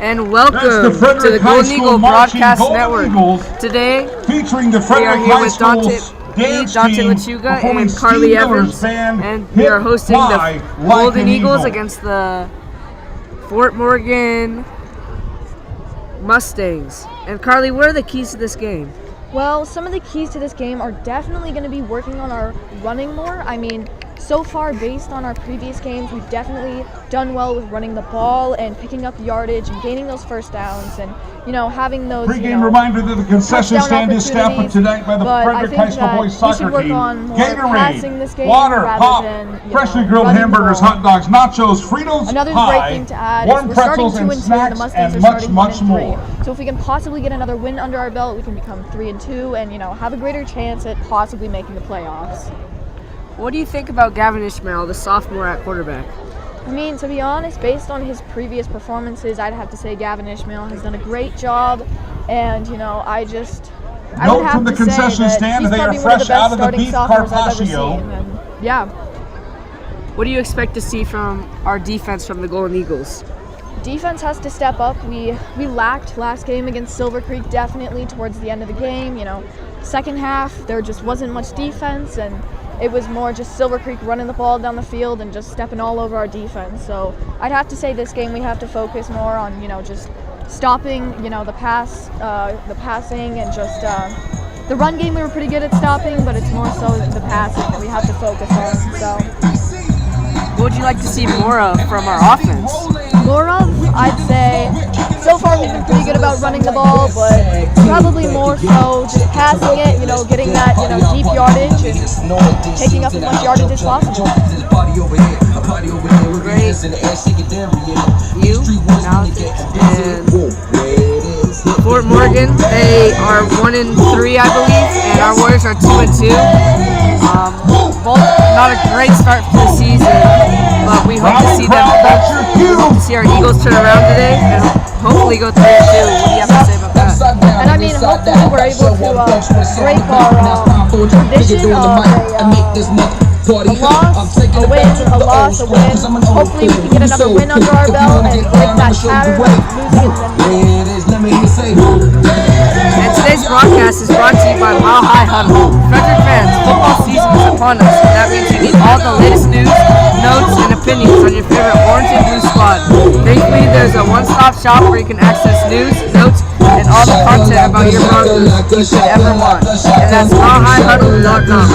and welcome to the Golden Eagle Broadcast Network. Today, featuring the Frederick we are here with Dante Lachuga and Kemarly Evans, and we are hosting the Golden Eagles against the Fort Morgan Mustangs. And Kemarly, what are the keys to this game? Well, some of the keys to this game are definitely going to be working on our running more. I mean, so far, based on our previous games, we've definitely done well with running the ball and picking up yardage and gaining those first downs and, having those, Pre-game reminder that the concession stand is staffed up tonight by the Frederick High School boys soccer team. Gatorade, water, pop, freshly grilled hamburgers, hot dogs, nachos, Fritos, another pie, great thing to add warm is we're starting pretzels 2 and and 2, snacks, the Mustangs and are much, starting much 1 and 3. more. So if we can possibly get another win under our belt, we can become 3 and 2 and, have a greater chance at possibly making the playoffs. What do you think about Gavin Ishmael, the sophomore at quarterback? I mean, to be honest, based on his previous performances, I'd have to say Gavin Ishmael has done a great job. And, I would have from the to concession say stand, that they are he's probably fresh one out of of the the best beef starting sophomores I've ever carpaccio. seen. And, yeah. What do you expect to see from our defense from the Golden Eagles? Defense has to step up. We lacked last game against Silver Creek, definitely towards the end of the game. Second half, there just wasn't much defense, and it was more just Silver Creek running the ball down the field and just stepping all over our defense. So I'd have to say this game we have to focus more on, just stopping, the passing, and just the run game we were pretty good at stopping, but it's more so the passing that we have to focus on. So what would you like to see more of from our offense? More of, I'd say, so far we've been pretty good about running the ball, but probably more so just passing it, getting that, deep yardage and taking up as much yardage as possible. Great. You, Alex, and Fort Morgan, they are 1-3, I believe, and our Warriors are 2-2. Both not a great start to the season, but we hope to see our Eagles turn around today and hopefully go 3-2. What do you have to say about that? And I mean, hopefully we're able to break our tradition of a loss, a win, a loss, a win. Hopefully we can get another win under our belt and break that pattern of losing and And today's broadcast is brought to you by Mile High Huddle. Frederick fans, football season is upon us, and that means you need all the latest news, notes, and opinions on your favorite orange and blue squad. Thankfully, there's a one-stop shop where you can access news, notes, and all the content about your Broncos you could ever want. And that's milehighhuddle.com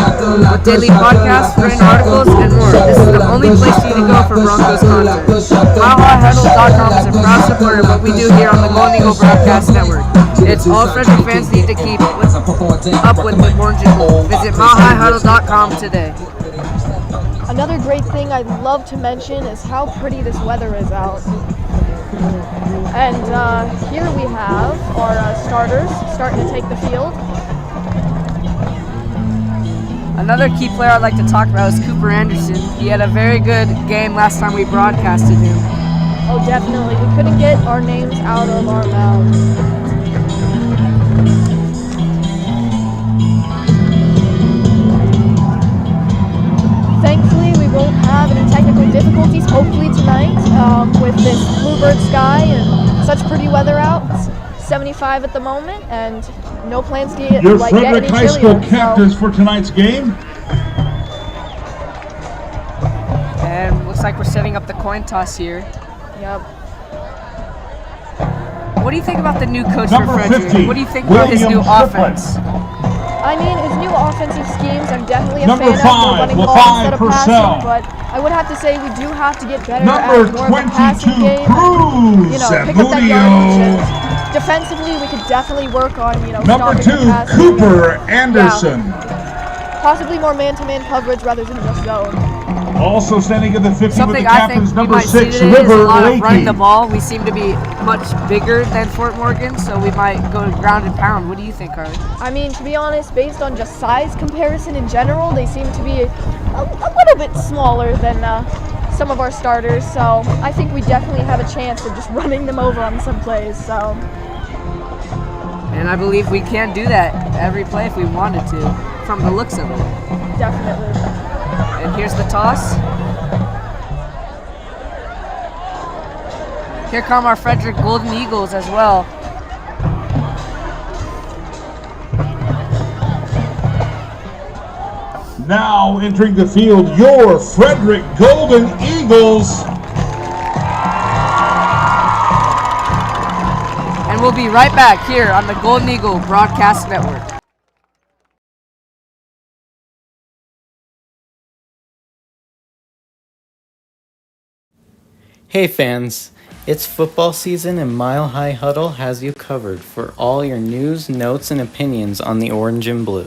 with daily podcasts, written articles, and more. This is the only place you need to go for Broncos content. milehighhuddle.com is a proud supporter of what we do here on the Golden Eagle Broadcast Network. It's all Frederick fans need to keep up with the orange and blue. Visit milehighhuddle.com today. Another great thing I'd love to mention is how pretty this weather is out. And here we have our starters starting to take the field. Another key player I'd like to talk about is Kooper Anderson. He had a very good game last time we broadcasted him. Oh, definitely. We couldn't get our names out of our mouths. Thankfully, we won't have any technical difficulties, hopefully tonight, with this bluebird sky and such pretty weather out. It's 75 at the moment, and no plans to get, Your get Frederick any High School chillier. captains for tonight's game. And looks like we're setting up the coin toss here. Yep. What do you think about the new coach Number for Frederick? 50, What do you think about his new William offense? I mean, his new offensive schemes, I'm definitely a Number fan of. 5, Running ball instead of passing, but I would have to say we do have to get better Number at more of the passing 22, game. Cruz Pick up that yardage. Zamudio. And defensively, we could definitely work on, Number stopping 2, the passing. Kooper Anderson. Yeah. Possibly more man-to-man coverage rather than just zone. Also standing at the 50 with Something the I think captains, we number might see 6, today is a River lot of running the Lakey. ball. We seem to be much bigger than Fort Morgan, so we might go ground and pound. What do you think, Carly? I mean, to be honest, based on just size comparison in general, they seem to be a little bit smaller than some of our starters. So I think we definitely have a chance of just running them over on some plays. So. And I believe we can do that every play if we wanted to, from the looks of it. Definitely. And here's the toss. Here come our Frederick Golden Eagles as well. Now entering the field, your Frederick Golden Eagles. And we'll be right back here on the Golden Eagle Broadcast Network. Hey fans, it's football season and Mile High Huddle has you covered for all your news, notes, and opinions on the orange and blue.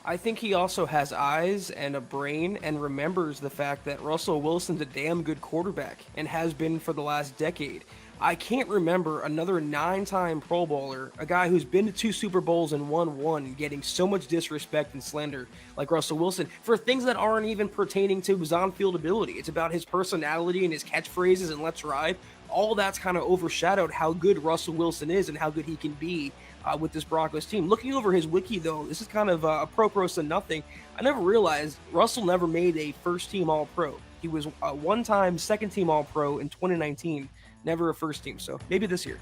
I think he also has eyes and a brain and remembers the fact that Russell Wilson's a damn good quarterback and has been for the last decade. I can't remember another 9-time Pro Bowler, a guy who's been to 2 Super Bowls and won 1, getting so much disrespect and slander like Russell Wilson for things that aren't even pertaining to his on-field ability. It's about his personality and his catchphrases and let's ride. All that's kind of overshadowed how good Russell Wilson is and how good he can be with this Broncos team. Looking over his wiki, though, this is kind of a pro to nothing. I never realized Russell never made a first-team All-Pro. He was a one-time second-team All-Pro in 2019. Never a first team, so maybe this year.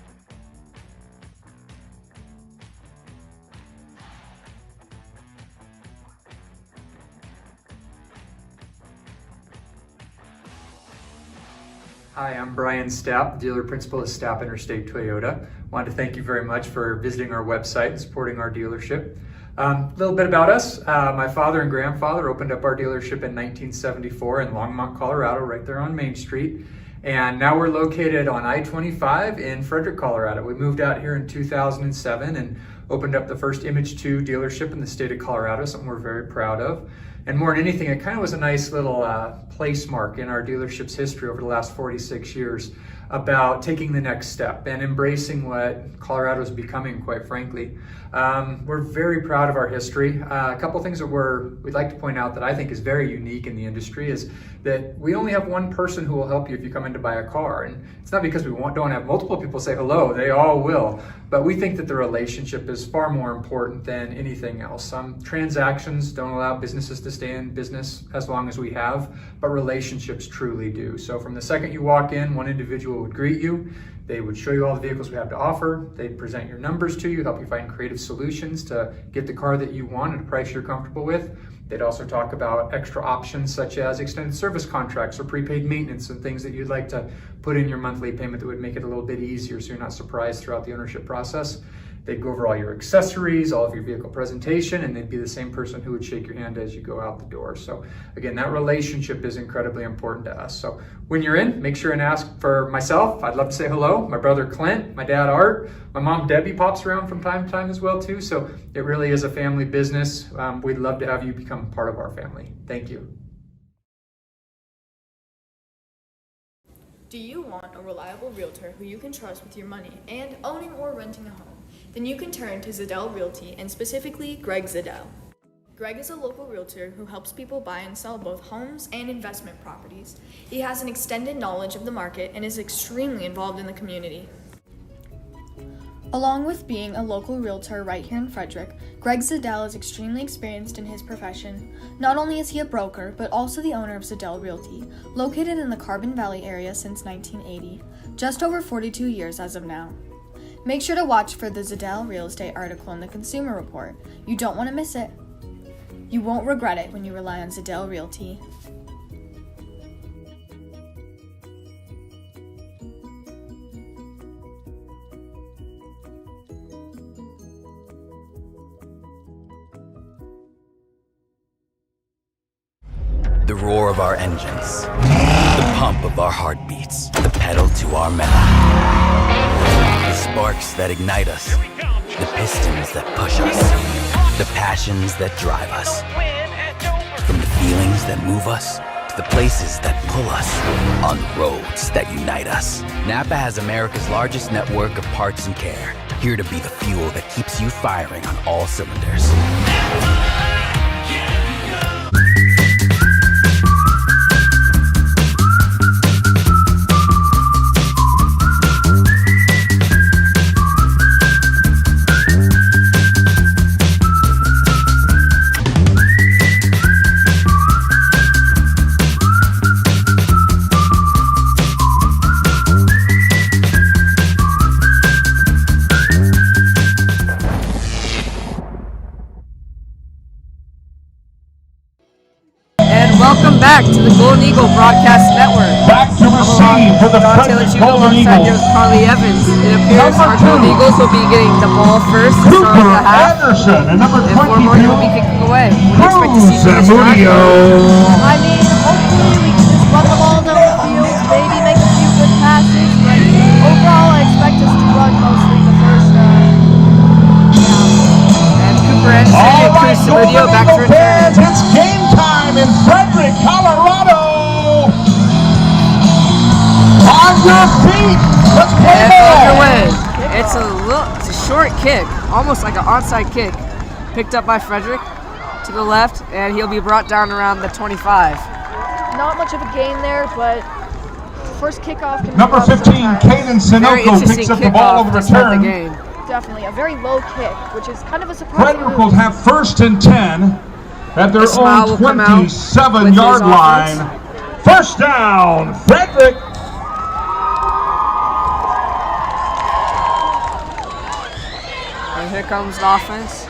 Hi, I'm Brian Stapp, dealer principal at Stapp Interstate Toyota. Wanted to thank you very much for visiting our website and supporting our dealership. A little bit about us. My father and grandfather opened up our dealership in 1974 in Longmont, Colorado, right there on Main Street. And now we're located on I-25 in Frederick, Colorado. We moved out here in 2007 and opened up the first Image 2 dealership in the state of Colorado, something we're very proud of. And more than anything, it kind of was a nice little place mark in our dealership's history over the last 46 years about taking the next step and embracing what Colorado is becoming, quite frankly. We're very proud of our history. A couple things that we'd like to point out that I think is very unique in the industry is that we only have one person who will help you if you come in to buy a car. And it's not because we don't have multiple people say hello, they all will. But we think that the relationship is far more important than anything else. Transactions don't allow businesses to stay in business as long as we have, but relationships truly do. So from the second you walk in, one individual would greet you. They would show you all the vehicles we have to offer. They'd present your numbers to you, help you find creative solutions to get the car that you want at a price you're comfortable with. They'd also talk about extra options such as extended service contracts or prepaid maintenance and things that you'd like to put in your monthly payment that would make it a little bit easier so you're not surprised throughout the ownership process. They'd go over all your accessories, all of your vehicle presentation, and they'd be the same person who would shake your hand as you go out the door. So again, that relationship is incredibly important to us. So when you're in, make sure and ask for myself. I'd love to say hello. My brother Clint, my dad Art, my mom Debbie pops around from time to time as well too. So it really is a family business. We'd love to have you become part of our family. Thank you. Do you want a reliable realtor who you can trust with your money and owning or renting a home? Then you can turn to Zadell Realty and specifically Greg Zadell. Greg is a local realtor who helps people buy and sell both homes and investment properties. He has an extended knowledge of the market and is extremely involved in the community. Along with being a local realtor right here in Frederick, Greg Zadell is extremely experienced in his profession. Not only is he a broker, but also the owner of Zadell Realty, located in the Carbon Valley area since 1980, just over 42 years as of now. Make sure to watch for the Zadell Real Estate article in the Consumer Report. You don't want to miss it. You won't regret it when you rely on Zadell Realty. The roar of our engines, the pump of our heartbeats, the pedal to our metal. The sparks that ignite us, the pistons that push us, the passions that drive us. From the feelings that move us, to the places that pull us, on the roads that unite us. Napa has America's largest network of parts and care, here to be the fuel that keeps you firing on all cylinders. Welcome back to the Golden Eagle Broadcast Network. Back to receive for the Frederick Golden Eagles. Carly Evans. It appears our Golden Eagles will be getting the ball first to start Kooper the half. Anderson and number 22, will be kicking away. What do you expect to Cruz see from this Zamudio. I mean, hopefully we can just run the ball down the field, maybe make a few good passes, but overall I expect us to run mostly the first And Kooper Anderson and Cruz Zamudio back to return. It's game time in Frederick, Colorado. On your feet. Let's play And ball. underway. It's a short kick, almost like an onside kick. Picked up by Frederick to the left, and he'll be brought down around the 25. Not much of a gain there, but first kickoff can be Number fun 15, sometimes. Caden Very Sunoco interesting picks up the ball on kickoff the to start the return. game. Definitely a very low kick, which is kind of a surprise. Frederick will have first and 10 at their Ishmael will own come out with 27-yard his line. offense. First down, Frederick. And here comes the offense.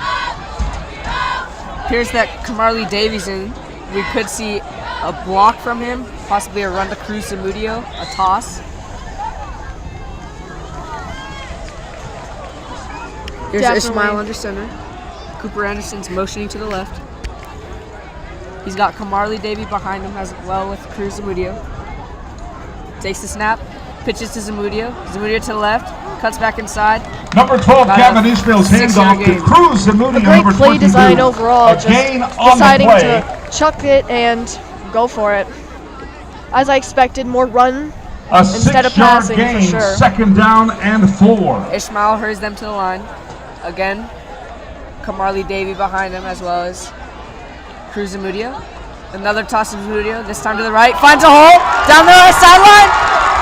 Appears that Kemarly Davy's in. We could see a block from him, possibly a run to Cruz Zamudio, a toss. Here's Definitely. Ishmael under center. Kooper Anderson's motioning to the left. He's got Kemarly Davy behind him as well with Cruz Zamudio. Takes the snap, pitches to Zamudio. Zamudio to the left, cuts back inside. Number 12, About Gavin a Ishmael's 6-yard handoff to gain. Cruz Zamudio, A great number play 22. design overall, A just gain on deciding the play. to chuck it and go for it. As I expected, more run A instead of 6-yard passing, gain, for sure. second down and 4. Ishmael hurries them to the line. Again, Kemarly Davy behind him as well as Cruz Zamudio. Another toss of Zamudio, this time to the right. Finds a hole down the right sideline,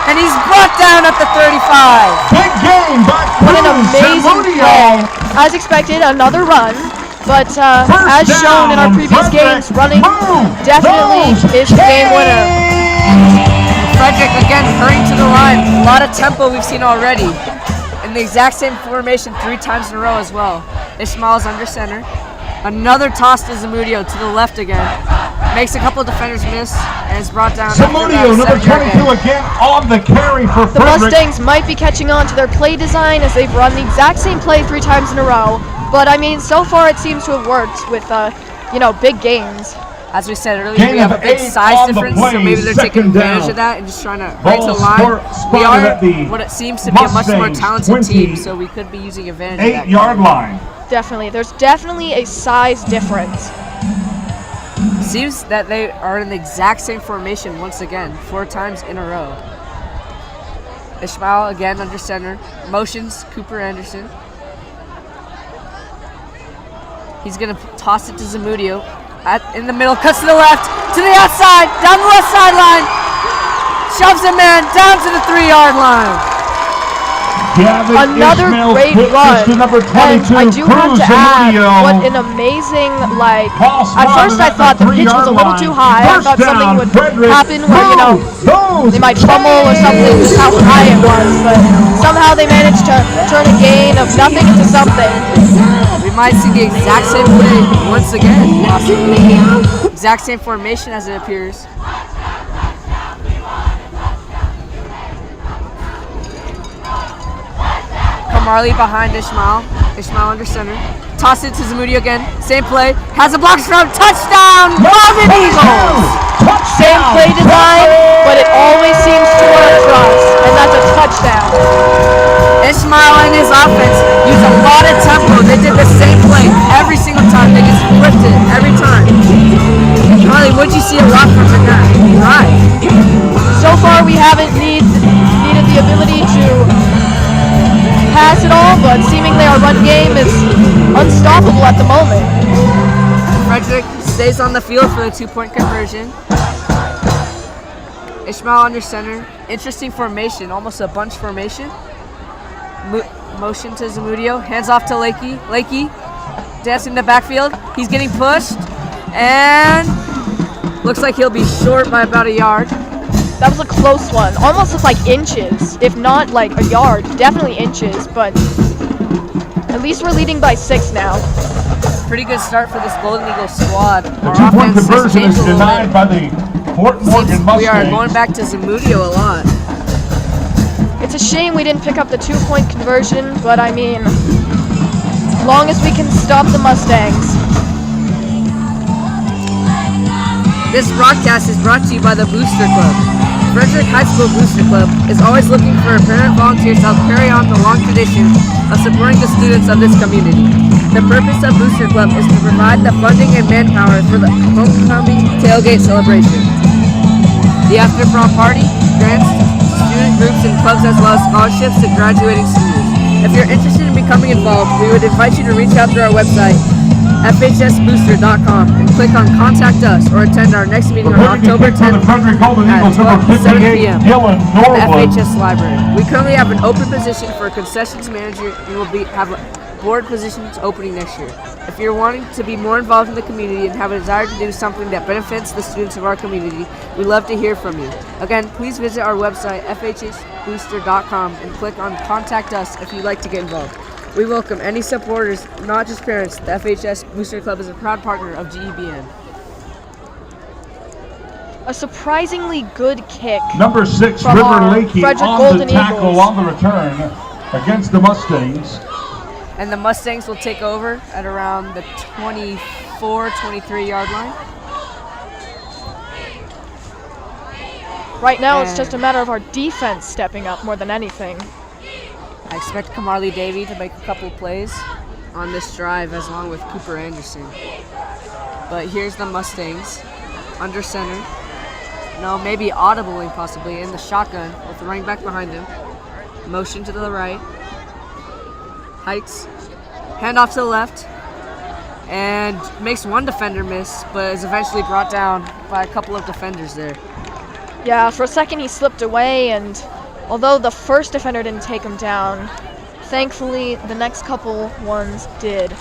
and he's brought down at the 35. Big game by What an Cruz amazing Zamudio. play. As expected, another run. But as First shown in our down, previous Frederick. games, running Move definitely those is the game winner. chains. Frederick again hurrying to the line. A lot of tempo we've seen already. In the exact same formation 3 times in a row as well. Ishmael's under center. Another toss to Zamudio to the left again. Makes a couple of defenders miss and is brought down. after about Zamudio, a number 7-yard 22 gain. again on the carry for The Frederick. Mustangs might be catching on to their play design as they've run the exact same play 3 times in a row. But I mean, so far it seems to have worked with, big gains. As we said earlier, Gain we have of a big 8 size on the difference, play, so maybe they're taking second advantage down. of that and just trying to right to the Ball line. We spotted at are the what it seems to be a much more Mustangs, talented team, 20 so we could be using advantage of that. 8-yard line. Definitely. There's definitely a size difference. Seems that they are in the exact same formation once again, 4 times in a row. Ishmael again under center, motions Kooper Anderson. He's gonna toss it to Zamudio. In the middle, cuts to the left, to the outside, down the left sideline. Shoves a man down to the 3-yard line. Gavin Another Ishmael's great hit run. to number 22, And I do have Cruz to add Zamudio. what an amazing, Ball at first I spotted thought the at pitch was a little 3-yard too line. high. I First thought something down, would Frederick. happen where, Move those they might fumble or something, just how high it was. But somehow they managed to turn a gain of nothing into something. We might see the exact same play once again, possibly. Exact same formation as it appears. Kemarly behind Ishmael. Ishmael under center. Toss it to Zamudio again. Same play. Has a block from touchdown. Golden Eagles. Same play design, but it always seems to work for us, and that's a touchdown. Ishmael and his offense use a lot of tempo. They did the same play every single time. They just flipped it every time. Kemarly, what'd you see a lot from the guy? Right. So far, we haven't needed the ability to pass it all, but seemingly our run game is unstoppable at the moment. Frederick stays on the field for the 2-point conversion. Ishmael under center. Interesting formation, almost a bunch formation. Motion to Zamudio. Hands off to Lakey. Lakey dancing in the backfield. He's getting pushed. And looks like he'll be short by about a yard. That was a close one. Almost looked like inches, if not like a yard. Definitely inches, but at least we're leading by 6 now. Pretty good start for this Golden Eagles squad. The Our 2-point offense has conversion changed is a little denied bit. by the Fort Morgan Mustangs. We are going back to Zamudio a lot. It's a shame we didn't pick up the 2-point conversion, but I mean, as long as we can stop the Mustangs. This broadcast is brought to you by the Booster Club. Frederick High School Booster Club is always looking for parent volunteers to help carry on the long tradition of supporting the students of this community. The purpose of Booster Club is to provide the funding and manpower for the homecoming tailgate celebration, the after-prom party, grants, student groups and clubs, as well as scholarships to graduating seniors. If you're interested in becoming involved, we would invite you to reach out through our website, fhsbooster.com, and click on Contact Us or attend our next meeting on October 10th at 7 p.m. at FHS Library. We currently have an open position for a concessions manager and will have board positions opening next year. If you're wanting to be more involved in the community and have a desire to do something that benefits the students of our community, we'd love to hear from you. Again, please visit our website, fhsbooster.com, and click on Contact Us if you'd like to get involved. We welcome any supporters, not just parents. The FHS Booster Club is a proud partner of GEBN. A surprisingly good kick. Number 6, from River our Lakey Frederick on Golden the tackle Eagles. on the return against the Mustangs. And the Mustangs will take over at around the 24-23 yard line. Right now, it's just a matter of our defense stepping up more than anything. I expect Kemarly Davy to make a couple plays on this drive as long with Kooper Anderson. But here's the Mustangs under center. No, maybe audibling possibly in the shotgun with the running back behind him. Motion to the right. Hikes. Handoff to the left. And makes one defender miss, but is eventually brought down by a couple of defenders there. Yeah, for a second he slipped away, and although the first defender didn't take him down, thankfully the next couple ones did.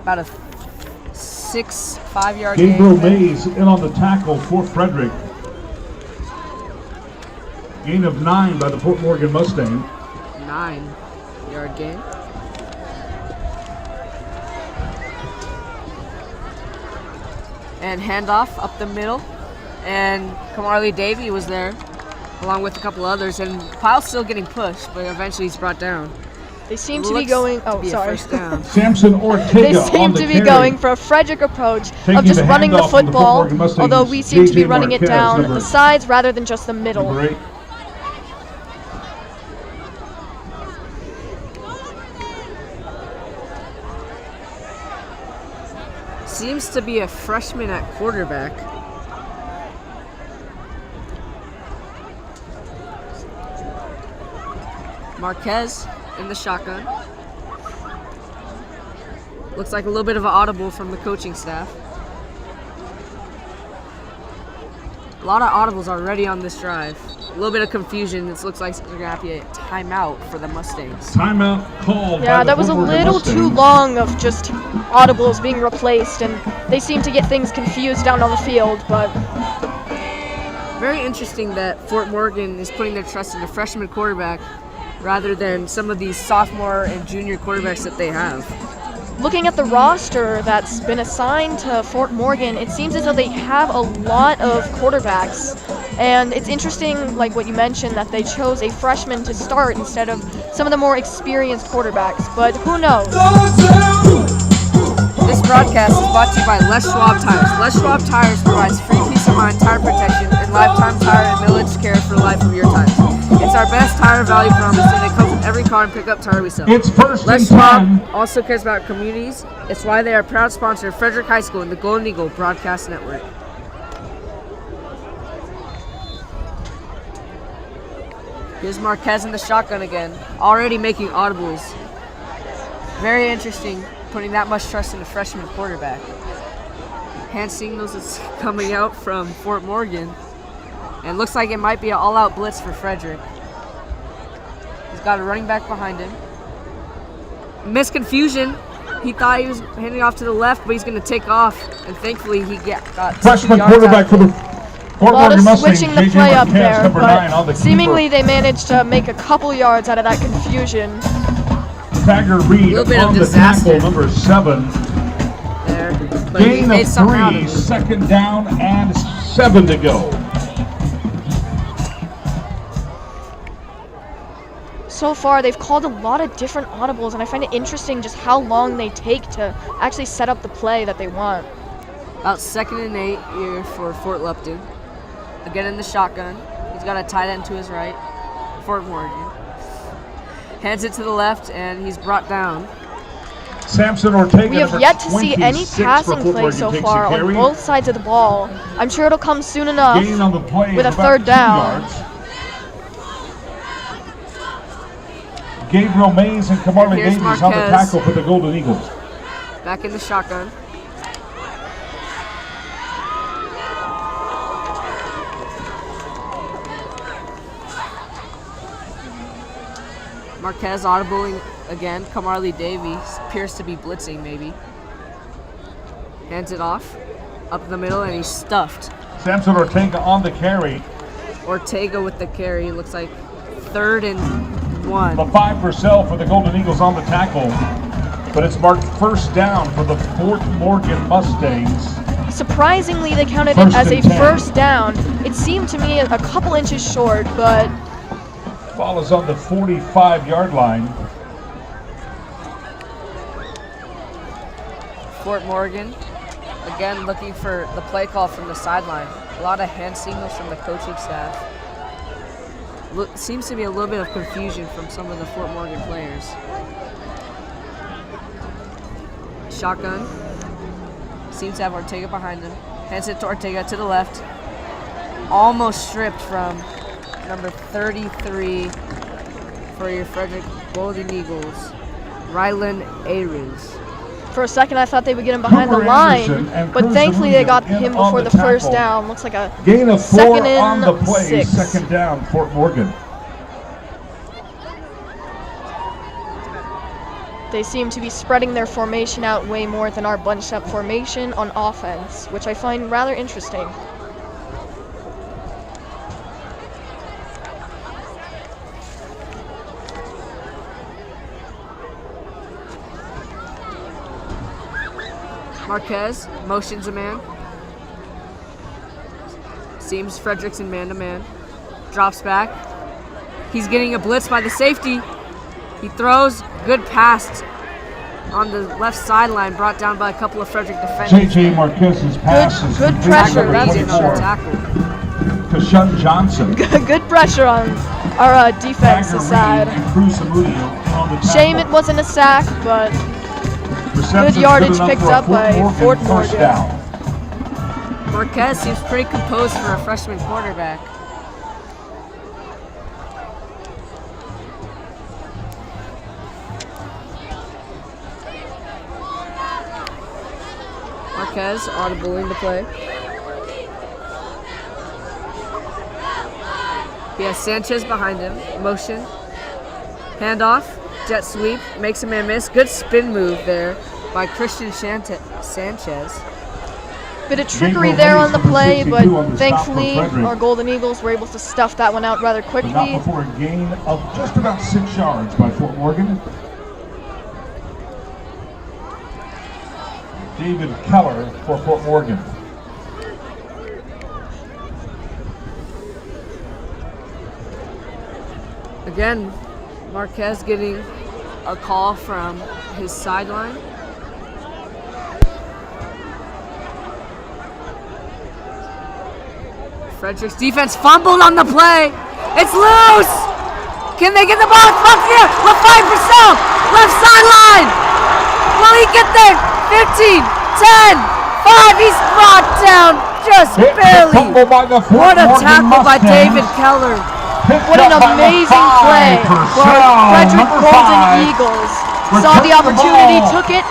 About a 6-5 yard Gabriel gain. Mays in on the tackle for Frederick. Gain of 9 by the Fort Morgan Mustang. 9 yard gain. And handoff up the middle. And Kemarly Davy was there, along with a couple others. And Pyle's still getting pushed, but eventually he's brought down. They seem to be going. Oh, sorry. Samson Ortega. They seem to be going for a Frederick approach of just running the football, although we seem to be running it down the sides rather than just the middle. Seems to be a freshman at quarterback. Marquez in the shotgun. Looks like a little bit of an audible from the coaching staff. A lot of audibles already on this drive. A little bit of confusion. It looks like there's going to have to be a timeout for the Mustangs. Timeout called. Yeah, that was a little too long of just audibles being replaced, and they seem to get things confused down on the field, but... Very interesting that Fort Morgan is putting their trust in a freshman quarterback rather than some of these sophomore and junior quarterbacks that they have. Looking at the roster that's been assigned to Fort Morgan, it seems as though they have a lot of quarterbacks. And it's interesting, like what you mentioned, that they chose a freshman to start instead of some of the more experienced quarterbacks. But who knows? This broadcast is brought to you by Les Schwab Tires. Les Schwab Tires provides free peace of mind tire protection and lifetime tire and millage care for the life of your tires. It's our best tire value promise, and it comes with every car and pickup tire we sell. It's first Les and 10. Schwab also cares about communities. It's why they are a proud sponsor of Frederick High School and the Golden Eagle Broadcast Network. Here's Marquez in the shotgun again, already making audibles. Very interesting, putting that much trust in a freshman quarterback. Hand signals is coming out from Fort Morgan. And looks like it might be an all-out blitz for Frederick. He's got a running back behind him. Missed confusion. He thought he was handing off to the left, but he's going to take off. And thankfully, he got freshman quarterback for the Fort Morgan Mustangs. Switching the play up there, but seemingly they managed to make a couple yards out of that confusion. Tagger Reed on the tackle, number 7. There. but he Gain made of something out of 3, it. second down and 7 to go. So far, they've called a lot of different audibles, and I find it interesting just how long they take to actually set up the play that they want. About 2nd and 8 here for Fort Lupton. Again in the shotgun. He's got a tight end to his right. Fort Morgan. Hands it to the left, and he's brought down. Samson Ortega. We have yet to see any passing play so far on both sides of the ball. I'm sure it'll come soon enough Gain on the play with a of 3rd about 2 down. yards. Gabriel Mays and Kemarly Here's Davy on the Marquez. tackle for the Golden Eagles. Back in the shotgun. Marquez audibling again. Kemarly Davy appears to be blitzing maybe. Hands it off. Up the middle, and he's stuffed. Samson Ortega on the carry. Ortega with the carry. Looks like 3rd and 1. The 5 for sale for the Golden Eagles on the tackle. But it's marked 1st down for the Fort Morgan Mustangs. Surprisingly, they counted it as a 1st down. It seemed to me a couple inches short, but Ball is on the 45-yard line. Fort Morgan, again looking for the play call from the sideline. A lot of hand signals from the coaching staff. Seems to be a little bit of confusion from some of the Fort Morgan players. Shotgun. Seems to have Ortega behind him. Hands it to Ortega to the left. Almost stripped from number 33 for your Frederick Golden Eagles, Rylan Ayres. for a second I thought they would get him behind the Kooper line, Anderson but Cruz thankfully they got Zamudio him in on before the the first tackle. down. Looks like a Gain of 4 2nd on the and play, 6. 2nd down, Fort Morgan. They seem to be spreading their formation out way more than our bunched up formation on offense, which I find rather interesting. Marquez motions a man. Seems Frederick's in man-to-man. Drops back. He's getting a blitz by the safety. He throws. Good pass on the left sideline, brought down by a couple of Frederick defenders. J.J. Marquez's pass is good complete pressure, number that's Leads in on the 24 tackle. to Shun Johnson. Good pressure on our defensive side. And Cruz Zamudio on the tackle. Shame it wasn't a sack, but Reception's good yardage enough picked for a up by Fort first Morgan. down. Marquez seems pretty composed for a freshman quarterback. Marquez audible in the play. He has Sanchez behind him. Motion. Handoff. Jet sweep. Makes a man miss. Good spin move there by Christian Sanchez. Bit of trickery there on the play, but thankfully our Golden Eagles were able to stuff that one out rather But quickly. not before a gain of just about 6 yards by Fort Morgan. David Keller for Fort Morgan. Again, Marquez getting a call from his sideline. Frederick's defense fumbled on the play. It's loose. Can they get the ball front here? Left himself. Left sideline. Will he get there? 15, 10, 5. He's brought down just barely. What a tackle by David Keller. What an amazing play for Frederick Golden Eagles. Saw the opportunity, took it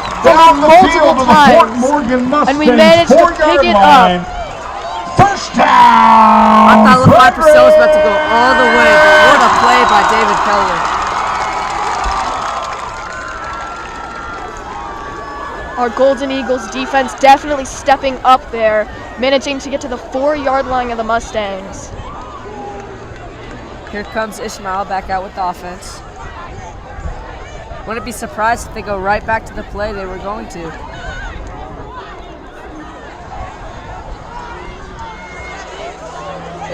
multiple times, and we managed to pick it up. First down! I thought LaFi Purcell was about to go all the way, but what a play by David Keller. Our Golden Eagles defense definitely stepping up there, managing to get to the 4-yard line of the Mustangs. Here comes Ishmael back out with the offense. Wouldn't be surprised if they go right back to the play they were going to.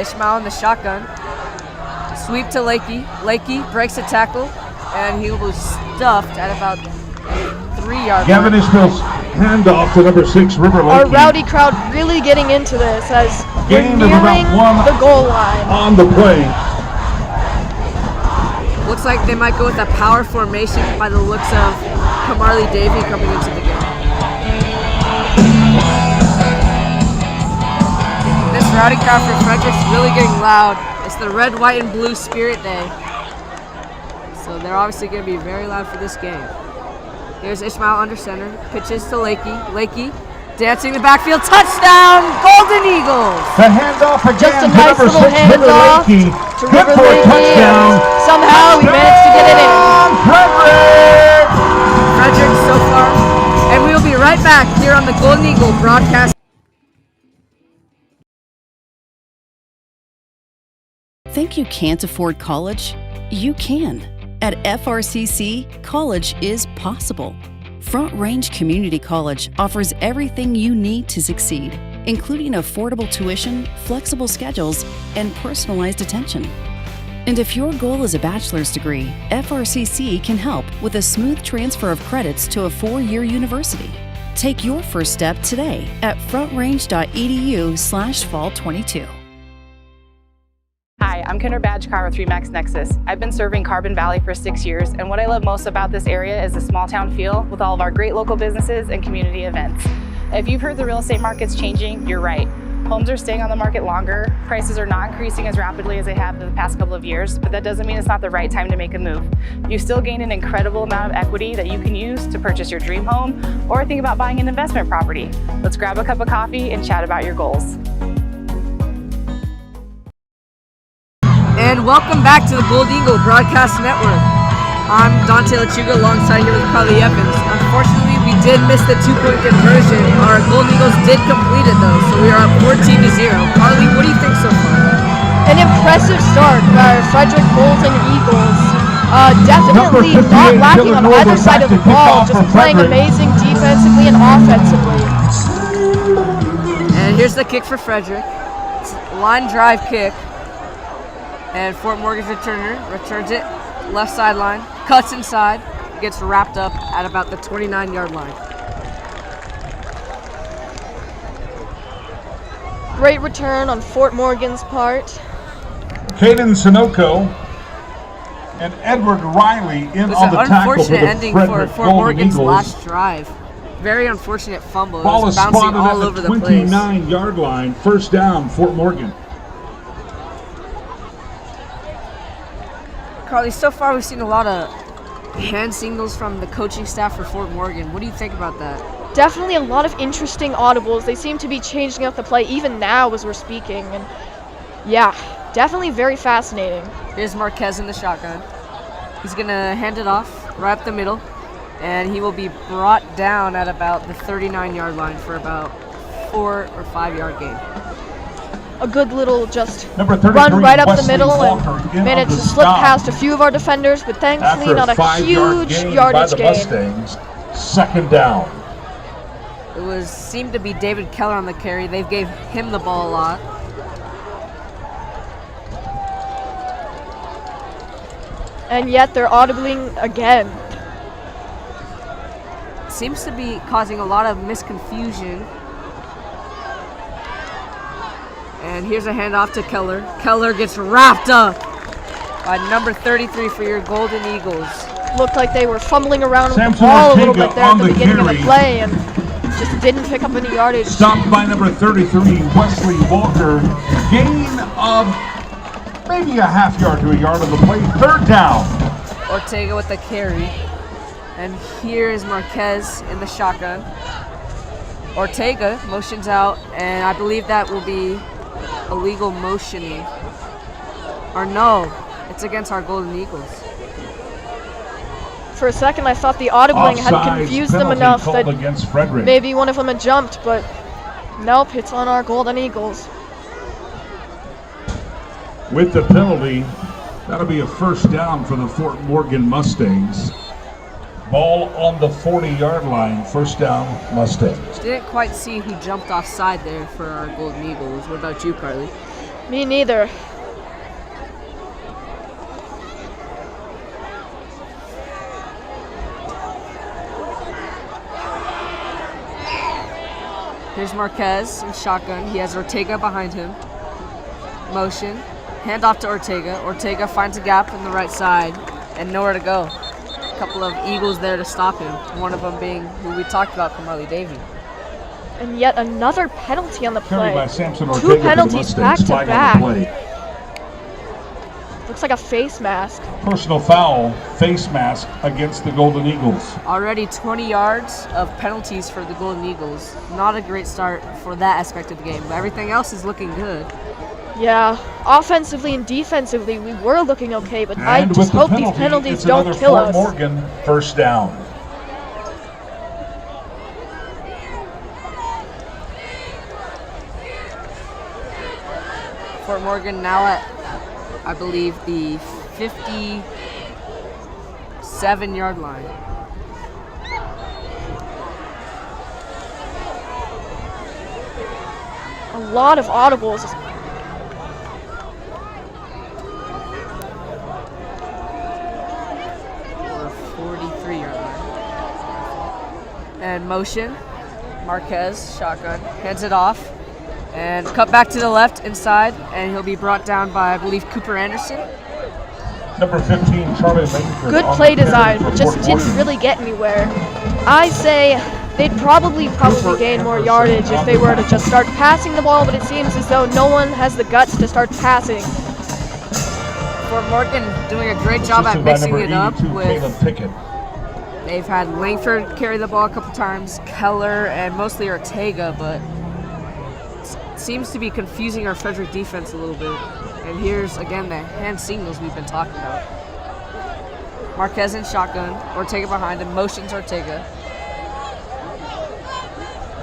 Ishmael in the shotgun. Sweep to Lakey. Lakey breaks a tackle, and he was stuffed at about 3-yard line. Gavin Ishmael's handoff to number 6, River Lakey. Our rowdy crowd really getting into this as we're Gain of nearing about 1 the goal line. on the play. Looks like they might go with a power formation by the looks of Kemarly Davy coming into the game. This rowdy crowd for Frederick's really getting loud. It's the red, white, and blue Spirit Day. So they're obviously going to be very loud for this game. Here's Ishmael under center. Pitches to Lakey. Lakey dancing the backfield. Touchdown, Golden Eagles! The handoff again Just a to nice number little 6, River handoff Lakey. to Good River for a Lakey. touchdown. Somehow we managed to get it in. Frederick! Frederick so far. And we will be right back here on the Golden Eagle broadcast. Think you can't afford college? You can. At FRCC, college is possible. Front Range Community College offers everything you need to succeed, including affordable tuition, flexible schedules, and personalized attention. And if your goal is a bachelor's degree, FRCC can help with a smooth transfer of credits to a 4-year university. Take your first step today at frontrange.edu/fall22. Hi, I'm Kendra Badgekar with Remax Nexus. I've been serving Carbon Valley for 6 years, and what I love most about this area is the small town feel with all of our great local businesses and community events. If you've heard the real estate market's changing, you're right. Homes are staying on the market longer, prices are not increasing as rapidly as they have in the past couple of years, but that doesn't mean it's not the right time to make a move. You still gain an incredible amount of equity that you can use to purchase your dream home or think about buying an investment property. Let's grab a cup of coffee and chat about your goals. And welcome back to the Golden Eagle Broadcast Network. I'm Dante Lechuga alongside here with Carly Evans. Unfortunately, we did miss the 2-point conversion. Our Golden Eagles did complete it though, so we are up 14-0. Carly, what do you think so far? An impressive start by our Frederick Golden Eagles. Definitely not lacking on either side of the ball, just playing amazing defensively and offensively. And here's the kick for Frederick. It's a line drive kick. And Fort Morgan's returner returns it left sideline, cuts inside, gets wrapped up at about the 29-yard line. Great return on Fort Morgan's part. Caden Sunoco and Edward Riley in on the tackle for the ending for Frederick Fort Golden Morgan's Eagles. last drive. Very unfortunate fumble. Ball It was is bouncing spotted all at over the the place. 29-yard line. First down, Fort Morgan. Carly, so far we've seen a lot of hand signals from the coaching staff for Fort Morgan. What do you think about that? Definitely a lot of interesting audibles. They seem to be changing up the play even now as we're speaking. And yeah, definitely very fascinating. Here's Marquez in the shotgun. He's going to hand it off right up the middle, and he will be brought down at about the 39-yard line for about 4 or 5 yard gain. A good little just Number run right up Wesley the middle Walker and managed to slip past a few of our defenders, but thankfully not a huge yardage gain. Mustangs, second down. It seemed to be David Keller on the carry. They gave him the ball a lot. And yet they're audibling again. Seems to be causing a lot of misconfusion. And here's a handoff to Keller. Keller gets wrapped up by number 33 for your Golden Eagles. Looked like they were fumbling around with the ball a little bit there at the beginning of the play and just didn't pick up any yardage. Stopped by number 33, Wesley Walker. Gain of maybe a half yard to a yard on the play. Third down. Ortega with the carry. And here is Marquez in the shotgun. Ortega motions out, and I believe that will be illegal motioning. Or no, it's against our Golden Eagles. For a second, I thought the audibling had confused them enough that maybe one of them had jumped, but nope, it's on our Golden Eagles. With the penalty, that'll be a first down for the Fort Morgan Mustangs. Ball on the 40-yard line, first down, Mustangs. Didn't quite see who jumped offside there for our Golden Eagles. What about you, Carly? Me neither. Here's Marquez in shotgun. He has Ortega behind him. Motion. Hand off to Ortega. Ortega finds a gap in the right side and nowhere to go. A couple of Eagles there to stop him. One of them being who we talked about, Kemarly Davy. And yet another penalty on the play. By Samson Two Ortega penalties for the Mustangs, back to flag on the back. play. Looks like a face mask. Personal foul, face mask against the Golden Eagles. Already 20 yards of penalties for the Golden Eagles. Not a great start for that aspect of the game, but everything else is looking good. Yeah, offensively and defensively, we were looking okay, but I And just with the hope penalty, these penalties it's don't another kill Fort us. Morgan first down. Fort Morgan now at, I believe, the 57-yard line. A lot of audibles. Or 43-yard line. And motion. Marquez, shotgun, hands it off. And cut back to the left inside, and he'll be brought down by, I believe, Kooper Anderson. Number 15, Charlie Langford. Good play design, but just didn't really get anywhere. I say they'd probably gain more yardage if they were to just start passing the ball, but it seems as though no one has the guts to start passing. Fort Morgan doing a great job at mixing it up with. They've had Langford carry the ball a couple times, Keller, and mostly Ortega, but seems to be confusing our Frederick defense a little bit. And here's again the hand signals we've been talking about. Marquez in shotgun, Ortega behind him, motions Ortega.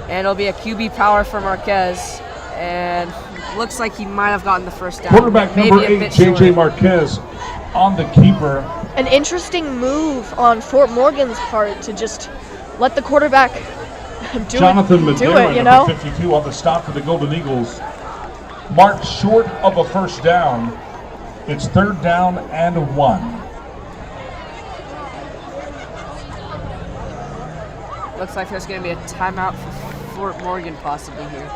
And it'll be a QB power for Marquez. And looks like he might have gotten the first down. Quarterback number 8, J.J. Marquez on the keeper. An interesting move on Fort Morgan's part to just let the quarterback Jonathan Madera, you know? number 52, on the stop for the Golden Eagles. Marked short of a first down. It's 3rd down and 1. Looks like there's going to be a timeout for Fort Morgan possibly here.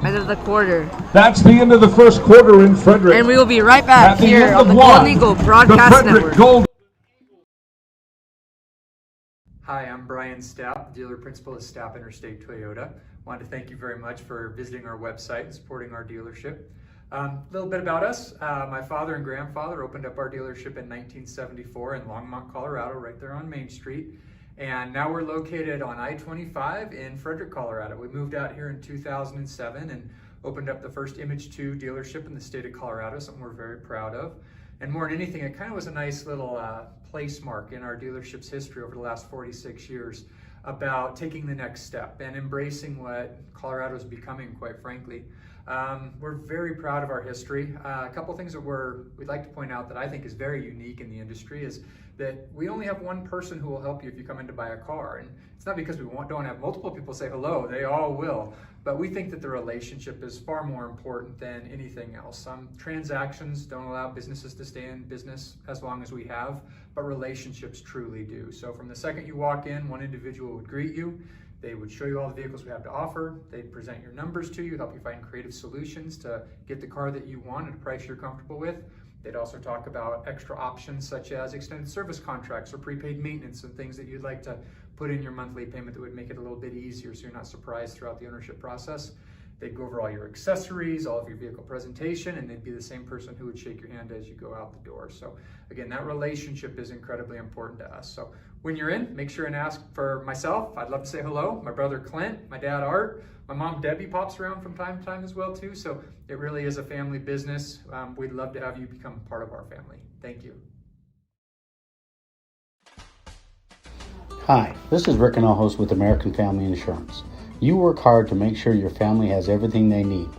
End of the quarter. That's the end of the first quarter in Frederick. And we will be right back here on the Golden Eagle Broadcast Network. Hi, I'm Brian Stapp, dealer principal at Stapp Interstate Toyota. Wanted to thank you very much for visiting our website and supporting our dealership. A little bit about us. My father and grandfather opened up our dealership in 1974 in Longmont, Colorado, right there on Main Street. And now we're located on I-25 in Frederick, Colorado. We moved out here in 2007 and opened up the first Image 2 dealership in the state of Colorado, something we're very proud of. And more than anything, it kind of was a nice little place mark in our dealership's history over the last 46 years about taking the next step and embracing what Colorado is becoming, quite frankly. We're very proud of our history. A couple things that we'd like to point out that I think is very unique in the industry is that we only have one person who will help you if you come in to buy a car. And it's not because we don't have multiple people say hello, they all will. But we think that the relationship is far more important than anything else. Transactions don't allow businesses to stay in business as long as we have, but relationships truly do. So from the second you walk in, one individual would greet you. They would show you all the vehicles we have to offer. They'd present your numbers to you, help you find creative solutions to get the car that you want at a price you're comfortable with. They'd also talk about extra options such as extended service contracts or prepaid maintenance and things that you'd like to put in your monthly payment that would make it a little bit easier so you're not surprised throughout the ownership process. They'd go over all your accessories, all of your vehicle presentation, and they'd be the same person who would shake your hand as you go out the door. So again, that relationship is incredibly important to us. So when you're in, make sure and ask for myself. I'd love to say hello. My brother Clint, my dad Art, my mom Debbie pops around from time to time as well too. So it really is a family business. We'd love to have you become part of our family. Thank you. Hi, this is Rick Hinojos with American Family Insurance. You work hard to make sure your family has everything they need.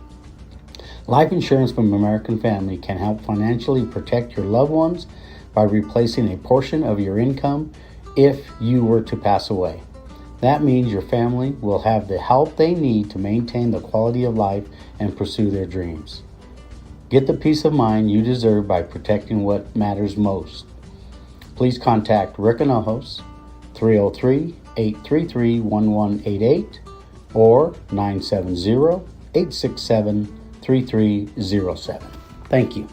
Life insurance from American Family can help financially protect your loved ones by replacing a portion of your income if you were to pass away. That means your family will have the help they need to maintain the quality of life and pursue their dreams. Get the peace of mind you deserve by protecting what matters most. Please contact Rick Anojos, 303-833-1188 or 970-867-3307. Thank you.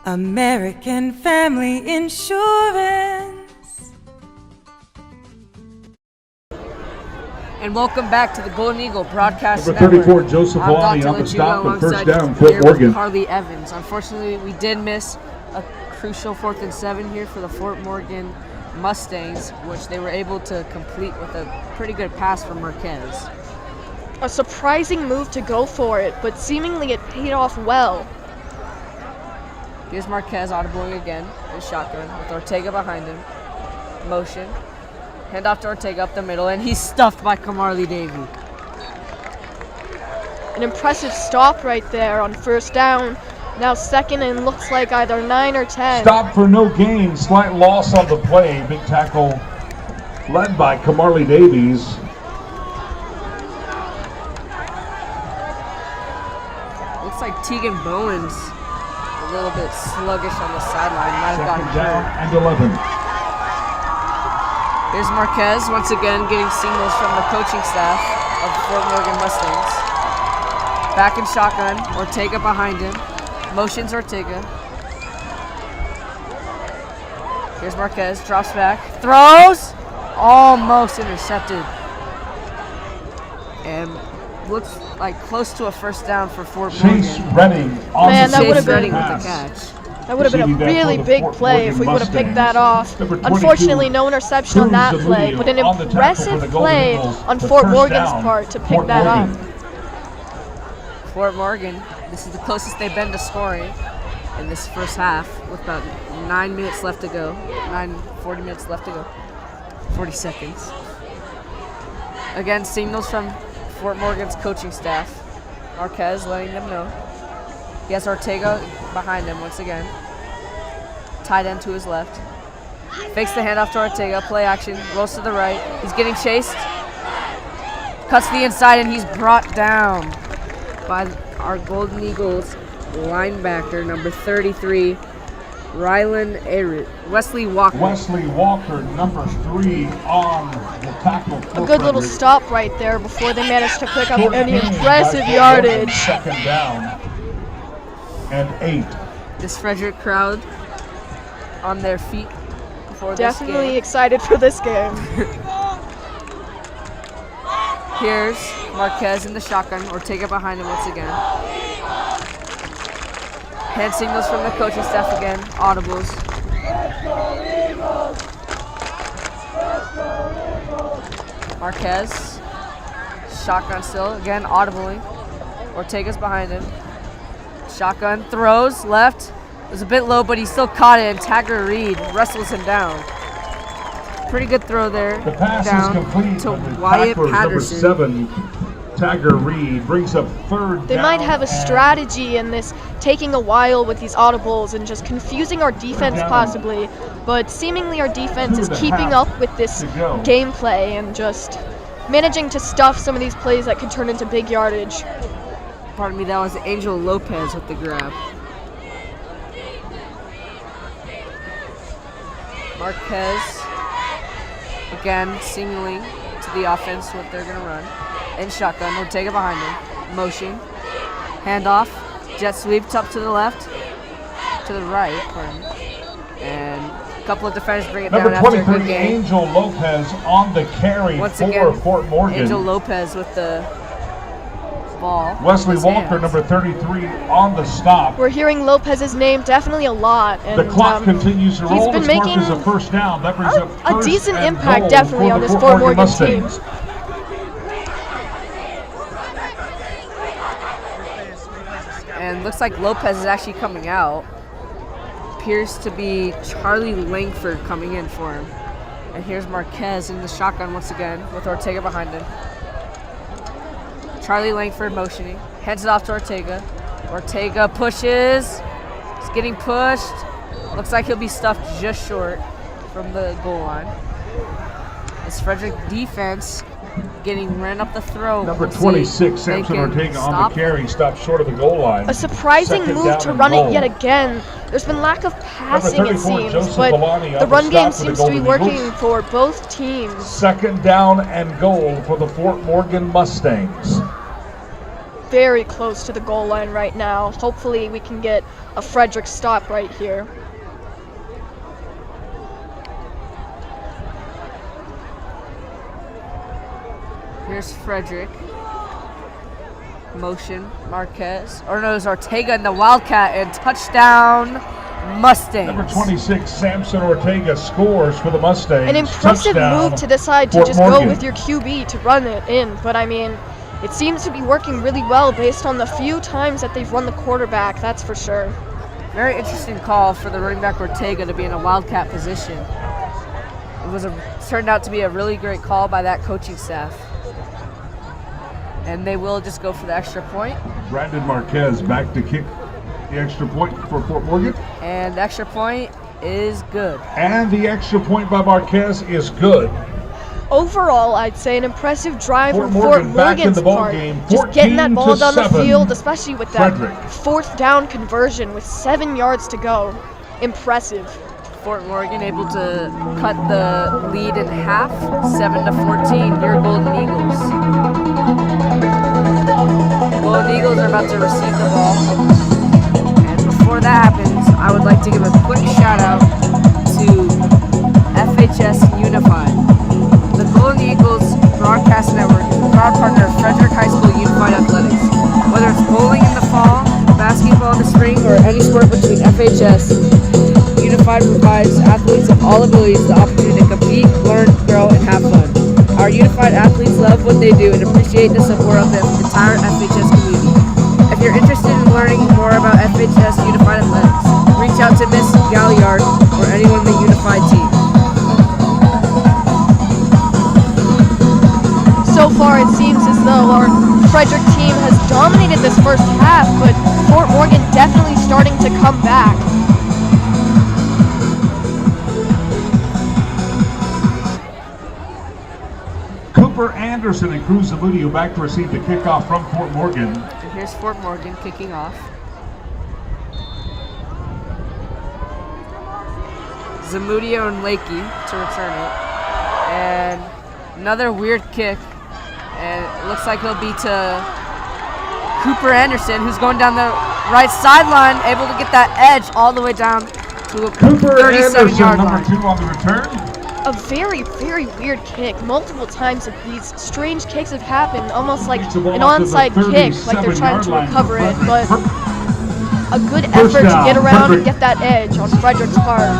American Family Insurance. And welcome back to the Golden Eagle Broadcast Number Network. 34, Joseph I'm Lonnie Dr. on the Lechuga stop and first alongside down, Fort here Morgan. with Kemarly Evans. Unfortunately, we did miss a crucial 4th and 7 here for the Fort Morgan Mustangs, which they were able to complete with a pretty good pass from Marquez. A surprising move to go for it, but seemingly it paid off well. Here's Marquez audibling again in shotgun with Ortega behind him. Motion. Hand off to Ortega up the middle, and he's stuffed by Kemarly Davy. An impressive stop right there on first down. Now second and looks like either 9 or 10. Stop for no gain, slight loss on the play. Big tackle led by Kemarly Davies. Looks like Tegan Bowen's a little bit sluggish on the sideline. Might have gotten Second down hurt. and 11. Here's Marquez once again getting signals from the coaching staff of the Fort Morgan Mustangs. Back in shotgun, Ortega behind him. Motions Ortega. Here's Marquez, drops back, throws! Almost intercepted. And looks like close to a first down for Fort Morgan. Chase Redding on Man, the that would have Redding been with the catch. That would have been a really big play if we would have picked that off. Unfortunately, no interception on that play, but an impressive play on Fort Morgan's part to pick that up. Fort Morgan, this is the closest they've been to scoring in this first half with about 9 minutes left to go. 40 minutes left to go. 40 seconds. Again, signals from Fort Morgan's coaching staff. Marquez letting them know. He has Ortega behind him once again. Tight end to his left. Fakes the handoff to Ortega. Play action. Rolls to the right. He's getting chased. Cuts to the inside, and he's brought down by our Golden Eagles linebacker, number 33, Rylan Arrett. Wesley Walker. Wesley Walker, number 3 on the tackle. A good little stop right there before they managed to pick up any impressive yardage. Second down and 8. This Frederick crowd on their feet before Definitely this game. excited for this game. Here's Marquez in the shotgun. Ortega behind him once again. Hand signals from the coaching staff again. Audibles. Marquez. Shotgun still. Again, audibly. Ortega's behind him. Shotgun. Throws. Left. It was a bit low, but he still caught it. And Tagger Reed wrestles him down. Pretty good throw there. The pass down is complete. to Wyatt Number Patterson. 7, Tagger Reed brings up third They down might have a and strategy in this taking a while with these audibles and just confusing our defense possibly, but seemingly our defense is keeping up with this gameplay and just managing to stuff some of these plays that could turn into big yardage. Pardon me, that was Angel Lopez with the grab. Marquez, again, signaling to the offense what they're going to run. In shotgun, Ortega behind him. Motion. Handoff. Jet sweep, up to the left. To the right, pardon me. And a couple of defenders bring it number down after a 23, good game. Angel Lopez on the carry Once for again, Fort Morgan. Angel Lopez with the ball. Wesley in his Walker, hands. number 33, on the stop. We're hearing Lopez's name definitely a lot, and The clock continues to roll. been This marks making as a first down. That brings up a first decent and impact goal definitely for on the this Fort Fort Morgan team. Mustangs. And looks like Lopez is actually coming out. Appears to be Charlie Langford coming in for him. And here's Marquez in the shotgun once again with Ortega behind him. Charlie Langford motioning. Hands it off to Ortega. Ortega pushes. He's getting pushed. Looks like he'll be stuffed just short from the goal line. This Frederick defense getting ran up the throat. Number 26, Samson Ortega on the carry, stopped short of the goal line. A surprising move to run it yet again. There's been lack of passing, it seems, but the run game seems to be working for both teams. Second down and goal for the Fort Morgan Mustangs. Very close to the goal line right now. Hopefully we can get a Frederick stop right here. Here's Frederick. Motion, Marquez. Or no, it's Ortega and the Wildcat, and touchdown Mustangs. Number 26, Samson Ortega scores for the Mustangs. An impressive move to decide to just go with your QB to run it in, but I mean, it seems to be working really well based on the few times that they've run the quarterback, that's for sure. Very interesting call for the running back Ortega to be in a Wildcat position. It turned out to be a really great call by that coaching staff. And they will just go for the extra point. Brandon Marquez back to kick the extra point for Fort Morgan. And the extra point is good. And the extra point by Marquez is good. Overall, I'd say an impressive drive from Fort Morgan's part. Just getting that ball down the field, especially with that fourth down conversion with 7 yards to go. Impressive. Fort Morgan able to cut the lead in half, 7-14. Your Golden Eagles. Golden Eagles are about to receive the ball. And before that happens, I would like to give a quick shout out to FHS Unified. The Golden Eagles Broadcast Network is a proud partner of Frederick High School Unified Athletics. Whether it's bowling in the fall, basketball in the spring, or any sport between FHS, Unified provides athletes of all abilities the opportunity to compete, learn, grow, and have fun. Our Unified athletes love what they do and appreciate the support of the entire FHS community. If you're interested in learning more about FHS Unified Athletics, reach out to Miss Galliard or anyone in the Unified team. So far, it seems as though our Frederick team has dominated this first half, but Fort Morgan definitely starting to come back. Kooper Anderson and Cruz Zamudio back to receive the kickoff from Fort Morgan. And here's Fort Morgan kicking off. Zamudio and Lakey to return it. And another weird kick. And it looks like he'll be to Kooper Anderson, who's going down the right sideline, able to get that edge all the way down to a 37-yard line. Number 2 on the return. A very, very weird kick. Multiple times of these strange kicks have happened, almost like an onside kick, like they're trying to recover it, but a good effort to get around and get that edge on Frederick's part.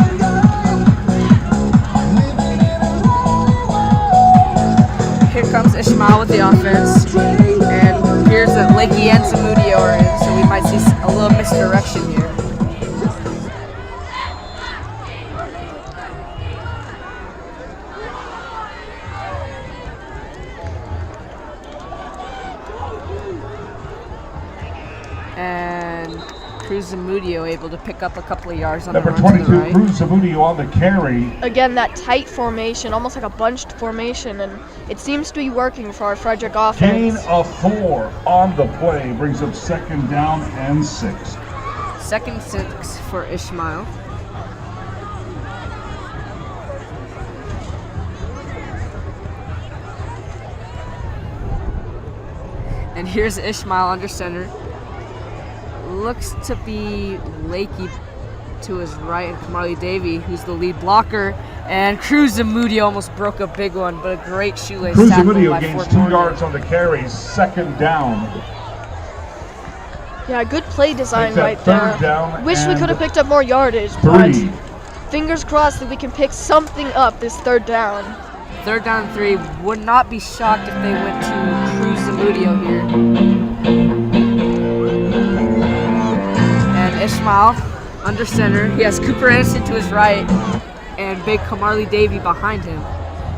Here comes Ishmael with the offense, and here's that Lakey and Zamudio are in, so we might see a little misdirection here. And Cruz Zamudio able to pick up a couple of yards on the run to the right. Number 22, Cruz Zamudio on the carry. Again, that tight formation, almost like a bunched formation, and it seems to be working for our Frederick offense. Gain of 4 on the play brings up second down and 6. Second 6 for Ishmael. And here's Ishmael under center. Looks to be Lakey to his right, and Kemarly Davy, who's the lead blocker. And Cruz Zamudio almost broke a big one, but a great shoelace Cruz tackle Zamudio by gains Fort 2 Morgan. yards on the carry, second down. Yeah, good play design right there. Wish we could have picked up more yardage, 3. but fingers crossed that we can pick something up this third down. Third down and 3. Would not be shocked if they went to Cruz Zamudio here. And Ishmael under center. He has Kooper Anderson to his right and big Kemarly Davy behind him.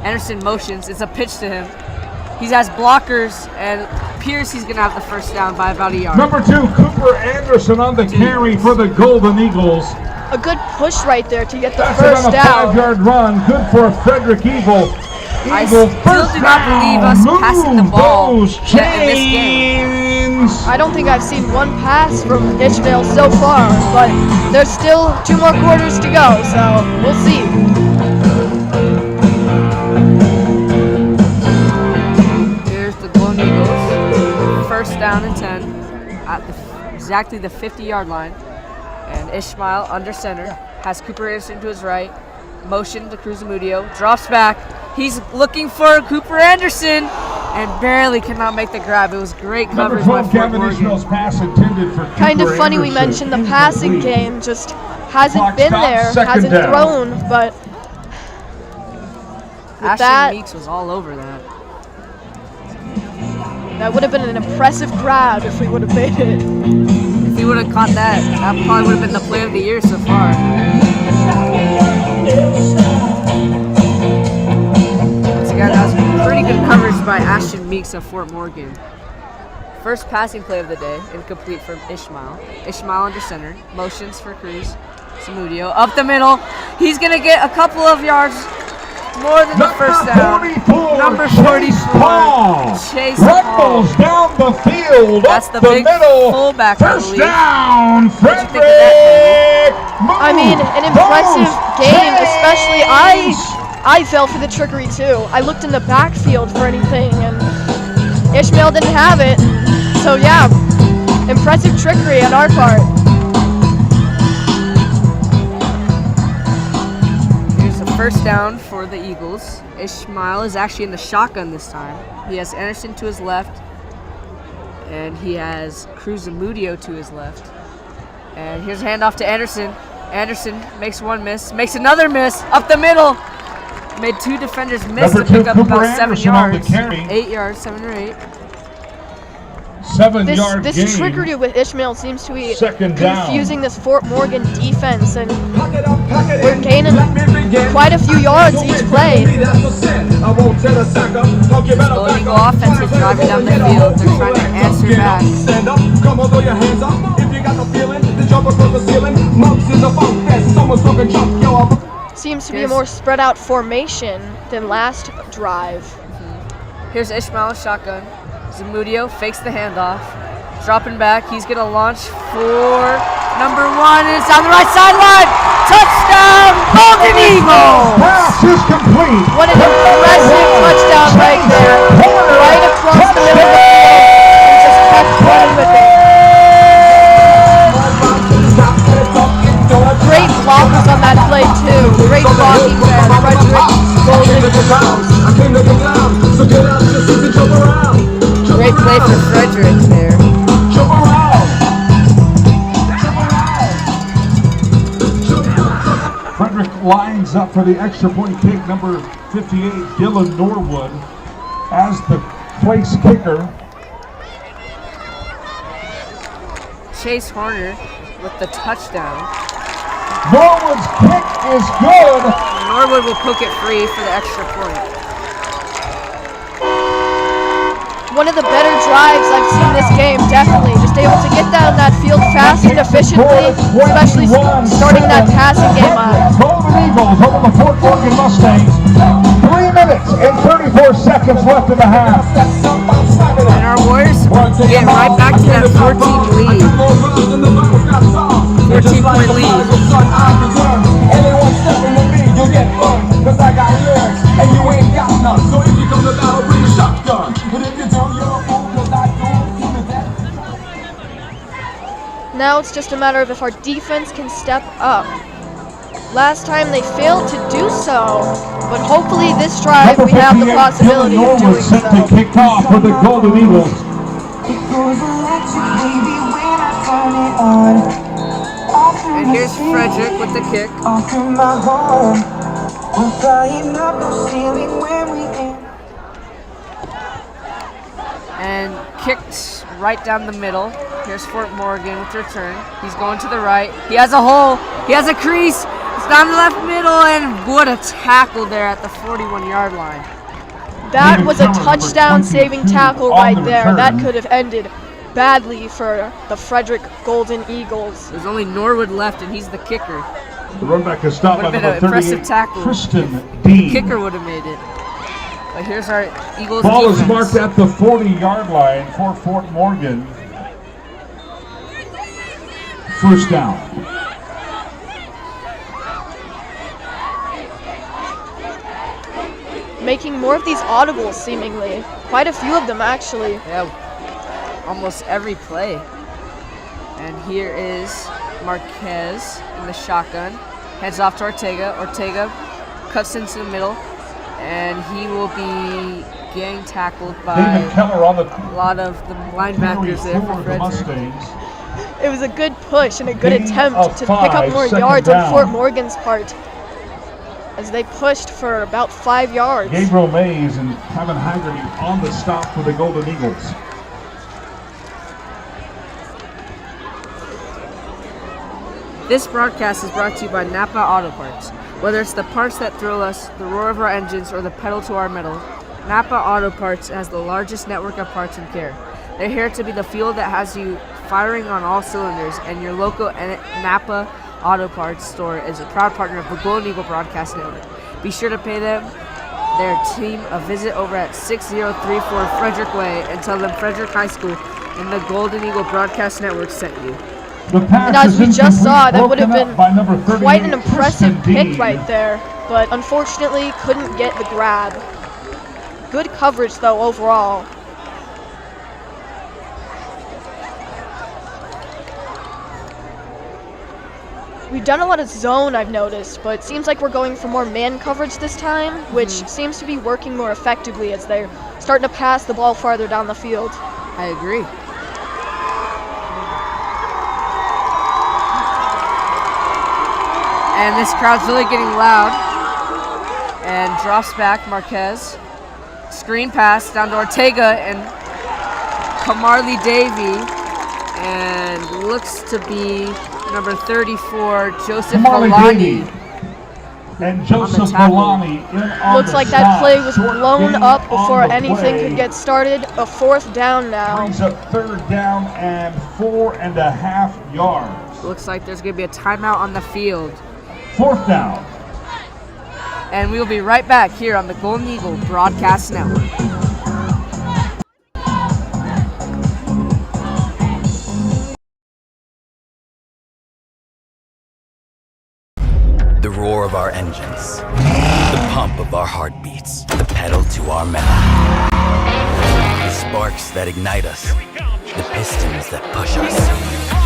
Anderson motions. It's a pitch to him. He has blockers and appears he's going to have the first down by about a yard. Number 2, Kooper Anderson on the carry for the Golden Eagles. A good push right there to get the That's first on a down. 5-yard run. Good for Frederick Evil. I still do not believe us passing the ball yet in this game. I don't think I've seen one pass from Ishmael so far, but there's still 2 more quarters to go, so we'll see. Here's the Golden Eagles. First down and 10 at exactly the 50-yard line. And Ishmael under center has Kooper Anderson to his right. Motion to Cruz Zamudio. Drops back. He's looking for Kooper Anderson and barely cannot make the grab. It was great coverage by Gavin Ishmael's pass intended for kind of Kooper funny Anderson. we mentioned the passing game just hasn't Clock been stop, there, second hasn't down. thrown, but with Ashton Meeks was all over that. that would have been an impressive grab if we would have made it. If he would have caught that, that probably would have been the play of the year so far. Once again, that was pretty good coverage by Ashton Meeks of Fort Morgan. First passing play of the day, incomplete from Ishmael. Ishmael under center, motions for Cruz Zamudio. Up the middle, he's going to get a couple of yards more than the first down. Number 44, Chase Paul. Rumbles down the field. That's up the the big middle. fullback, I First believe. down, What'd you think of that, Frederick. I mean, an impressive game, especially I fell for the trickery too. I looked in the backfield for anything and Ishmael didn't have it. So yeah, impressive trickery on our part. Here's the first down for the Eagles. Ishmael is actually in the shotgun this time. He has Anderson to his left, and he has Cruz Zamudio to his left. And here's a handoff to Anderson. Anderson makes one miss, makes another miss, up the middle. Made 2 defenders miss to pick up Kooper about 7 Anderson on the yards. carry. 8 yards, 7 or 8. 7-yard This gain. trickery with Ishmael seems to be Second down. confusing this Fort Morgan defense, and we're gaining quite a few yards each play. This Golden Eagle offense is driving down the field. They're trying to answer back. Seems to be a more spread out formation than last drive. Here's Ishmael shotgun. Zamudio fakes the handoff. Dropping back. He's going to launch for number 1. And it's on the right sideline. Touchdown, Golden Eagle! Pass is complete. What an impressive touchdown right there. Right across the middle of the field. And just kept running with it. Great blockers on that play too. Great blocking there. Frederick, Golden Eagles. Great play for Frederick there. Frederick lines up for the extra point kick. Number 58, Dylan Norwood, as the place kicker. Chase Horner with the touchdown. Norwood's kick is good. Norwood will poke it free for the extra point. One of the better drives I've seen this game, definitely. Just able to get down that field fast and efficiently, especially starting that passing game out. Golden Eagles over the Fort Morgan Mustangs. 3 minutes and 34 seconds left in the half. And our Warriors get right back to that 14 lead. 14-point lead. Now it's just a matter of if our defense can step up. Last time they failed to do so, but hopefully this drive we have the possibility of doing so. Set to kick off for the Golden Eagles. And here's Frederick with the kick. And kicked right down the middle. Here's Fort Morgan with the return. He's going to the right. He has a hole. He has a crease. It's down the left middle, and what a tackle there at the 41-yard line. That was a touchdown-saving tackle right there. That could have ended badly for the Frederick Golden Eagles. There's only Norwood left, and he's the kicker. The run back is stopped by Would have been number an impressive 38, tackle. Kristen The Dean. kicker would have made it. But here's our Eagles Ball defense. is marked at the 40-yard line for Fort Morgan. First down. Making more of these audibles, seemingly. Quite a few of them, actually. Yeah, almost every play. And here is Marquez in the shotgun. Heads off to Ortega. Ortega cuts into the middle, and he will be getting tackled by David Keller on the a lot of the linebackers there for Frederick. Mustangs. It was a good push and a good Gain attempt of to pick up 5, more second yards down. on Fort Morgan's part, as they pushed for about 5 yards. Gabriel Mays and Kevin Haggerty on the stop for the Golden Eagles. This broadcast is brought to you by Napa Auto Parts. Whether it's the parts that thrill us, the roar of our engines, or the pedal to our metal, Napa Auto Parts has the largest network of parts and care. They're here to be the fuel that has you firing on all cylinders, and your local Napa Auto Parts store is a proud partner of the Golden Eagle Broadcast Network. Be sure to pay them, their team, a visit over at 6034 Frederick Way and tell them Frederick High School and the Golden Eagle Broadcast Network sent you. And as we just saw, that would have been quite an impressive pick right there, but unfortunately couldn't get the grab. Good coverage though overall. We've done a lot of zone, I've noticed, but it seems like we're going for more man coverage this time, which seems to be working more effectively as they're starting to pass the ball farther down the field. I agree. And this crowd's really getting loud. And drops back Marquez. Screen pass down to Ortega and Kemarly Davy. And looks to be number 34, Joseph Malani. And Joseph Malani in on Looks the like that stop. play was Short blown gain up on before the anything play. could get started. A fourth down now. Brings up third down and 4.5 yards. Looks like there's going to be a timeout on the field. Fourth down. And we'll be right back here on the Golden Eagle Broadcast Network. The roar of our engines, the pump of our heartbeats, the pedal to our metal. The sparks that ignite us, the pistons that push us,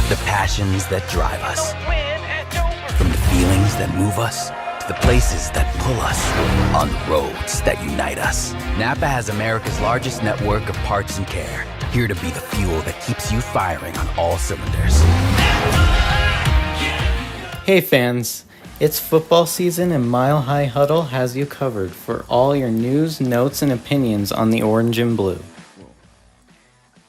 the passions that drive us. From the feelings that move us to the places that pull us, on the roads that unite us. Napa has America's largest network of parts and care, here to be the fuel that keeps you firing on all cylinders. Hey fans, it's football season and Mile High Huddle has you covered for all your news, notes, and opinions on the orange and blue.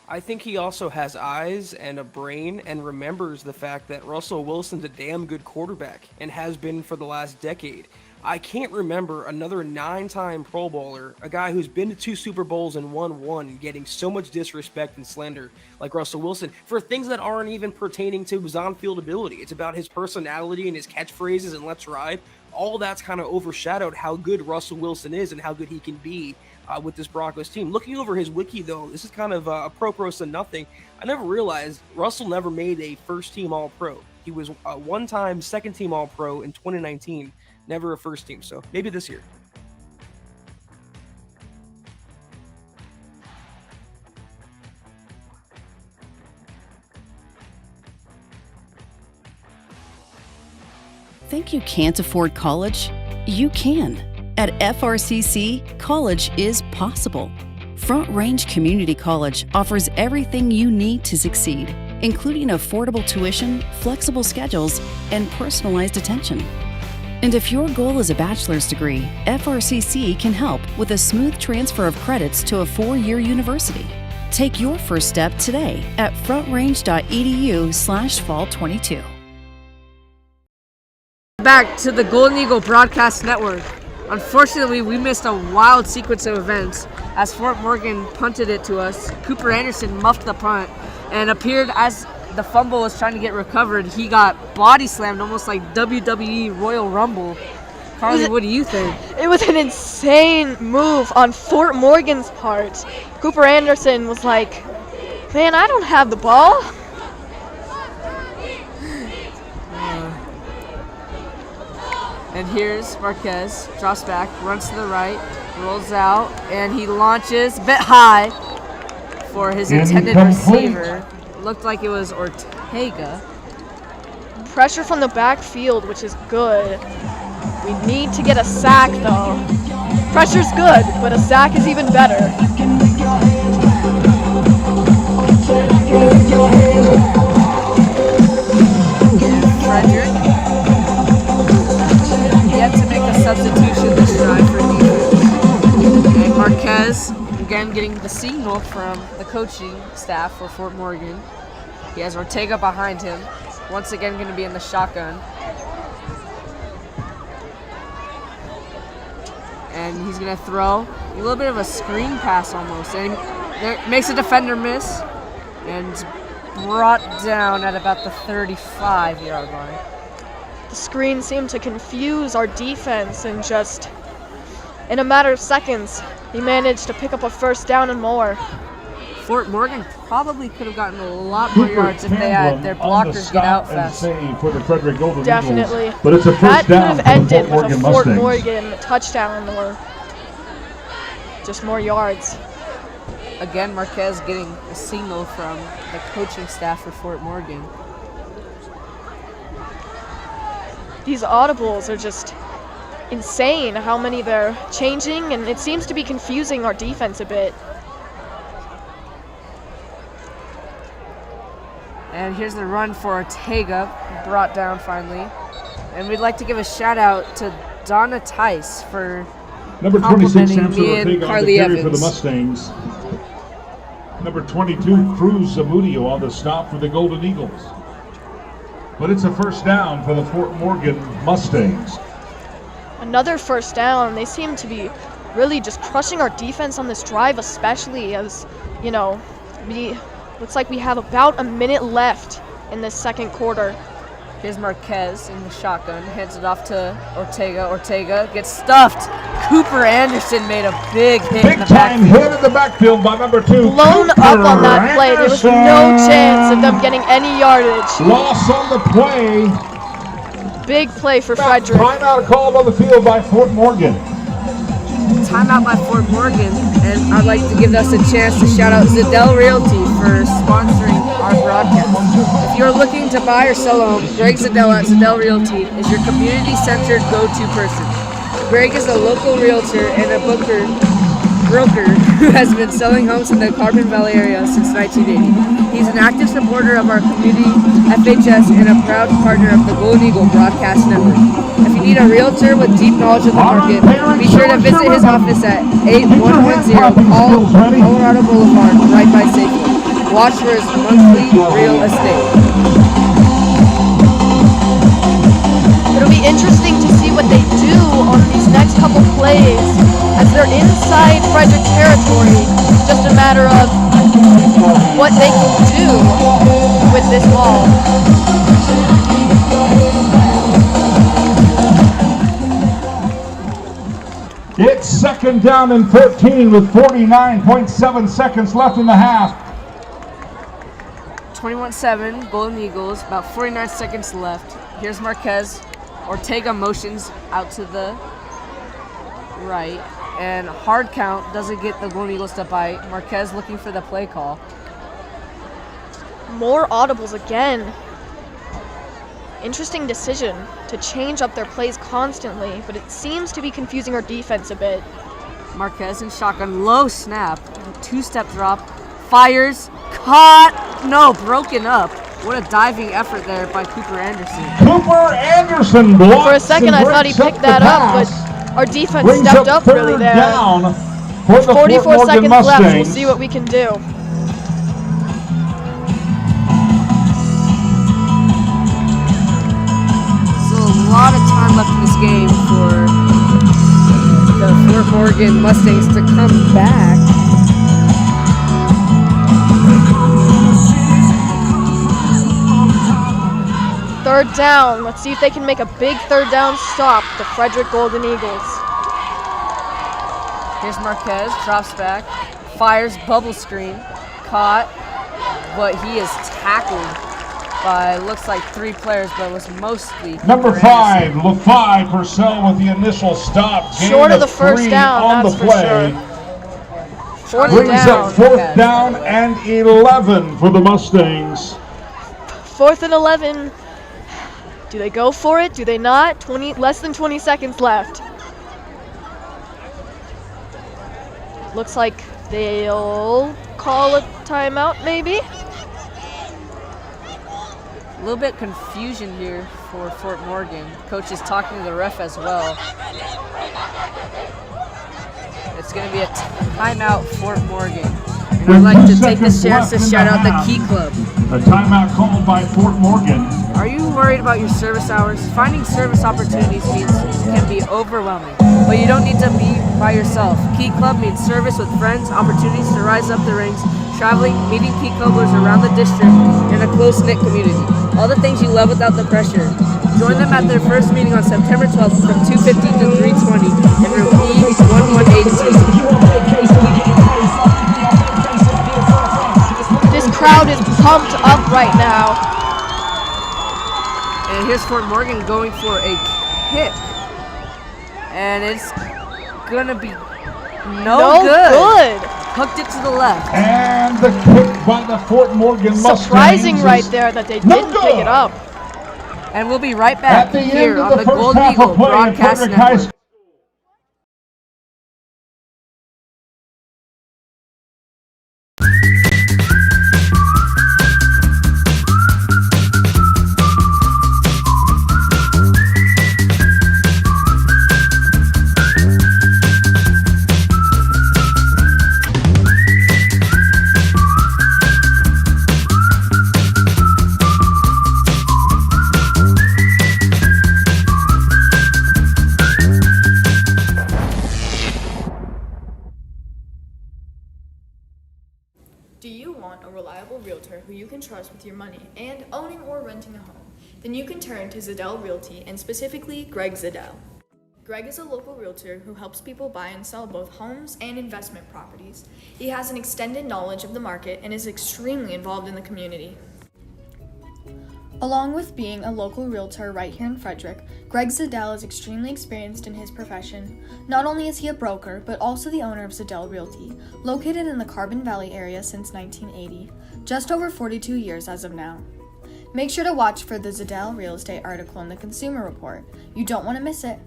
I think he also has eyes and a brain and remembers the fact that Russell Wilson's a damn good quarterback and has been for the last decade. I can't remember another 9-time Pro Bowler, a guy who's been to 2 Super Bowls and won 1, getting so much disrespect and slander like Russell Wilson for things that aren't even pertaining to his on-field ability. It's about his personality and his catchphrases and let's ride. All that's kind of overshadowed how good Russell Wilson is and how good he can be with this Broncos team. Looking over his wiki, though, this is kind of a pro-pros to nothing. I never realized Russell never made a first-team All-Pro. He was a one-time second-team All-Pro in 2019, never a first-team, so maybe this year. Think you can't afford college? You can. At FRCC, college is possible. Front Range Community College offers everything you need to succeed, including affordable tuition, flexible schedules, and personalized attention. And if your goal is a bachelor's degree, FRCC can help with a smooth transfer of credits to a 4-year university. Take your first step today at frontrange.edu/fall22. Back to the Golden Eagle Broadcast Network. Unfortunately, we missed a wild sequence of events as Fort Morgan punted it to us. Kooper Anderson muffed the punt and appeared as the fumble was trying to get recovered. He got body slammed almost like WWE Royal Rumble. Carly, what do you think? It was an insane move on Fort Morgan's part. Kooper Anderson was like, man, I don't have the ball. And here's Marquez, drops back, runs to the right, rolls out, and he launches a bit high for his intended receiver. Looked like it was Ortega. Pressure from the backfield, which is good. We need to get a sack, though. Pressure's good, but a sack is even better. Frederick. Yet to make a substitution this drive for defense. And Marquez, again, getting the signal from the coaching staff for Fort Morgan. He has Ortega behind him. Once again, going to be in the shotgun. And he's going to throw a little bit of a screen pass almost. And there, makes a defender miss. And brought down at about the 35-yard line. The screen seemed to confuse our defense, and just in a matter of seconds, he managed to pick up a first down and more. Fort Morgan probably could have gotten a lot more yards if they had their blockers get out fast. For the Frederick Golden Definitely. Eagles, but it's a first that down could have ended for the with a Mustangs. Fort Morgan touchdown or just more yards. Again, Marquez getting a signal from the coaching staff for Fort Morgan. These audibles are just insane how many they're changing, and it seems to be confusing our defense a bit. And here's the run for Ortega, brought down finally. And we'd like to give a shout out to Donna Tice for number 26, complimenting Samson me and Ortega Carly on the carry Evans. for the Mustangs. Number 22, Cruz Zamudio on the stop for the Golden Eagles. But it's a first down for the Fort Morgan Mustangs. Another first down. They seem to be really just crushing our defense on this drive, especially as, you know, looks like we have about a minute left in this second quarter. Here's Marquez in the shotgun, hands it off to Ortega. Ortega gets stuffed. Kooper Anderson made a big hit in the Big-time backfield. hit in the backfield by number 2. Blown up on that play. There was no chance of them getting any yardage. Loss on the play. Big play for Frederick. Timeout called on the field by Fort Morgan. Timeout by Fort Morgan, and I'd like to give us a chance to shout out Zedell Realty for sponsoring our broadcast. If you're looking to buy or sell a home, Greg Zedell at Zedell Realty is your community-centered go-to person. Greg is a local realtor and a broker who has been selling homes in the Carbon Valley area since 1980. He's an active supporter of our community, FHS, and a proud partner of the Golden Eagle Broadcast Network. If you need a realtor with deep knowledge of the market, be sure to visit his office at 8110 Colorado Boulevard, right by Safeway. Watch for his monthly real estate. It'll be interesting to see what they do on these next couple plays as they're inside Frederick territory. Just a matter of what they can do with this ball. It's second down and 14 with 49.7 seconds left in the half. 21-7, Golden Eagles, about 49 seconds left. Here's Marquez. Ortega motions out to the right, and hard count doesn't get the Golden Eagles to bite. Marquez looking for the play call. More audibles again. Interesting decision to change up their plays constantly, but it seems to be confusing our defense a bit. Marquez in shotgun, low snap, two-step drop, fires, caught, no, broken up. What a diving effort there by Kooper Anderson. Kooper Anderson blocks. For a second, I thought he picked that up, but our defense stepped up really there. Down for the 44 seconds Mustangs. left. We'll see what we can do. So a lot of time left in this game for the Fort Morgan Mustangs to come back. Third down. Let's see if they can make a big third down stop, the Frederick Golden Eagles. Here's Marquez, drops back, fires bubble screen, caught, but he is tackled by, looks like 3 players, but it was mostly Number 5, LaFi Purcell with the initial stop. Short of the first down, on that's the play. For sure. Brings up 4th down and 11 for the Mustangs. 4th and 11. Do they go for it? Do they not? Less than 20 seconds left. Looks like they'll call a timeout, maybe? A little bit confusion here for Fort Morgan. Coach is talking to the ref as well. It's going to be a timeout, Fort Morgan. And I'd like to take this chance to shout out the Key Club. A timeout called by Fort Morgan. Are you worried about your service hours? Finding service opportunities can be overwhelming, but you don't need to be by yourself. Key Club means service with friends, opportunities to rise up the ranks, traveling, meeting Key Clubbers around the district, and a close-knit community. All the things you love without the pressure. Join them at their first meeting on September 12th from 2:15 to 3:20 in room E1118. This crowd is pumped up right now. And here's Fort Morgan going for a kick. And it's going to be no good. Hooked it to the left. And the kick by the Fort Morgan Mustangs. Surprising right there that they didn't pick it up. And we'll be right back here on the first Golden half Eagle of play in Broadcast Frederick High Network. Do you want a reliable realtor who you can trust with your money and owning or renting a home? Then you can turn to Zadell Realty and specifically Greg Zadell. Greg is a local realtor who helps people buy and sell both homes and investment properties. He has an extended knowledge of the market and is extremely involved in the community. Along with being a local realtor right here in Frederick, Greg Zadell is extremely experienced in his profession. Not only is he a broker, but also the owner of Zadell Realty, located in the Carbon Valley area since 1980, just over 42 years as of now. Make sure to watch for the Zadell Real Estate article in the Consumer Report. You don't want to miss it.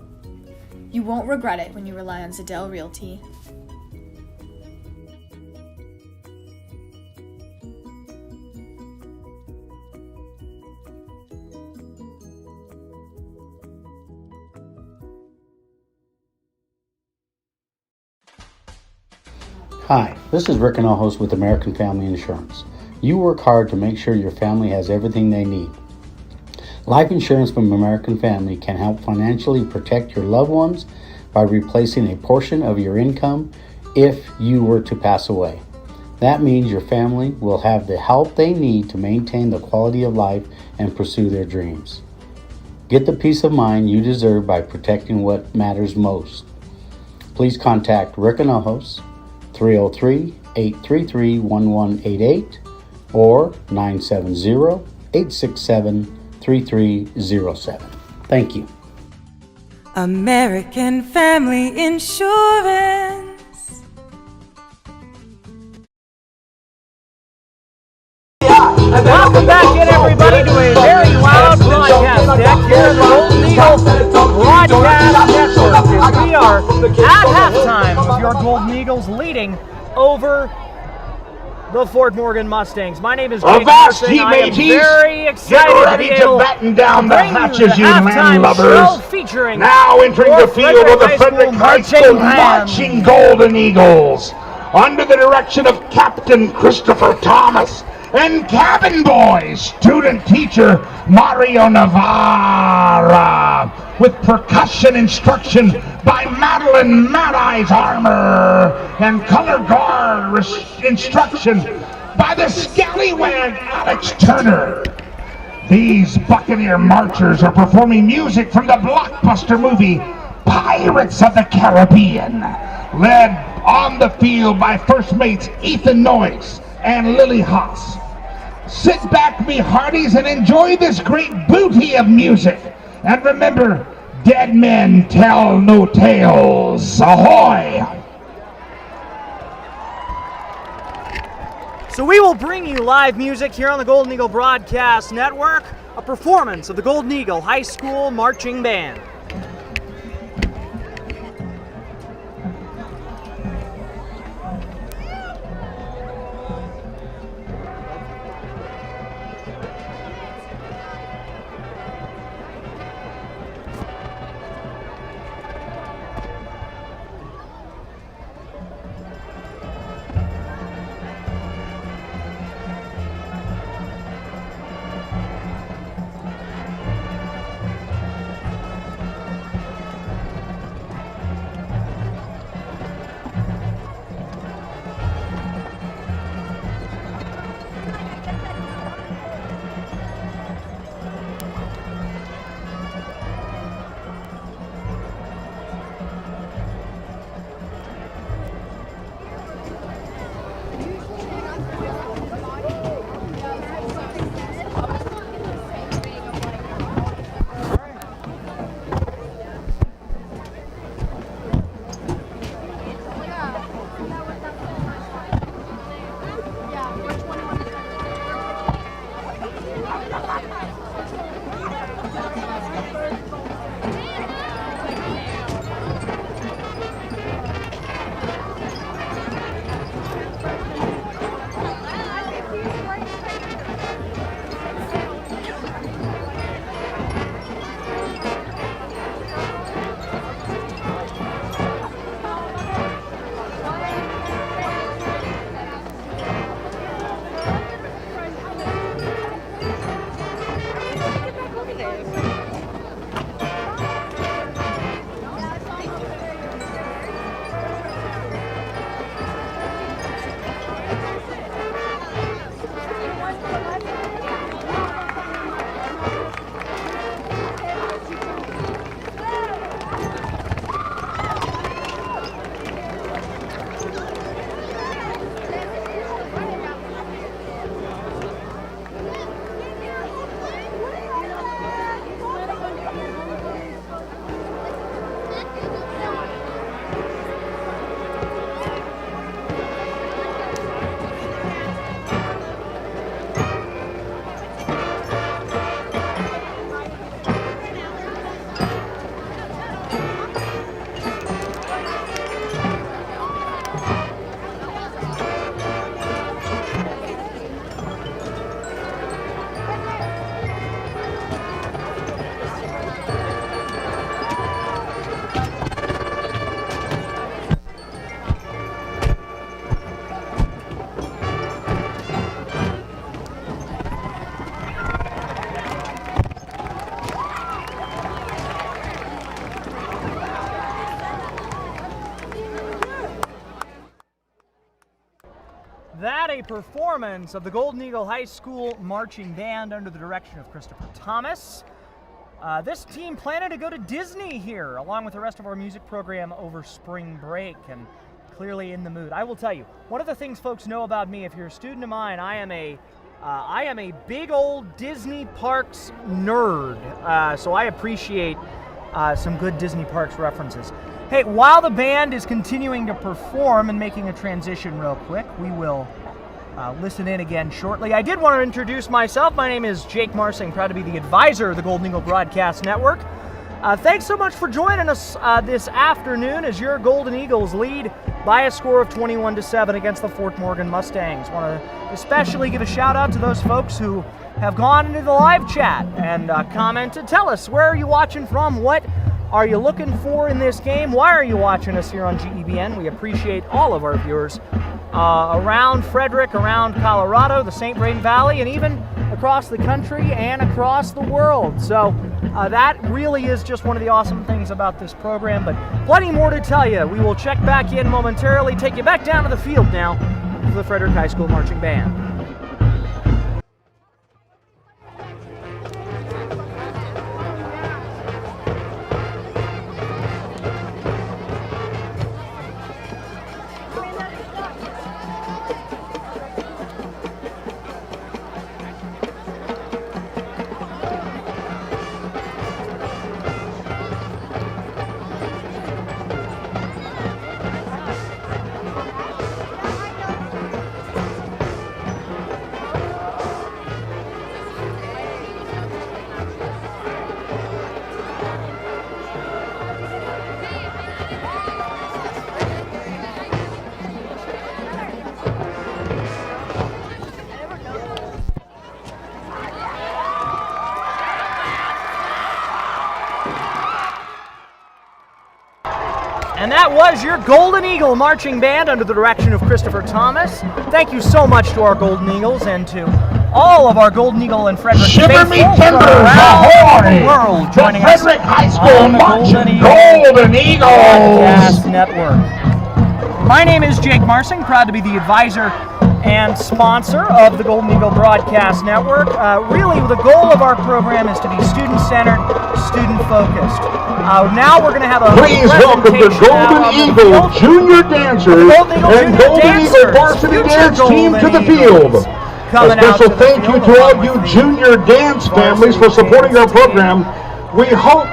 You won't regret it when you rely on Zadell Realty. Hi, this is Rick and host with American Family Insurance. You work hard to make sure your family has everything they need. Life insurance from American Family can help financially protect your loved ones by replacing a portion of your income if you were to pass away. That means your family will have the help they need to maintain the quality of life and pursue their dreams. Get the peace of mind you deserve by protecting what matters most. Please contact Rick and host 303-833-1188 or 970-867-3307. Thank you. American Family Insurance. Welcome back in, everybody, to a very loud broadcast deck here in the Golden Eagle Broadcast Network. And we are at halftime with your Golden Eagles leading over the Fort Morgan Mustangs. My name is Gavin Ishmael. I am very excited to be able to batten down the bring hatches, you you the halftime land show lovers. featuring Now entering your the field of the Frederick High School marching Golden Eagles, under the direction of Captain Christopher Thomas and cabin boy, student teacher Mario Navarra, with percussion instruction by Madeline Mad Eyes Armour and color guard instruction by the scallywag Alex Turner. These Buccaneer marchers are performing music from the blockbuster movie Pirates of the Caribbean, led on the field by first mates Ethan Noyes and Lily Haas. Sit back, me hearties, and enjoy this great booty of music. And remember, dead men tell no tales. Ahoy! So we will bring you live music here on the Golden Eagle Broadcast Network, a performance of the Golden Eagle High School Marching Band. That a performance of the Golden Eagle High School Marching Band under the direction of Christopher Thomas. This team planning to go to Disney here, along with the rest of our music program over spring break, and clearly in the mood. I will tell you, one of the things folks know about me, if you're a student of mine, I am a big old Disney Parks nerd, so I appreciate some good Disney Parks references. Hey, while the band is continuing to perform and making a transition real quick, we will listen in again shortly. I did want to introduce myself. My name is Jake Marsing, proud to be the advisor of the Golden Eagle Broadcast Network. Thanks so much for joining us this afternoon as your Golden Eagles lead by a score of 21-7 against the Fort Morgan Mustangs. Want to especially give a shout out to those folks who have gone into the live chat and commented. Tell us, where are you watching from? What are you looking for in this game? Why are you watching us here on GEBN? We appreciate all of our viewers around Frederick, around Colorado, the St. Vrain Valley, and even across the country and across the world. So that really is just one of the awesome things about this program, but plenty more to tell you. We will check back in momentarily, take you back down to the field now for the Frederick High School Marching Band. And that was your Golden Eagle Marching Band under the direction of Christopher Thomas. Thank you so much to our Golden Eagles and to all of our Golden Eagle and Frederick Shiver me faithful timbers, from around ahoy! the world The joining us Frederick High School on the Marching Golden Eagle Broadcast Broadcast Network. My name is Jake Marsing, proud to be the advisor and sponsor of the Golden Eagle Broadcast Network. Really, the goal of our program is to be student-centered, student-focused. Now we're going to have a Please welcome the Golden Eagle Junior Dancers and Golden Eagle Varsity Dance Team to the field. A special thank you to all you junior dance families for supporting our program. We hope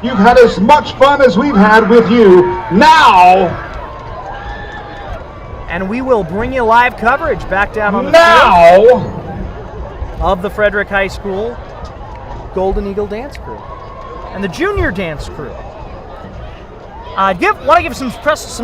you've had as much fun as we've had with you. Now, and we will bring you live coverage back down on the field of the Frederick High School Golden Eagle Dance Crew and the Junior Dance Crew. Want to give some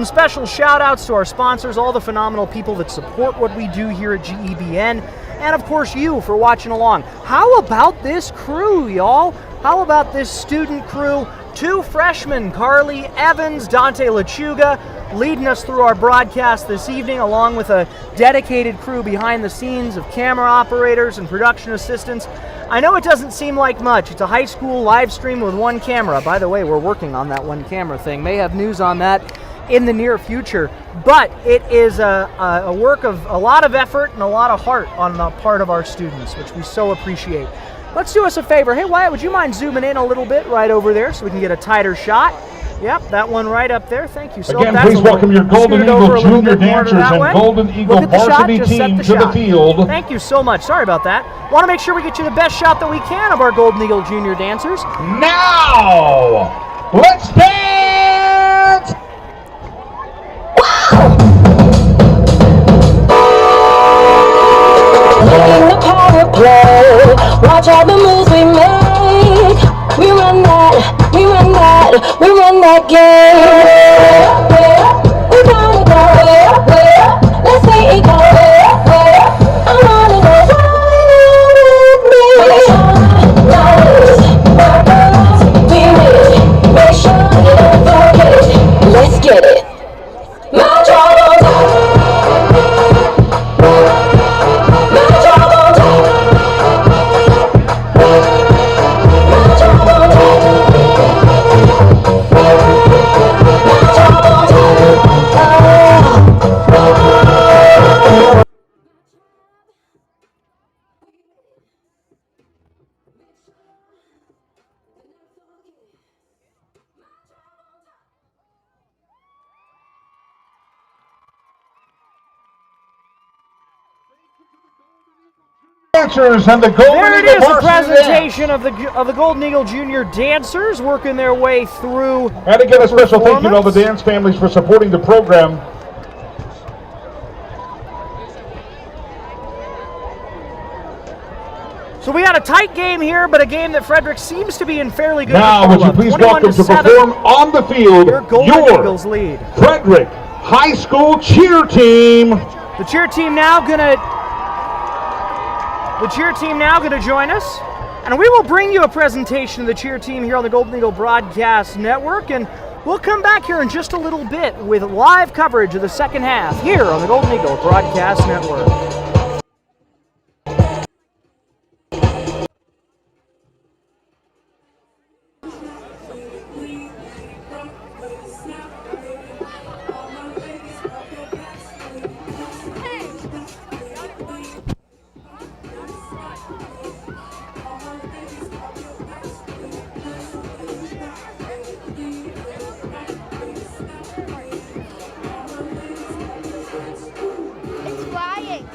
special shout outs to our sponsors, all the phenomenal people that support what we do here at GEBN, and of course you for watching along. How about this crew, y'all? How about this student crew? 2 freshmen, Carly Evans, Dante Lechuga, leading us through our broadcast this evening, along with a dedicated crew behind the scenes of camera operators and production assistants. I know it doesn't seem like much. It's a high school live stream with 1 camera. By the way, we're working on that 1 camera thing. May have news on that in the near future. But it is a work of a lot of effort and a lot of heart on the part of our students, which we so appreciate. Let's do us a favor. Hey, Wyatt, would you mind zooming in a little bit right over there so we can get a tighter shot? Yep, that one right up there. Thank you. So again, please welcome your Golden Eagle Junior Dancers and Golden Eagle Varsity Team to the field. Thank you so much. Sorry about that. Want to make sure we get you the best shot that we can of our Golden Eagle Junior Dancers. Now, let's dance! Look in the power play. Watch all the moves we make. We run that game. We gotta go. Let's see it go. I wanna go with me. We make sure you don't forget. Let's get it. My job on time. My job on time. Dancers and the Golden there it Eagle is, a Varsity presentation of the Golden Eagle Junior Dancers working their way through. And again, a special thank you to all the dance families for supporting the program. So we got a tight game here, but a game that Frederick seems to be in fairly good Now, control would you of. please welcome to perform on the field your Golden Eagles lead. Frederick High School cheer team. The cheer team now gonna join us, and we will bring you a presentation of the cheer team here on the Golden Eagle Broadcast Network, and we'll come back here in just a little bit with live coverage of the second half here on the Golden Eagle Broadcast Network. It's flying.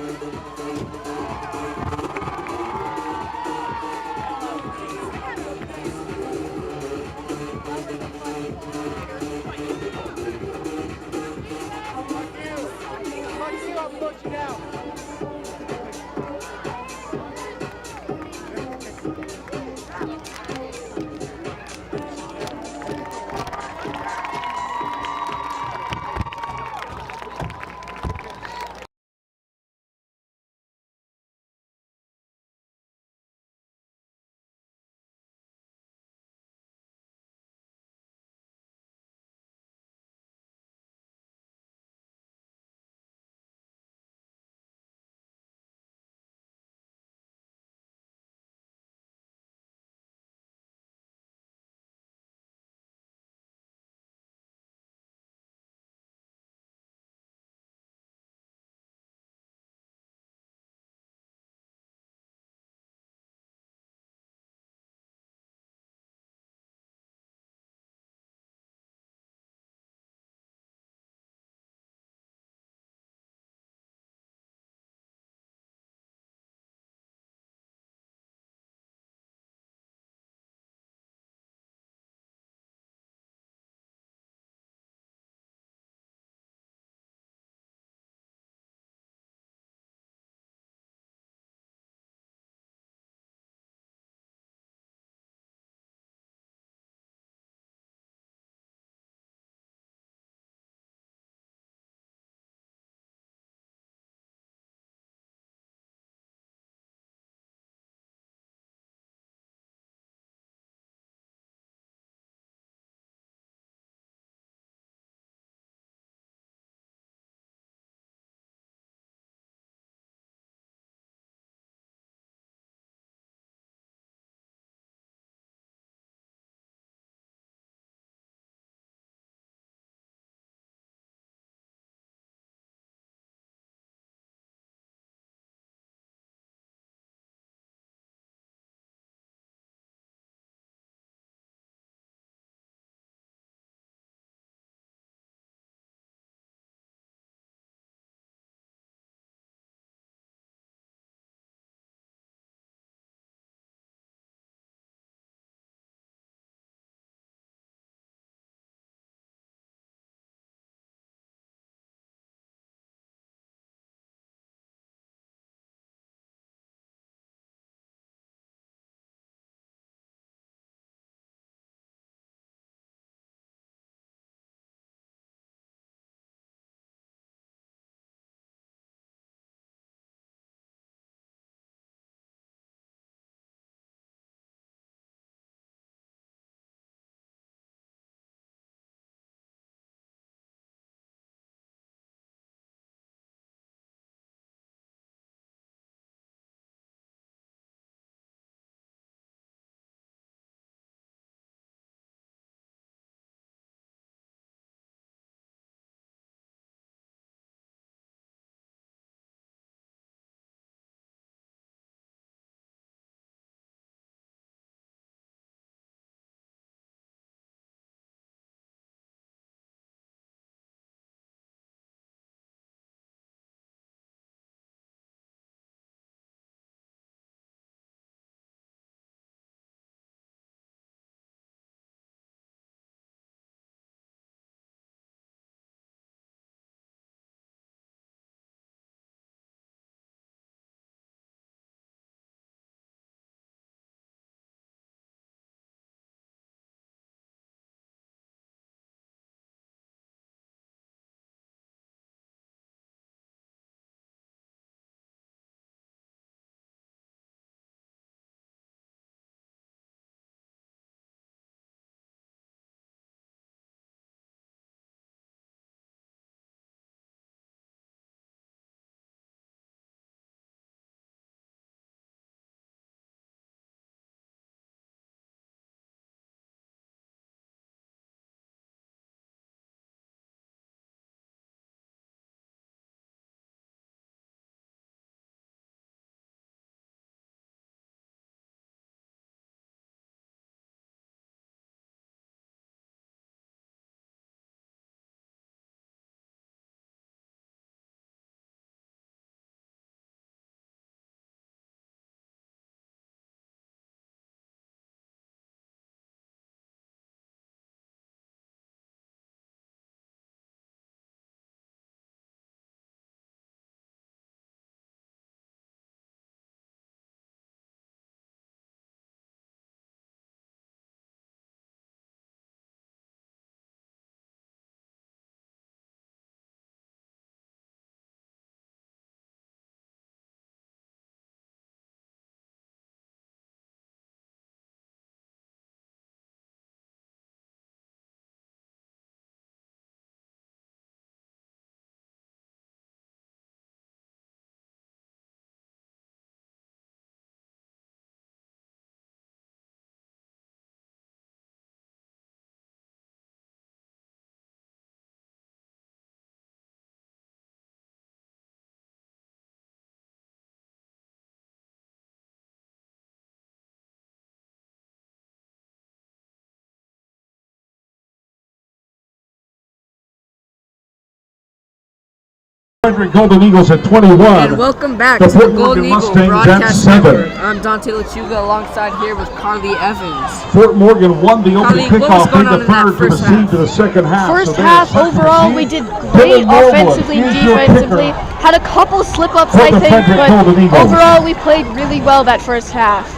Frederick Golden Eagles at 21. And welcome back to the Fort Golden Morgan Eagle Mustangs Broadcast at 7. Network. I'm Dante Lechuga alongside here with Carly Evans. Fort Morgan won the opening Carly, what was kickoff going in on the in that third to first proceed half? to the second half. First So half they're set to overall, proceed. we did great Dylan Norwood, offensively, here's your defensively. kicker. Had a couple slip-ups, For I the think, Frederick but Golden Eagles. overall we played really well that first half.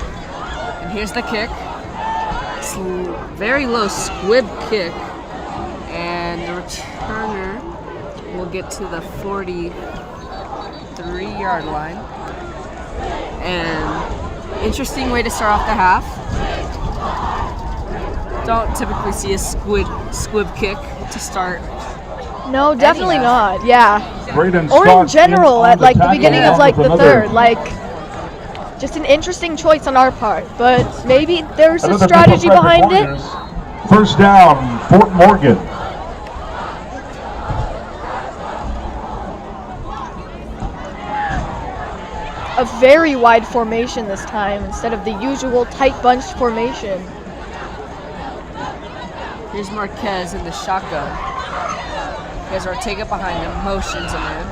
And here's the kick. It's very low squib kick. And the returner will get to the 43-yard line. And interesting way to start off the half. Don't typically see a squib kick to start. No, definitely half. not. Yeah. Braden Or in Scott general, on at like the tackle beginning of along like with the another- third, like just an interesting choice on our part. But maybe there's a another strategy couple behind Frederick it. Warriors. First down, Fort Morgan. A very wide formation this time instead of the usual tight bunched formation. Here's Marquez in the shotgun. There's Ortega behind him, motions him in.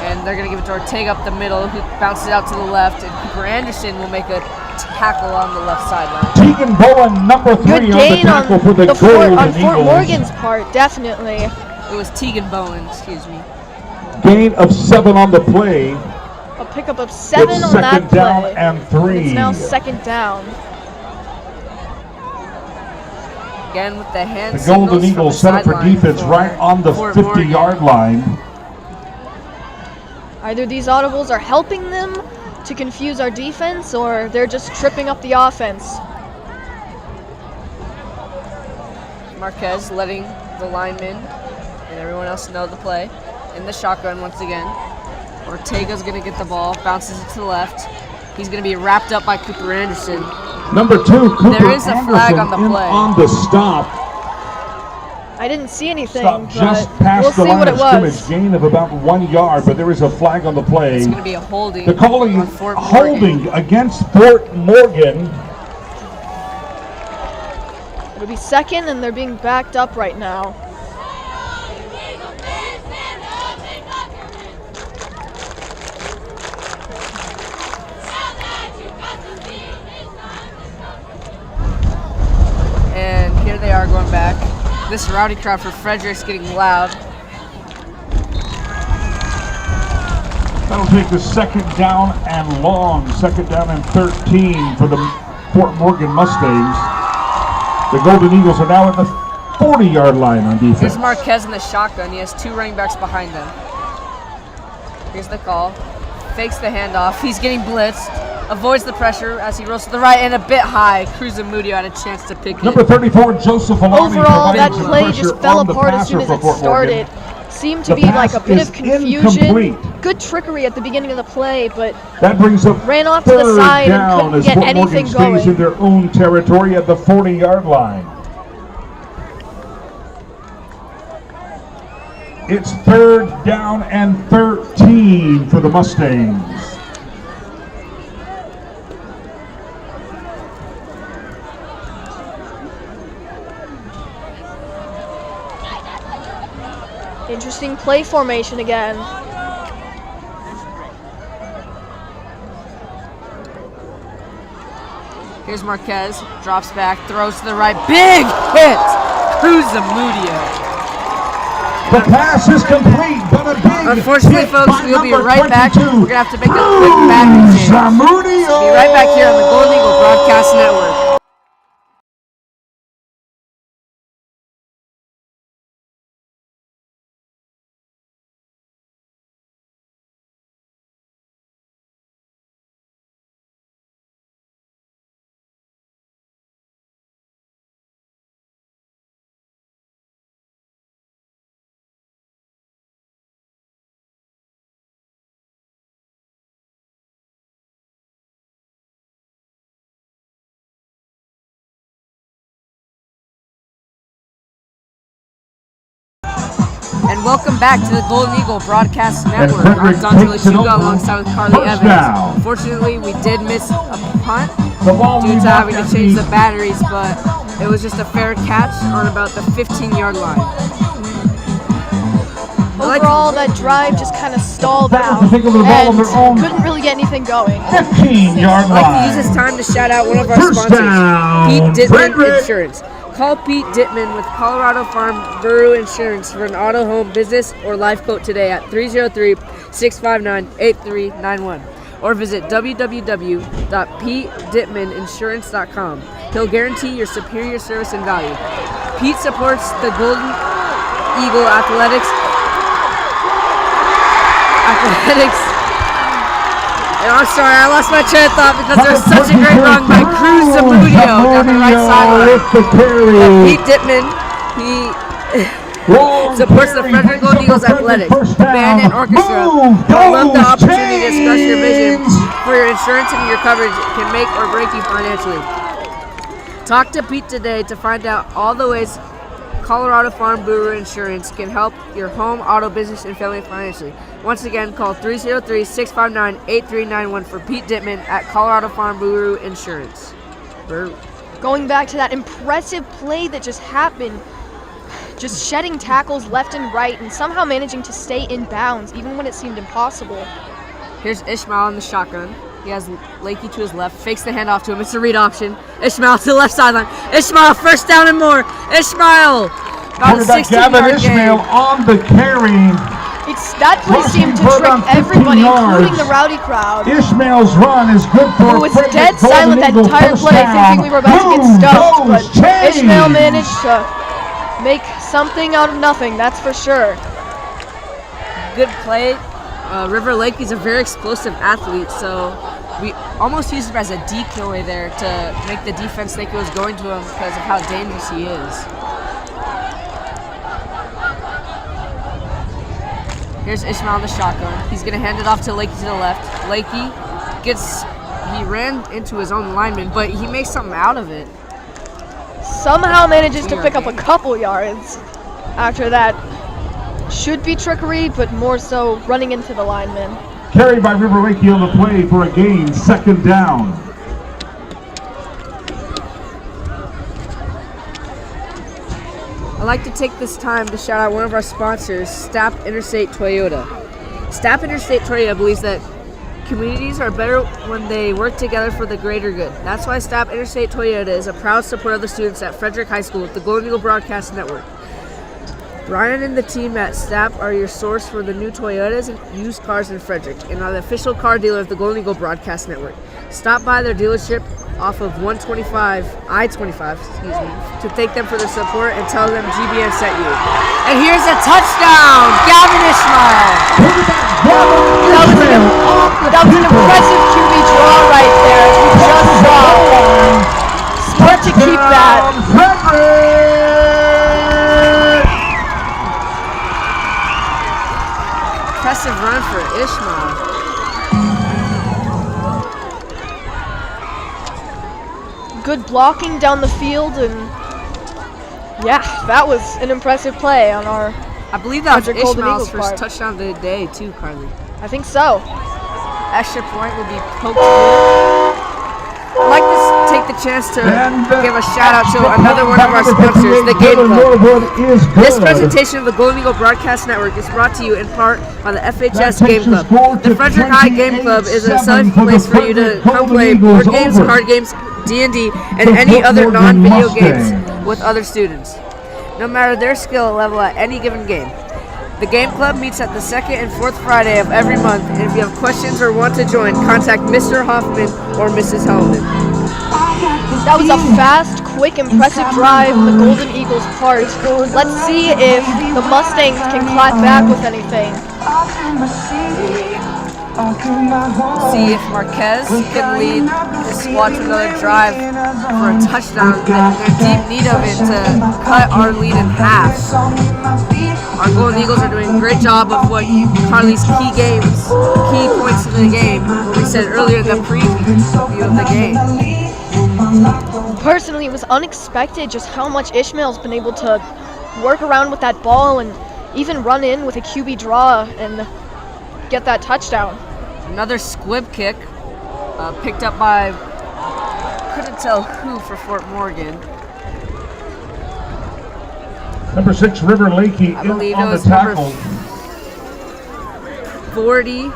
And they're going to give it to Ortega up the middle, who bounces out to the left, and Kooper Anderson will make a tackle on the left sideline. Tegan Bowen, number 3 Good on the gain tackle on for the Fort Golden Fort Eagles. Morgan's part, definitely. It was Tegan Bowen, excuse me. Gain of 7 on the play. A pickup of 7 It's on that second down play. and 3. It's now second down. Again with the hand The Golden signals from Eagles the set up for sideline defense for right on the Fort Morgan. 50-yard line. Either these audibles are helping them to confuse our defense, or they're just tripping up the offense. Marquez letting the linemen and everyone else know the play. In the shotgun once again. Ortega's going to get the ball, bounces it to the left. He's going to be wrapped up by Kooper Anderson. Number 2, Kooper There is a Anderson flag on the in play. on the stop. I didn't see anything, Stop just but past we'll the see line what of it scrimmage. was. Gain of about 1 yard, but there is a flag on the play. It's going to be a holding. The calling on Fort Morgan. holding against Fort Morgan. It'll be second, and they're being backed up right now. And here they are going back. This rowdy crowd for Frederick's getting loud. That'll take the second down and long. Second down and 13 for the Fort Morgan Mustangs. The Golden Eagles are now at the 40-yard line on defense. Here's Marquez in the shotgun. He has 2 running backs behind him. Here's the call. Fakes the handoff. He's getting blitzed. Avoids the pressure as he rolls to the right and a bit high. Cruz Zamudio had a chance to pick Number it. 34, Joseph Alani. Overall, that providing some play pressure just fell on the apart as soon passer as for it Fort Morgan. started. Seemed to The be like a pass bit is of confusion. incomplete. Good trickery at the beginning of the play, but That brings up ran off to the third side and down couldn't as get Fort anything Morgan stays going. in their own territory at the 40-yard line. It's third down and 13 for the Mustangs. interesting play formation again. Here's Marquez, drops back, throws to the right, big hit! Cruz Zamudio. The pass is complete, but a big Unfortunately, hit folks, by we'll be number right back. 22. We're going to have to make a quick battery change. Zamudio! We'll be right back here on the Golden Eagle Broadcast Network. And welcome back to the Golden Eagle Broadcast Network. I'm Dante Lechuga alongside with Carly Evans. down. Unfortunately, we did miss a punt The ball due will to be having to back change at the batteries, but it was just a fair catch on about the 15-yard line. Overall, that drive just kind of stalled out Take over the ball on their own and couldn't really get anything going. 15-yard I'd like to line. use this time to shout out one of our First sponsors, down, Pete Dittman Frederick. Insurance. Call Pete Dittman with Colorado Farm Bureau Insurance for an auto, home, business, or life quote today at 303-659-8391 or visit www.petedittmaninsurance.com. He'll guarantee your superior service and value. Pete supports the Golden Eagle Athletics. And I'm sorry, I lost my train of thought because there was such a great run by Cruz Zamudio down the right sideline. Pete Dittman, he supports the Frederick Golden Eagles Athletics, the band and orchestra. I love the opportunity to express your vision for your insurance, and your coverage can make or break you financially. Talk to Pete today to find out all the ways Colorado Farm Bureau Insurance can help your home, auto, business, and family financially. Once again, call 303-659-8391 for Pete Dittman at Colorado Farm Bureau Insurance. Going back to that impressive play that just happened, just shedding tackles left and right and somehow managing to stay in bounds even when it seemed impossible. Here's Ishmael in the shotgun. He has Lakey to his left, fakes the handoff to him. It's a read option. Ishmael to the left sideline. Ishmael, first down and more. Ishmael, about a 16-yard Ishmael gain. on the carry. That play seemed to trick everybody, including the rowdy crowd. Ishmael's run is good for It was dead silent that entire play, thinking we were about to get stumped, but Ishmael managed to make something out of nothing, that's for sure. Good play. River Lakey's a very explosive athlete, so we almost used him as a decoy there to make the defense think it was going to him because of how dangerous he is. Here's Ishmael in the shotgun. He's going to hand it off to Lakey to the left. Lakey he ran into his own lineman, but he makes something out of it. Somehow manages to pick up a couple yards after that. Should be trickery, but more so running into the lineman. Carried by River Lakey on the play for a gain, second down. I'd like to take this time to shout out one of our sponsors, Stapp Interstate Toyota. Stapp Interstate Toyota believes that communities are better when they work together for the greater good. That's why Stapp Interstate Toyota is a proud supporter of the students at Frederick High School with the Golden Eagle Broadcast Network. Brian and the team at Stapp are your source for the new Toyotas and used cars in Frederick and are the official car dealer of the Golden Eagle Broadcast Network. Stop by their dealership off of I-25, to thank them for their support and tell them GBN sent you. And here's a touchdown, Gavin Ishmael. That was an impressive QB draw right there, as we just saw. Smart to keep that. Impressive run for Ishmael. Good blocking down the field, and yeah, that was an impressive play on our I believe that was Golden Ishmael's Eagles first part. touchdown of the day too, Carly. I think so. Extra point will be poked in. I'd like to take the chance to give a shout out to another one of our sponsors, the Game Club. This presentation of the Golden Eagle Broadcast Network is brought to you in part by the FHS Game Club. The Frederick High Game Club is a safe place for you to come play board games, card games, D&D, and any other non-video games with other students, no matter their skill level at any given game. The Game Club meets at the second and fourth Friday of every month, and if you have questions or want to join, contact Mr. Hoffman or Mrs. Hellman. That was a fast, quick, impressive drive on the Golden Eagles' part. Let's see if the Mustangs can clap back with anything. See if Marquez can lead the squad to another drive for a touchdown. They're in deep need of it to cut our lead in half. Our Golden Eagles are doing a great job of what Carly's key points of the game, what we said earlier in the preview of the game. Personally, it was unexpected just how much Ishmael's been able to work around with that ball and even run in with a QB draw and get that touchdown. Another squib kick picked up by, couldn't tell who for Fort Morgan. Number 6, River Lakey I believe it on the was tackle. 40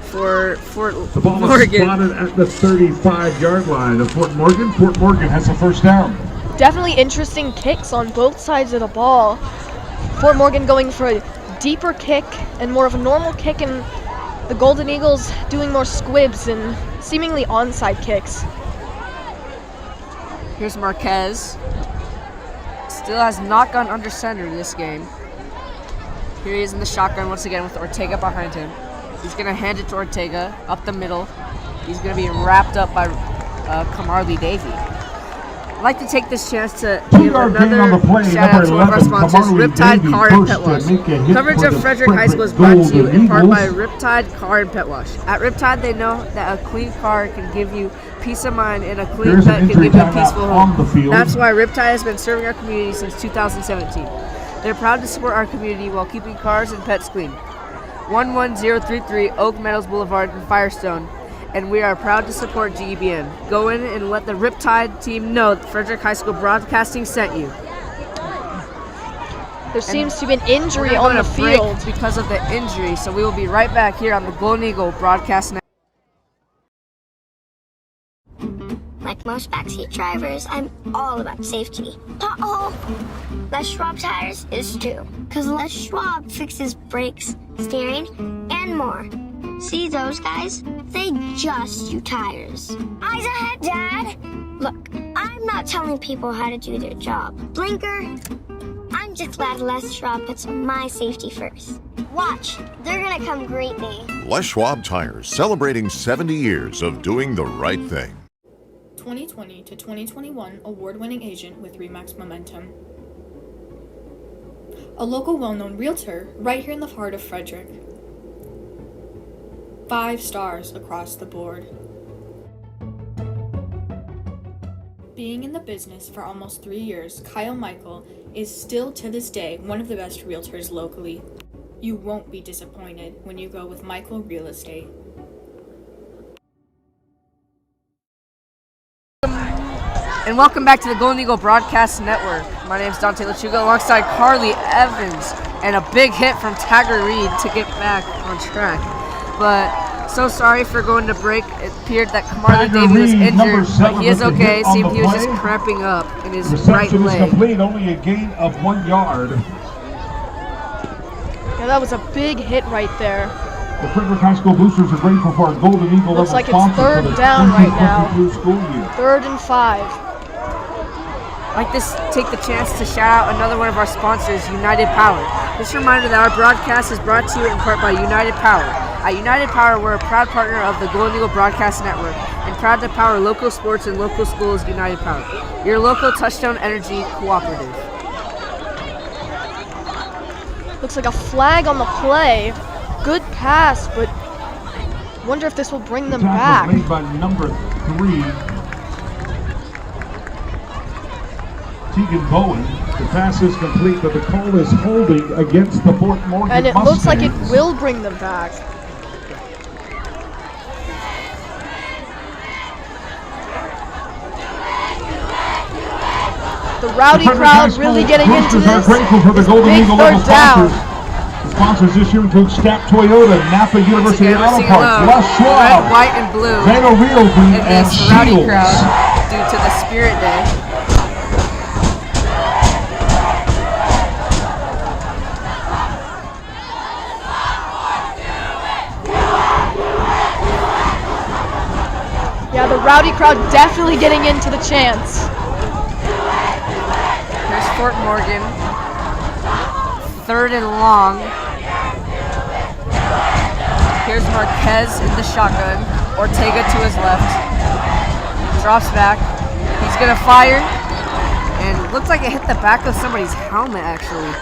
for Fort The ball is Morgan. spotted at the 35-yard line of Fort Morgan. Fort Morgan has a first down. Definitely interesting kicks on both sides of the ball. Fort Morgan going for a deeper kick and more of a normal kick, and the Golden Eagles doing more squibs and seemingly onside kicks. Here's Marquez. Still has not gone under center this game. Here he is in the shotgun once again with Ortega behind him. He's going to hand it to Ortega up the middle. He's going to be wrapped up by Kemarly Davy. I'd like to take this chance to give another shout out to one of our sponsors, Riptide Car and Pet Wash. Coverage of Frederick High School is brought to you in part by Riptide Car and Pet Wash. At Riptide, they know that a clean car can give you peace of mind and a clean pet can give you a peaceful home. That's why Riptide has been serving our community since 2017. They're proud to support our community while keeping cars and pets clean. 11033 Oak Meadows Boulevard in Firestone. And we are proud to support GEBN. Go in and let the Riptide team know that Frederick High School Broadcasting sent you. There seems to be an injury on the field because of the injury, so we will be right back here on the Golden Eagle Broadcast Network. Like most backseat drivers, I'm all about safety. Uh-oh! Les Schwab Tires is too. Because Les Schwab fixes brakes, steering, and more. See those guys? They just do tires. Eyes ahead, Dad! Look, I'm not telling people how to do their job. Blinker, I'm just glad Les Schwab puts my safety first. Watch, they're gonna come greet me. Les Schwab Tires, celebrating 70 years of doing the right thing. 2020 to 2021 award-winning agent with RE/MAX Momentum. A local well-known realtor right here in the heart of Frederick. 5 stars across the board. Being in the business for almost 3 years, Kyle Michael is still to this day one of the best realtors locally. You won't be disappointed when you go with Michael Real Estate. And welcome back to the Golden Eagle Broadcast Network. My name is Dante Lechuga alongside Carly Evans, and a big hit from Tagger Reed to get back on track. But so sorry for going to break. It appeared that Kemarly Davy was injured, but he is okay. It seemed he was just cramping up in his right Reception is leg. complete, only a gain of 1 yard. Yeah, that was a big hit right there. The Frederick High School Boosters are grateful for our Golden Eagle. Looks like it's 3rd down right now. 3rd and 5. I'd like to take the chance to shout out another one of our sponsors, United Power. Just a reminder that our broadcast is brought to you in part by United Power. At United Power, we're a proud partner of the Golden Eagle Broadcast Network and proud to power local sports and local schools. United Power, your local touchdown energy cooperative. Looks like a flag on the play. Good pass, but wonder if this will bring them back. Made by number 3, Tegan Bowen. The pass is complete, but the call is holding against the Fort Morgan And it Mustangs. looks like it will bring them back. The rowdy crowd really getting into this. This big 3rd down. Sponsors this year include Scap Toyota, Napa University Auto Parts, Les Schwab, Red, white, and blue. Vano Realty, and this rowdy Shields. crowd due to the Spirit Day. Yeah, the rowdy crowd definitely getting into the chants. Here's Fort Morgan. 3rd and long. Here's Marquez in the shotgun. Ortega to his left. Drops back. He's gonna fire. And looks like it hit the back of somebody's helmet actually.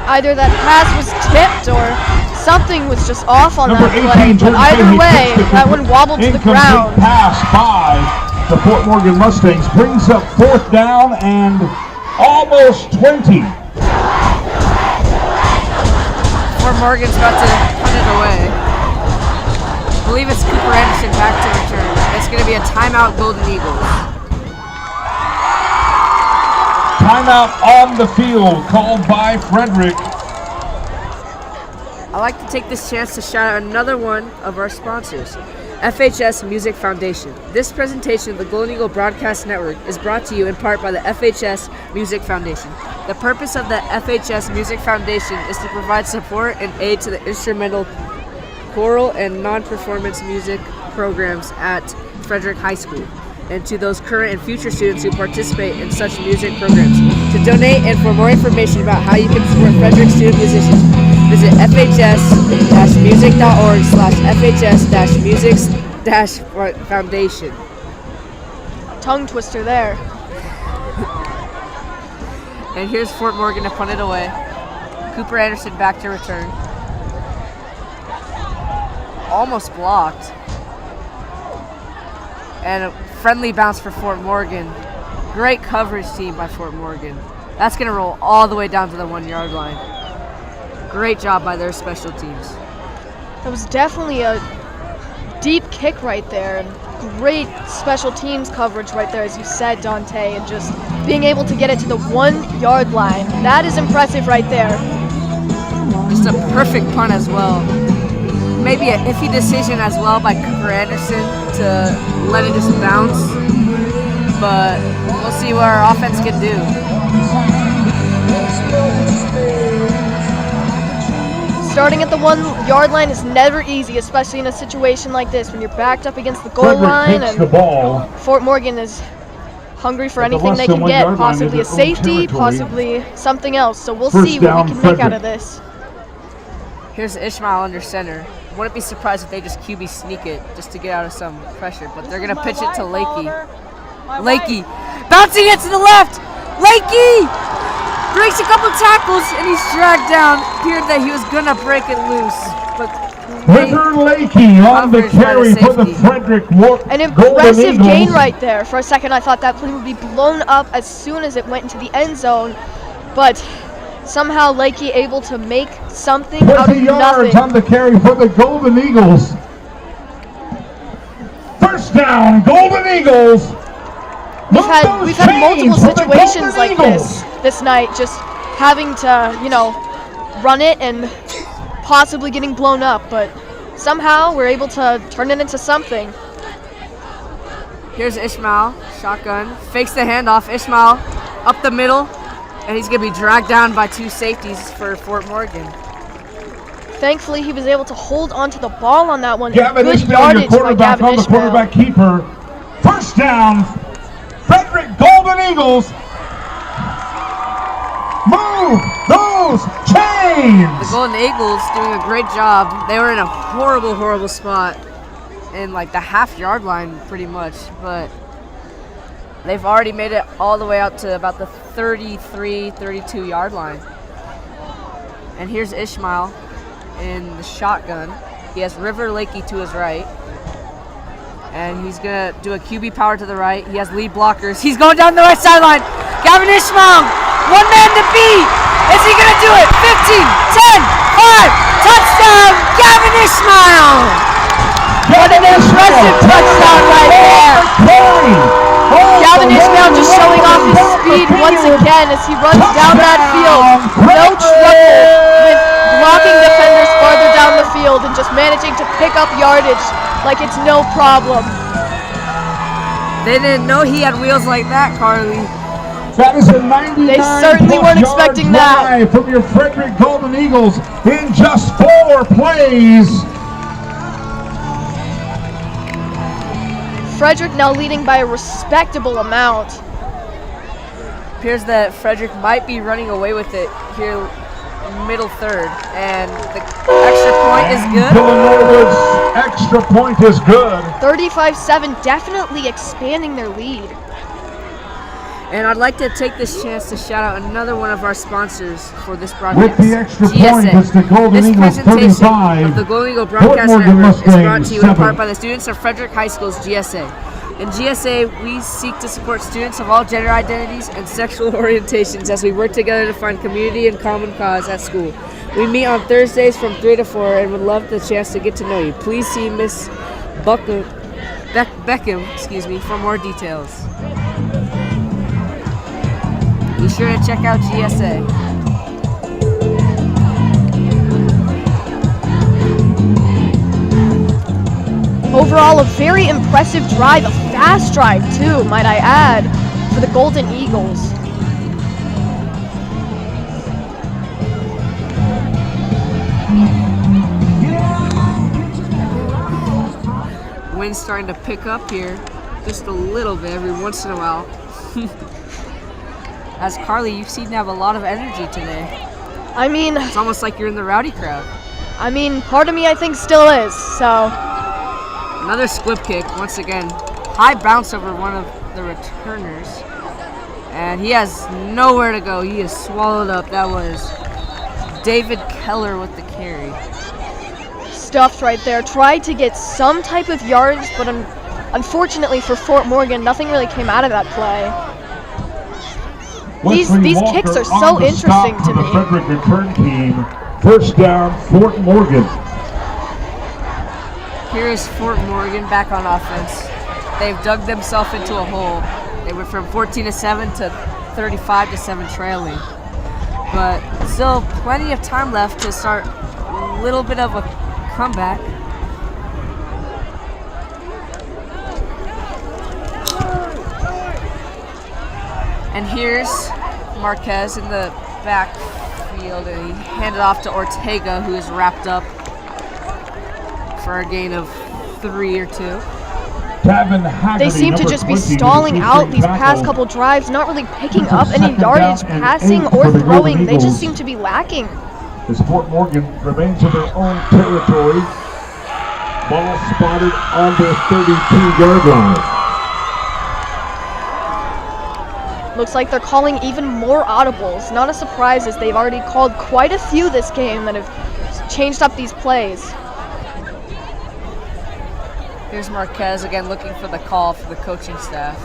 Either that pass was tipped or something was just off on that play. But either way, that one wobbled to the ground. Pass by the Fort Morgan Mustangs brings up 4th down and almost 20. Fort Morgan's about to punt it away. I believe it's Kooper Anderson back to return. It's going to be a timeout, Golden Eagles. Timeout on the field called by Frederick. I'd like to take this chance to shout out another one of our sponsors, FHS Music Foundation. This presentation of the Golden Eagle Broadcast Network is brought to you in part by the FHS Music Foundation. The purpose of the FHS Music Foundation is to provide support and aid to the instrumental, choral, and non-performance music programs at Frederick High School, and to those current and future students who participate in such music programs. To donate and for more information about how you can support Frederick student musicians, visit fhs-music.org/fhs-music-foundation. Tongue twister there. And here's Fort Morgan to punt it away. Kooper Anderson back to return. Almost blocked. And a friendly bounce for Fort Morgan. Great coverage team by Fort Morgan. That's going to roll all the way down to the 1 yard line. Great job by their special teams. That was definitely a deep kick right there, and great special teams coverage right there, as you said, Dante, and just being able to get it to the 1 yard line. That is impressive right there. Just a perfect punt as well. Maybe an iffy decision as well by Cooper Anderson to let it just bounce, but we'll see what our offense can do. Starting at the 1 yard line is never easy, especially in a situation like this when you're backed up against the goal line, and Fort Morgan is hungry for anything they can get, possibly a safety, possibly something else. So we'll see what we can make out of this. Here's Ishmael under center. Wouldn't be surprised if they just QB sneak it just to get out of some pressure, but they're going to pitch it to Lakey. Lakey, bouncing it to the left. Lakey breaks a couple tackles, and he's dragged down. Appeared that he was going to break it loose, but River Lakey on the carry for the Frederick An impressive gain right there. For a second, I thought that play would be blown up as soon as it went into the end zone, but somehow Lakey able to make something out of 20 yards nothing. on the carry for the Golden Eagles. First down, Golden Eagles. We've had multiple situations like this night, just having to, run it and possibly getting blown up, but somehow we're able to turn it into something. Here's Ishmael, shotgun, fakes the handoff. Ishmael up the middle, and he's going to be dragged down by 2 safeties for Fort Morgan. Thankfully, he was able to hold onto the ball on that one. Gavin Good Ishmael, yardage by Gavin on the Ishmael. quarterback keeper. First down, Frederick Golden Eagles. Move those chains! The Golden Eagles doing a great job. They were in a horrible, horrible spot in like the half-yard line pretty much, but they've already made it all the way out to about the 33, 32-yard line. And here's Ishmael in the shotgun. He has River Lakey to his right. And he's going to do a QB power to the right. He has lead blockers. He's going down the right sideline. Gavin Ishmael, one man to beat. Is he going to do it? 15, 10, 5, touchdown, Gavin Ishmael. What an impressive touchdown right there. Gavin Ishmael just showing off his speed once again as he runs down that field. No trouble with blocking defenders farther down the field and just managing to pick up yardage like it's no problem. They didn't know he had wheels like that, Carly. That is a 99 They certainly weren't expecting that. From your Frederick Golden Eagles in just 4 plays. Frederick now leading by a respectable amount. Appears that Frederick might be running away with it here middle third, and the extra point is good. Villanova's extra point is good. 35-7, definitely expanding their lead. And I'd like to take this chance to shout out another one of our sponsors for this broadcast. With the extra GSA. point, it's the Golden Eagles 35. Of the Golden Eagle Broadcast Network is brought to you in part by the students of Frederick High School's GSA. In GSA, we seek to support students of all gender identities and sexual orientations as we work together to find community and common cause at school. We meet on Thursdays from 3 to 4 and would love the chance to get to know you. Please see Miss Beckham for more details. Be sure to check out GSA. overall, a very impressive drive, a fast drive too, might I add, for the Golden Eagles. Wind's starting to pick up here, just a little bit every once in a while. As Carly, you seem to have a lot of energy today. I mean, it's almost like you're in the rowdy crowd. I mean, part of me I think still is, so. Another squib kick, once again. High bounce over one of the returners. And he has nowhere to go. He is swallowed up. That was David Keller with the carry. Stuffed right there. Tried to get some type of yards, but unfortunately for Fort Morgan, nothing really came out of that play. These kicks are so interesting to me. The Frederick return team. First down, Fort Morgan. Here is Fort Morgan back on offense. They've dug themselves into a hole. They went from 14-7 to 35-7 trailing. But still plenty of time left to start a little bit of a comeback. And here's Marquez in the backfield, and he handed off to Ortega, who is wrapped up for a gain of 3 or 2. They seem to just be stalling out these past couple drives, not really picking up any yardage, passing or throwing. They just seem to be lacking. As Fort Morgan remains in their own territory, ball spotted on their 32-yard line. Looks like they're calling even more audibles. Not a surprise, as they've already called quite a few this game that have changed up these plays. Here's Marquez again looking for the call for the coaching staff.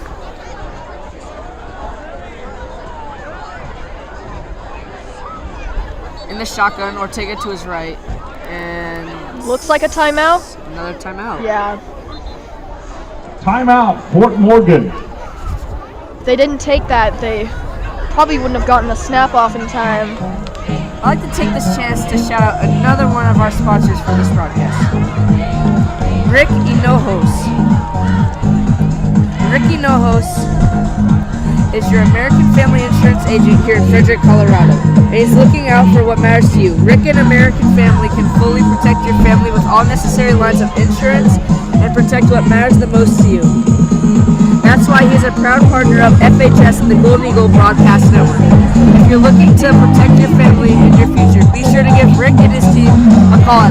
In the shotgun, Ortega to his right. And looks like a timeout. Another timeout. Yeah. Timeout, Fort Morgan. If they didn't take that, they probably wouldn't have gotten the snap off in time. I'd like to take this chance to shout out another one of our sponsors for this broadcast. Rick Hinojos. Rick Hinojos is your American Family Insurance agent here in Frederick, Colorado. And he's looking out for what matters to you. Rick and American Family can fully protect your family with all necessary lines of insurance and protect what matters the most to you. That's why he's a proud partner of FHS and the Golden Eagle Broadcast Network. If you're looking to protect your family and your future, be sure to give Rick and his team a call at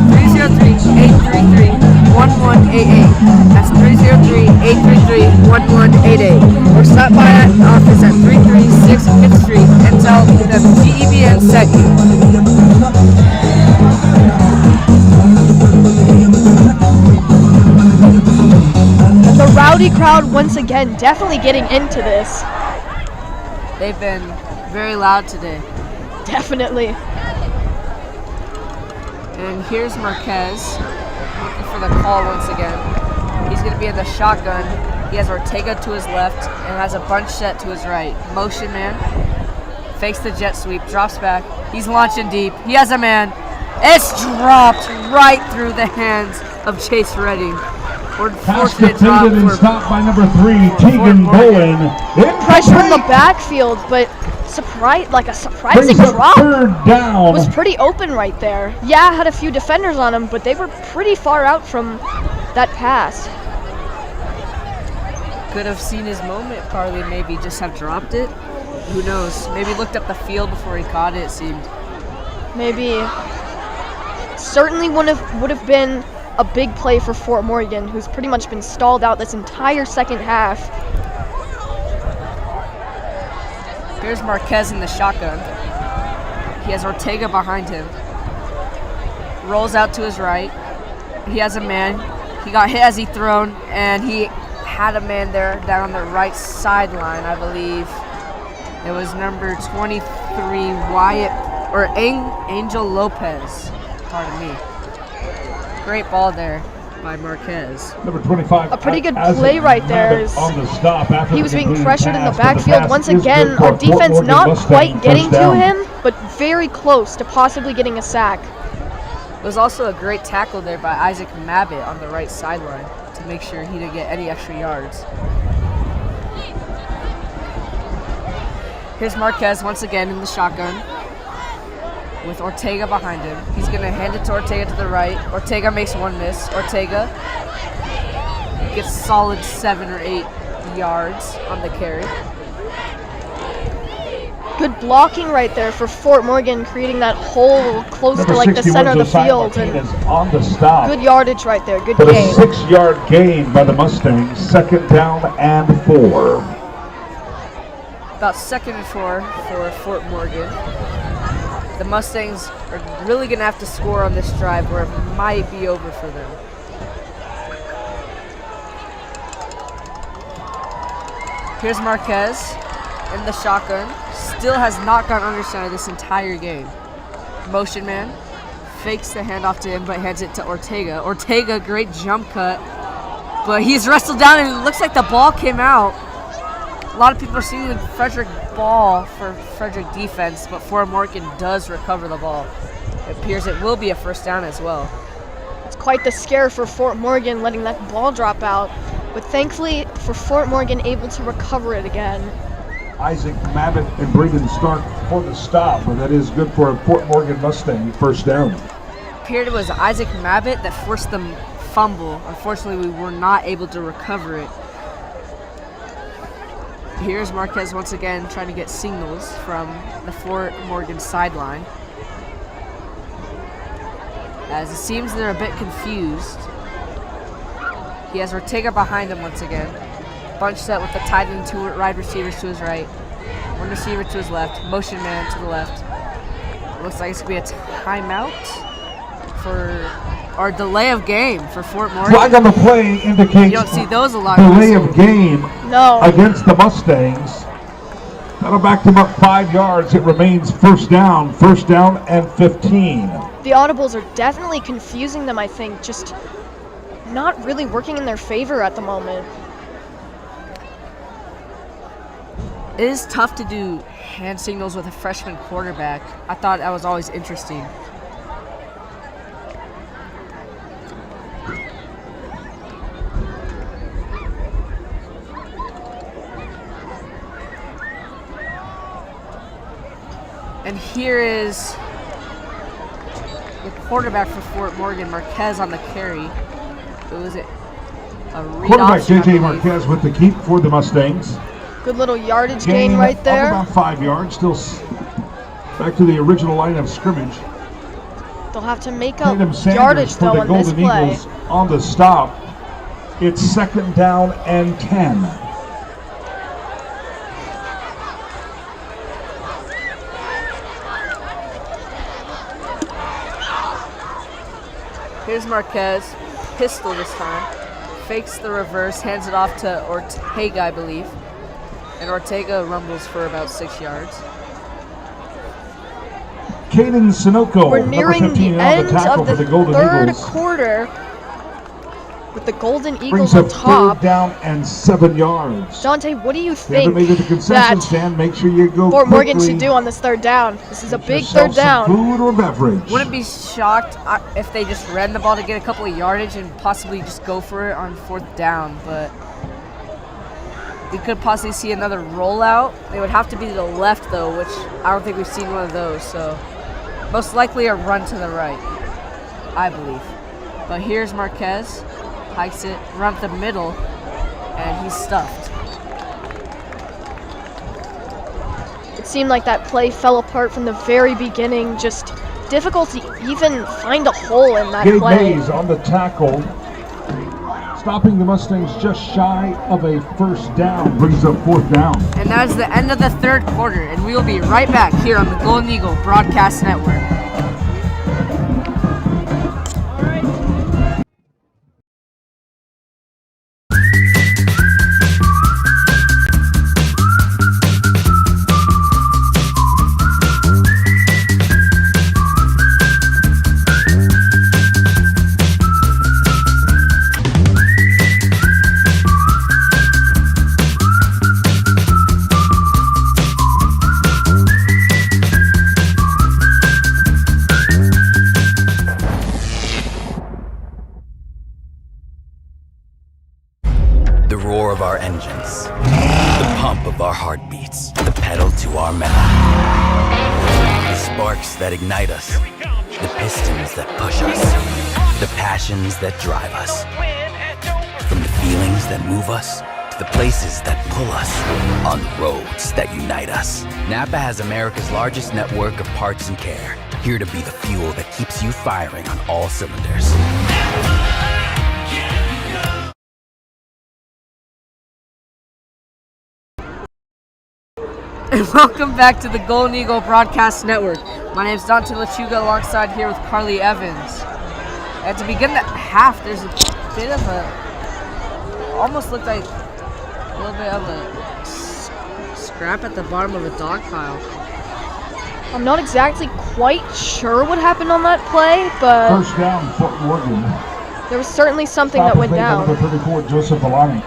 303-833-1188. That's 303-833-1188. Or stop by at the office at 336 5th Street and tell them GEBN sent you. The rowdy crowd once again definitely getting into this. They've been very loud today. Definitely. And here's Marquez looking for the call once again. He's going to be in the shotgun. He has Ortega to his left and has a bunch set to his right. Motion man. Fakes the jet sweep. Drops back. He's launching deep. He has a man. It's dropped right through the hands of Chase Redding. Pass defended and stopped by number 3, Tegan Bowen. Pressure in the backfield, but a surprising drop. Down. Was pretty open right there. Yeah, had a few defenders on him, but they were pretty far out from that pass. Could have seen his moment, Carly, maybe just have dropped it. Who knows? Maybe looked up the field before he caught it seemed. Maybe. Certainly would have been a big play for Fort Morgan, who's pretty much been stalled out this entire second half. Here's Marquez in the shotgun. He has Ortega behind him. Rolls out to his right. He has a man. He got hit as he thrown, and he had a man there down on the right sideline, I believe. It was number 23, Angel Lopez. Pardon me. Great ball there by Marquez. Number 25. A pretty good play right there. On the stop after he was being pressured in the backfield. Once again, our defense not quite getting to him, but very close to possibly getting a sack. It was also a great tackle there by Isaac Mabbitt on the right sideline to make sure he didn't get any extra yards. Here's Marquez once again in the shotgun with Ortega behind him. He's going to hand it to Ortega to the right. Ortega makes one miss. Ortega gets solid 7 or 8 yards on the carry. Good blocking right there for Fort Morgan, creating that hole close to like the center of the field. And on the stop. good yardage right there. Good For the game. 6-yard gain by the Mustangs, 2nd down and 4. About 2nd and 4 for Fort Morgan. The Mustangs are really going to have to score on this drive or it might be over for them. Here's Marquez in the shotgun. Still has not gone under center this entire game. Motion man. Fakes the handoff to him but hands it to Ortega. Ortega, great jump cut. But he's wrestled down and it looks like the ball came out. A lot of people are seeing the Frederick ball for Frederick defense, but Fort Morgan does recover the ball. It appears it will be a 1st down as well. It's quite the scare for Fort Morgan letting that ball drop out, but thankfully for Fort Morgan able to recover it again. Isaac Mabbitt and Braden Stark for the stop, but that is good for a Fort Morgan Mustang 1st down. It appeared it was Isaac Mabbitt that forced the fumble. Unfortunately, we were not able to recover it. Here's Marquez once again trying to get signals from the Fort Morgan sideline. As it seems they're a bit confused. He has Ortega behind him once again. Bunch set with the tight end, 2 wide receivers to his right. 1 receiver to his left. Motion man to the left. Looks like it's going to be a timeout for or delay of game for Fort Morgan. Flag on the play indicates you don't see those a lot. delay of game No. against the Mustangs. That'll back them up 5 yards. It remains 1st down and 15. The audibles are definitely confusing them, I think, just not really working in their favor at the moment. It is tough to do hand signals with a freshman quarterback. I thought that was always interesting. And here is the quarterback for Fort Morgan, Marquez, on the carry. It was a read Quarterback option, J.J. Marquez with the keep for the Mustangs. Good little yardage gain right there. About 5 yards, still back to the original line of scrimmage. They'll have to make up Tatum Sanders yardage for though the on this Golden play. Eagles on the stop. It's 2nd down and 10. Here's Marquez, pistol this time. Fakes the reverse, hands it off to Ortega, I believe. And Ortega rumbles for about 6 yards. Caden Sunoco, We're nearing number 15 the on end the tackle of for the the Golden 3rd Eagles. quarter with the Golden Brings Eagles up on top. 3rd down and 7 yards. Dante, what do you They haven't think made it to concession that stand. Make sure you go Fort Morgan quickly. should do on this 3rd down? This is a big Yourself 3rd down. some food or beverage. Wouldn't be shocked if they just ran the ball to get a couple of yardage and possibly just go for it on 4th down, but we could possibly see another rollout. It would have to be to the left though, which I don't think we've seen one of those, so most likely a run to the right, I believe. But here's Marquez, hikes it, run up the middle, and he's stuffed. It seemed like that play fell apart from the very beginning, just difficult to even find a hole in that Gabe play. Mays on the tackle. Stopping the Mustangs just shy of a 1st down. Brings up 4th down. And that is the end of the 3rd quarter, and we will be right back here on the Golden Eagle Broadcast Network. sparks that ignite us, the pistons that push us, the passions that drive us. From the feelings that move us to the places that pull us, on the roads that unite us. Napa has America's largest network of parts and care, here to be the fuel that keeps you firing on all cylinders. And welcome back to the Golden Eagle Broadcast Network. My name is Dante Lechuga, alongside here with Carly Evans. And to begin the half, there's a bit of almost looked like a little bit of a scrap at the bottom of a dog pile. I'm not exactly quite sure what happened on that play, but First down, Fort Morgan. there was certainly something that went down. Number 34, Joseph Alani.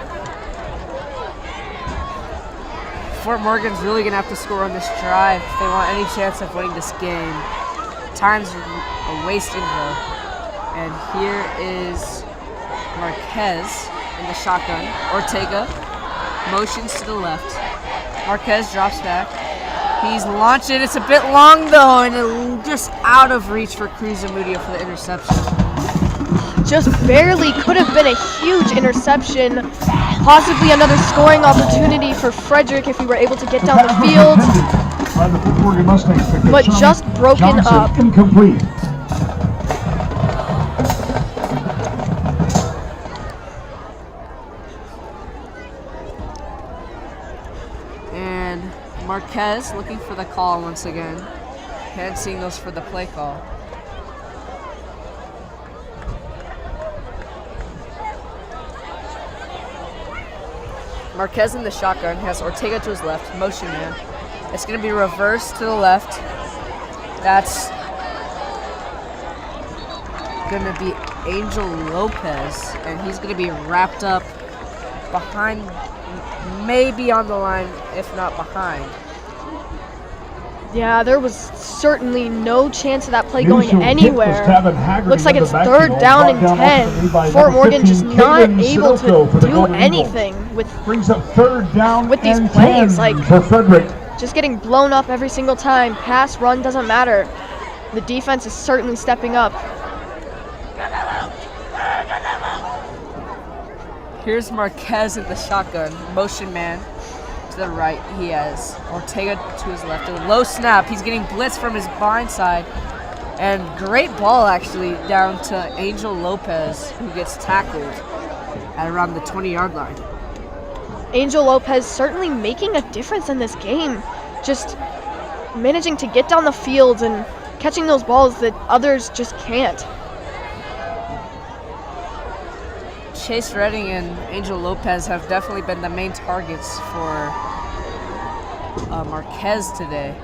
Fort Morgan's really going to have to score on this drive if they want any chance of winning this game. Time's wasting though. And here is Marquez in the shotgun. Ortega motions to the left. Marquez drops back. He's launching. It's a bit long though, and just out of reach for Cruz Zamudio for the interception. Just barely. Could have been a huge interception. Possibly another scoring opportunity for Frederick if he were able to get down the field. But just broken up. Incomplete. And Marquez looking for the call once again. Hand signals for the play call. Marquez in the shotgun has Ortega to his left, motion man. It's going to be reversed to the left. That's going to be Angel Lopez, and he's going to be wrapped up behind, maybe on the line, if not behind. Yeah, there was certainly no chance of that play going anywhere. Looks like it's third down and 10. Fort Morgan just not able to do anything with these plays. Like, just getting blown up every single time. Pass, run, doesn't matter. The defense is certainly stepping up. Here's Marquez in the shotgun, motion man. To the right, he has Ortega to his left. A low snap. He's getting blitzed from his blind side. And great ball, actually, down to Angel Lopez, who gets tackled at around the 20-yard line. Angel Lopez certainly making a difference in this game. Just managing to get down the field and catching those balls that others just can't. Chase Redding and Angel Lopez have definitely been the main targets for Marquez today.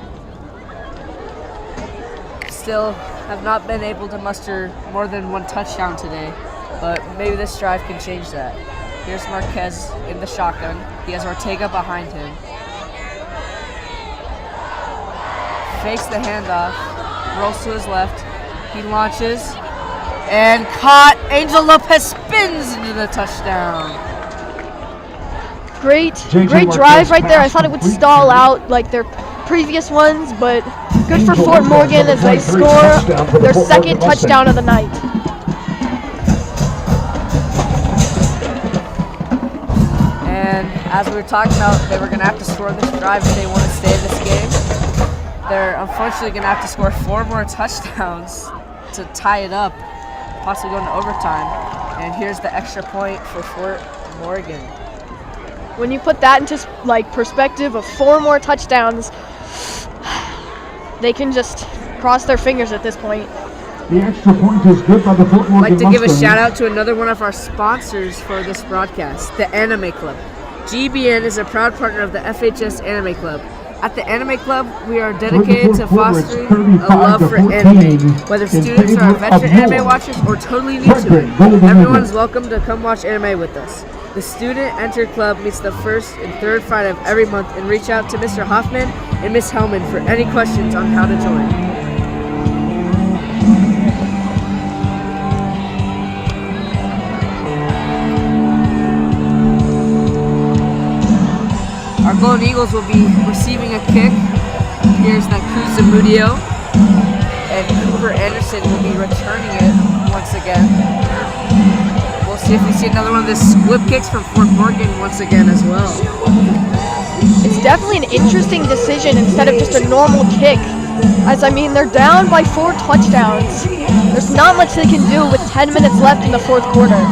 Still have not been able to muster more than one touchdown today, but maybe this drive can change that. Here's Marquez in the shotgun. He has Ortega behind him. Fakes the handoff, rolls to his left. He launches and caught. Angel Lopez spins into the touchdown. Great drive right there. I thought it would stall out like their previous ones, but good for Fort Morgan as they score their second touchdown of the night. And as we were talking about, they were going to have to score this drive if they want to stay in this game. They're unfortunately going to have to score 4 more touchdowns to tie it up, possibly going to overtime. And here's the extra point for Fort Morgan. When you put that into like perspective of 4 more touchdowns, they can just cross their fingers at this point. The extra point is good by the Fort Morgan I'd like to give a Mustangs. shout out to another one of our sponsors for this broadcast, the Anime Club. GBN is a proud partner of the FHS Anime Club. At the Anime Club, we are dedicated to fostering a love for anime, whether students are veteran anime watchers or totally new to it. Everyone is welcome to come watch anime with us. The Student Enter Club meets the first and third Friday of every month, and reach out to Mr. Hoffman and Miss Hellman for any questions on how to join. Our Golden Eagles will be receiving a kick. Here's that Cruz Zamudio. and Kooper Anderson will be returning it once again. We'll see if we see another one of the squib kicks from Fort Morgan once again as well. It's definitely an interesting decision instead of just a normal kick. As I mean, they're down by 4 touchdowns. There's not much they can do with 10 minutes left in the fourth quarter.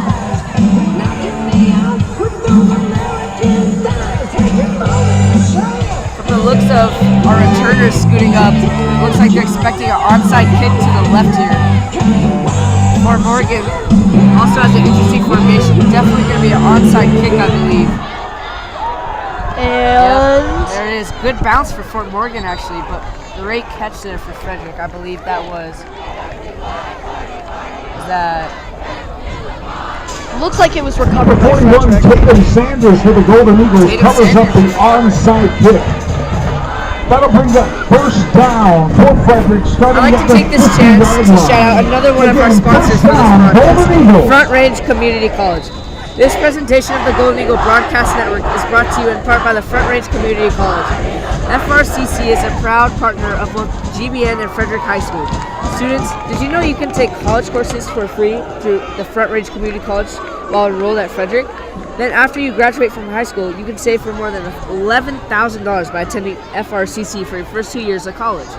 From the looks of our returners scooting up, it looks like they're expecting an onside kick to the left here. Fort Morgan also has an interesting formation. Definitely going to be an onside kick, I believe. And yep, there it is. Good bounce for Fort Morgan, actually, but great catch there for Frederick. I believe that was that. Looks like it was recovered by 41, Frederick. Tatum Sanders for the Golden Eagles covers up the onside kick. That'll bring up first down for Frederick. I'd like to take this chance to shout out another one of our sponsors for this broadcast, Front Range Community College. This presentation of the Golden Eagle Broadcast Network is brought to you in part by the Front Range Community College. FRCC is a proud partner of both GBN and Frederick High School. Students, did you know you can take college courses for free through the Front Range Community College while enrolled at Frederick? Then after you graduate from high school, you can save for more than $11,000 by attending FRCC for your first 2 years of college.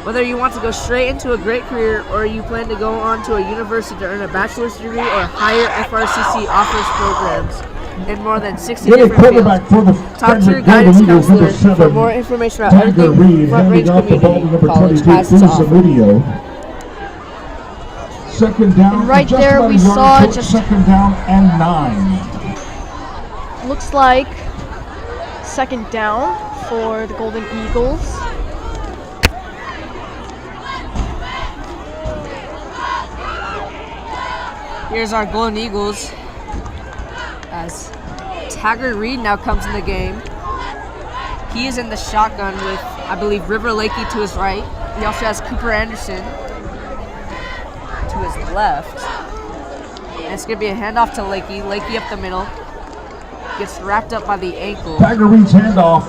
Whether you want to go straight into a great career or you plan to go on to a university to earn a bachelor's degree or higher, FRCC offers programs in more than 60 different fields. Talk to your guidance counselor for more information about everything Front Range Community College has to offer. Second down. And right there we saw just second down and 9. Looks like second down for the Golden Eagles. Here's our Golden Eagles as Taggart Reed now comes in the game. He is in the shotgun with, I believe, River Lakey to his right. He also has Kooper Anderson to his left. And it's going to be a handoff to Lakey. Lakey up the middle. Gets wrapped up by the ankle. Taggart Reed's handoff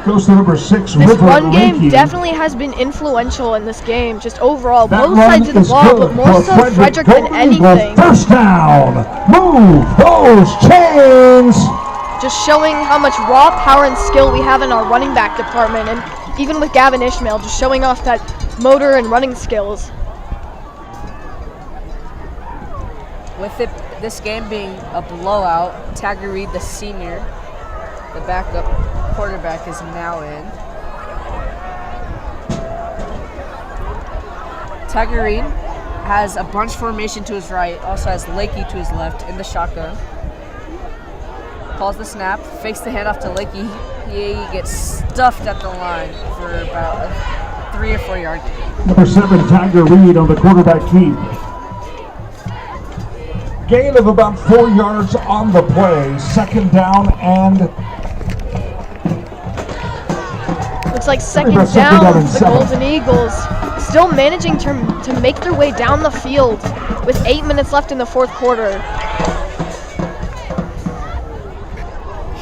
goes to number 6, This River run game Lakey. definitely has been influential in this game, just overall. Both sides of the ball, but more so Frederick than anything. First down. Move those chains. Just showing how much raw power and skill we have in our running back department, and even with Gavin Ishmael, just showing off that motor and running skills. With this game being a blowout, Taggart Reed, the senior, the backup quarterback, is now in. Taggart Reed has a bunch formation to his right, also has Lakey to his left in the shotgun. Calls the snap, fakes the handoff to Lakey. He gets stuffed at the line for about a 3 or 4 yard gain. Number 7, Taggart Reed on the quarterback keep. Gain of about 4 yards on the play. Second down and... Looks like second down for the Golden Eagles. Still managing to make their way down the field with 8 minutes left in the fourth quarter.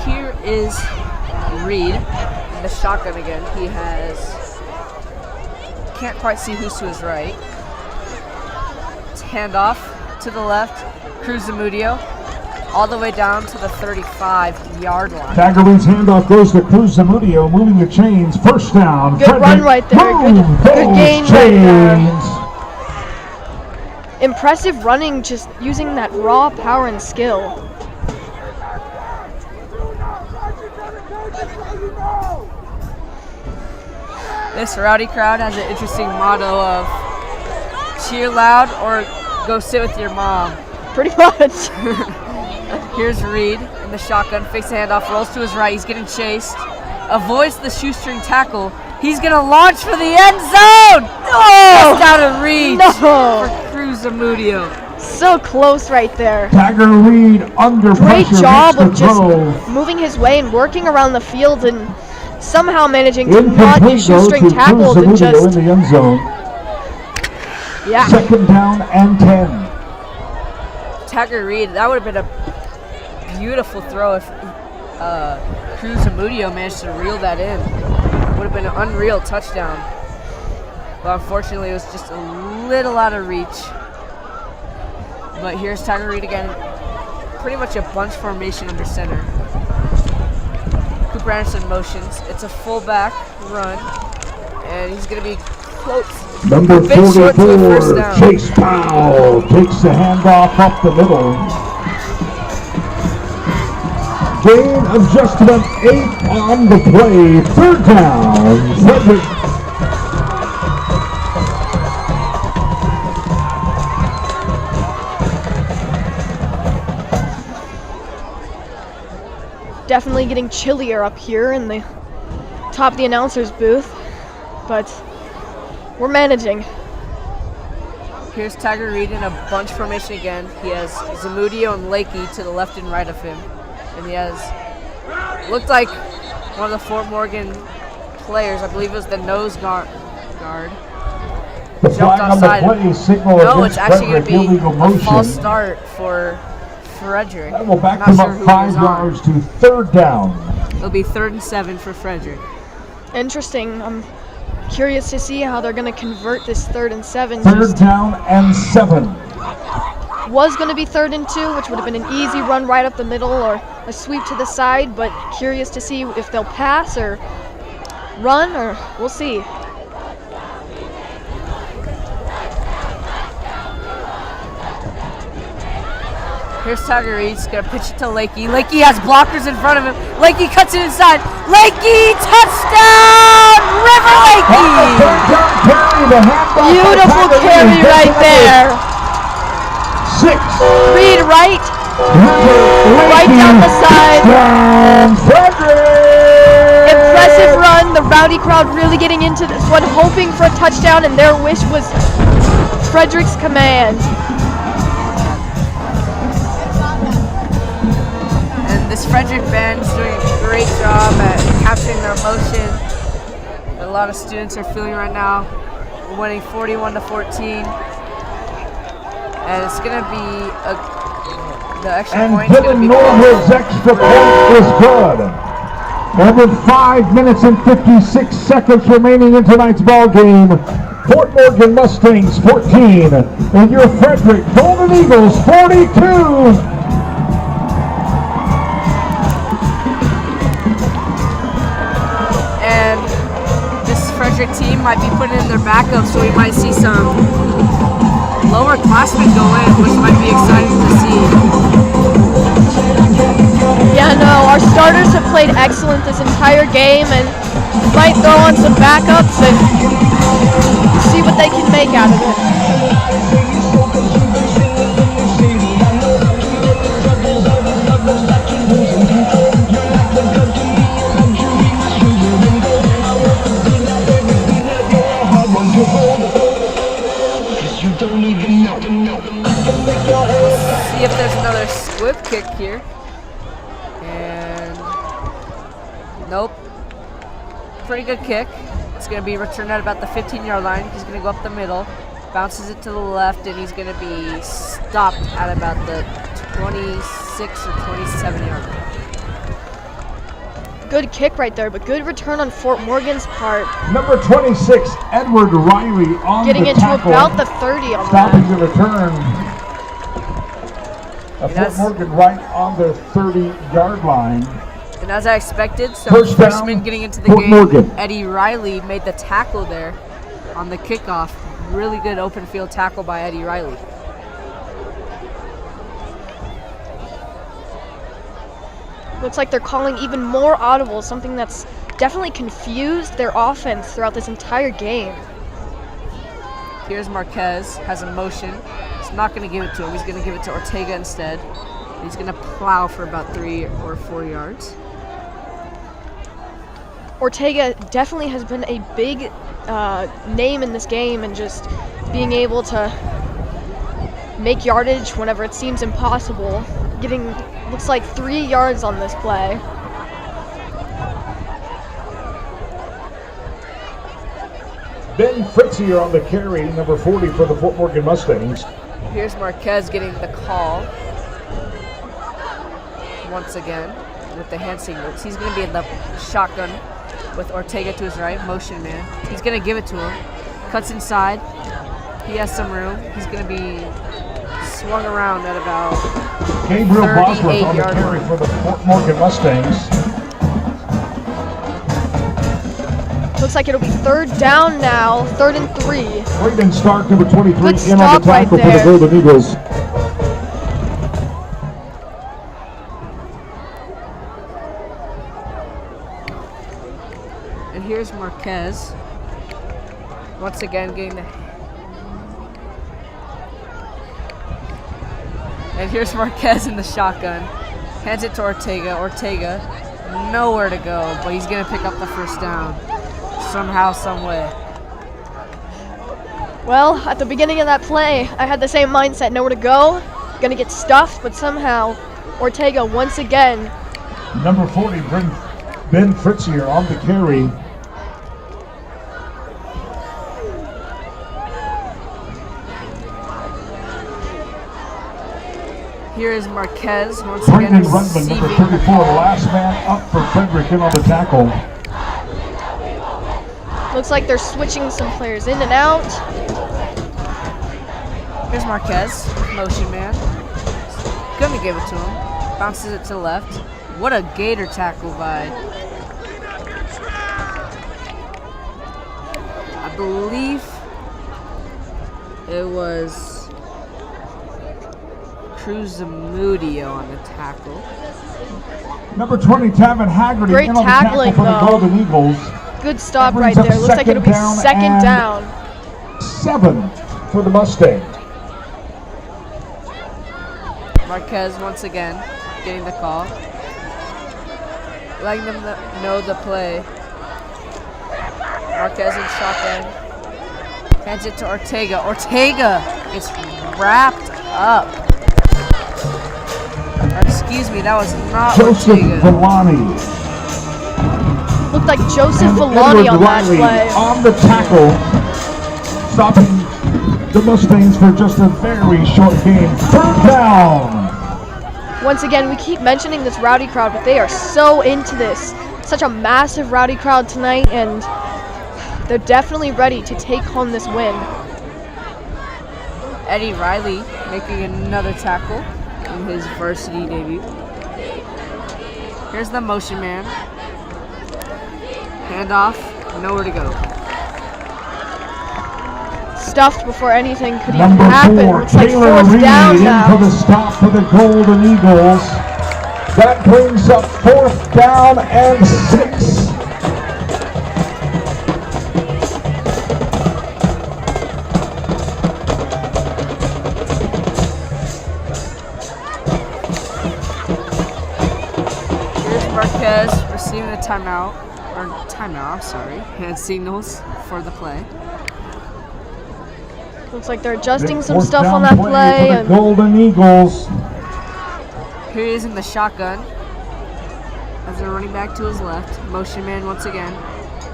Here is Reed in the shotgun again. He has... Can't quite see who's to his right. Handoff to the left. Cruz Zamudio, all the way down to the 35-yard line. Taggart Reed's handoff goes to Cruz Zamudio, moving the chains. First down. Good run right there. Good gain right there. Impressive running, just using that raw power and skill. This rowdy crowd has an interesting motto of cheer loud or go sit with your mom. Pretty much. Here's Reed in the shotgun, fakes the handoff, rolls to his right, he's getting chased, avoids the shoestring tackle, he's gonna launch for the end zone! No! Just out of reach for Cruz Zamudio. So close right there. Taggart Reed under Great pressure. job of just moving his way and working around the field and somehow managing to not get shoestring tackled and just... in the end zone. Yeah. Second down and 10. Taggart Reed, that would have been a beautiful throw if Cruz Zamudio managed to reel that in. Would have been an unreal touchdown. But unfortunately, it was just a little out of reach. But here's Tiger Reed again. Pretty much a bunch formation under center. Kooper Anderson motions. It's a fullback run. And he's going to be close. Number Big short to the first 44, down. Chase Powell takes the handoff up the middle. Gain of just about 8 on the play. Third down, Frederick. Definitely getting chillier up here in the top of the announcer's booth, but we're managing. Here's Tiger Reed in a bunch formation again. He has Zamudio and Lakey to the left and right of him. And he has, looked like one of the Fort Morgan players, I believe it was the nose guard. The Jumped flag on the offside. play signal No, against it's actually going Frederick, to be illegal a motion. false start for Frederick. That will back I'm them not sure up who 5 was on. yards to third down. It'll be 3rd and 7 for Frederick. Interesting. I'm curious to see how they're going to convert this 3rd and 7. Third down and 7. Was going to be 3rd and 2, which would have been an easy run right up the middle or a sweep to the side, but curious to see if they'll pass or run, or we'll see. Here's Tiger Reed. He's going to pitch it to Lakey. Lakey has blockers in front of him. Lakey cuts it inside. Lakey, touchdown! River Lakey! Beautiful carry right there. 6. Reed right. Right down the side. Impressive run. The rowdy crowd really getting into this one, hoping for a touchdown, and their wish was Frederick's command. This Frederick band is doing a great job at capturing their emotion. A lot of students are feeling right now. We're winning 41-14. And it's going to be the extra And point. Dylan Norwood's extra point is good. And with 5 minutes and 56 seconds remaining in tonight's ball game, Fort Morgan Mustangs 14 and your Frederick Golden Eagles 42. Frederick team might be putting in their backup, so we might see some lower classmen go in, which might be exciting to see. Yeah, no, our starters have played excellent this entire game, and might throw on some backups and see what they can make out of it. See if there's another squib kick here. And nope. Pretty good kick. It's going to be returned at about the 15-yard line. He's going to go up the middle, bounces it to the left, and he's going to be stopped at about the 26 or 27-yard line. Good kick right there, but good return on Fort Morgan's part. Number 26, Edward Riley on getting the into tackle. about the 30 on stopping that. the return. Fort Morgan right on the 30-yard line. And as I expected, some First freshmen down, getting into the Fort game. Morgan. Eddie Riley made the tackle there on the kickoff. Really good open field tackle by Eddie Riley. Looks like they're calling even more audibles, something that's definitely confused their offense throughout this entire game. Here's Marquez, has a motion. He's not going to give it to him. He's going to give it to Ortega instead. He's going to plow for about 3 or 4 yards. Ortega definitely has been a big name in this game, and just being able to make yardage whenever it seems impossible. Getting, looks like 3 yards on this play. Ben Fritzier on the carry, number 40 for the Fort Morgan Mustangs. Here's Marquez getting the call once again with the hand signals. He's going to be in the shotgun with Ortega to his right, motion man. He's going to give it to him. Cuts inside. He has some room. He's going to be swung around at about Gabriel Bosworth on the 38-yard carry line. for the Fort Morgan Mustangs. Looks like it'll be 3rd down now, 3rd and 3. Braden Stark, number 23, Good in on the stop right tackle for there. the Golden Eagles. And here's Marquez. Once again getting the... And here's Marquez in the shotgun. Hands it to Ortega. Ortega, nowhere to go, but he's going to pick up the 1st down. Somehow, some way. Well, at the beginning of that play, I had the same mindset, nowhere to go, gonna get stuffed, but somehow Ortega once again. Number 40, Ben Fritzier on the carry. Here is Marquez once Brendan again Rundman, number receiving 34, the ball. last man up for Frederick in on the tackle. Looks like they're switching some players in and out. Here's Marquez, motion man. Gonna give it to him. Bounces it to the left. What a gator tackle by, I believe it was Cruz Zamudio on the tackle. Number 20, Tavin Haggerty Great in on the tackle tackling, for the though. Golden Eagles. Good stop That right brings up there. Looks like it'll be 2nd down. 7 for the Mustangs. Marquez once again getting the call. Letting them know the play. Marquez in shotgun. Hands it to Ortega. Ortega gets wrapped up. Or excuse me, that was not Joseph Ortega. Villani. Looked like Joseph And Villani Edward on that Riley play. on the tackle, stopping the Mustangs for just a very short game. 3rd down. Once again, we keep mentioning this rowdy crowd, but they are so into this. Such a massive rowdy crowd tonight, and they're definitely ready to take home this win. Eddie Riley making another tackle in his varsity debut. Here's the motion man. Handoff, nowhere to go. Stuffed before anything could even Number happen. 4, Looks like Taylor 4th Reed down in now. for the stop for the Golden Eagles. That brings up 4th down and 6. Here's Marquez receiving the timeout. I'm sorry. Hand signals for the play. Looks like they're adjusting some 4th stuff down on that for play. the And Golden Eagles. Here he is in the shotgun. As a running back to his left. Motion man once again.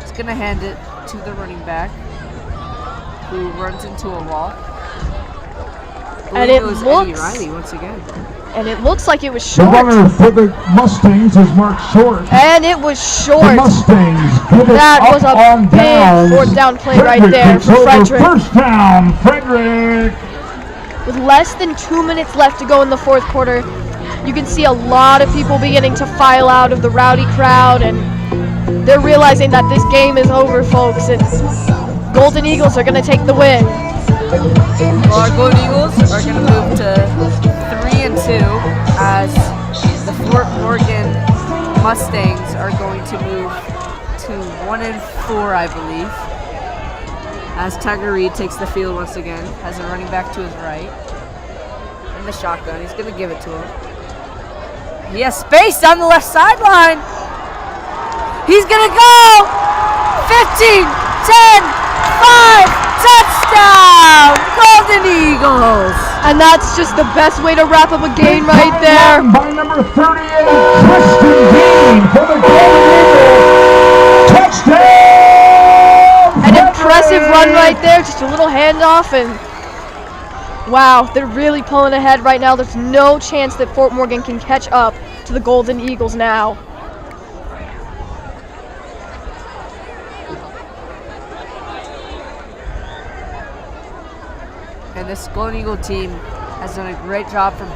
He's going to hand it to the running back, who runs into a wall. And it it was looks- Eddie Riley once again. and it looks like it was The short. runner for the Mustangs is Mark Short. And it was The short. Mustangs give it That up was a on big downs. 4th down play right Frederick there takes for over. Frederick. 1st down, Frederick. With less than 2 minutes left to go in the 4th quarter, you can see a lot of people beginning to file out of the rowdy crowd, and they're realizing that this game is over, folks, and Golden Eagles are going to take the win. Well, our Golden Eagles are going to move to 3-2 as the Fort Morgan Mustangs are going to move to 1-4, I believe. As Tiger Reed takes the field once again, has a running back to his right. In the shotgun, he's going to give it to him. He has space down the left sideline. He's going to go! 15, 10, 5, touchdown! Golden Eagles! And that's just the best way to wrap up a game right there. By number 38, Kristen Dean for the Golden Eagles. Touchdown! An impressive run right there, just a little handoff, and wow, they're really pulling ahead right now. There's no chance that Fort Morgan can catch up to the Golden Eagles now. And this Golden Eagle team has done a great job for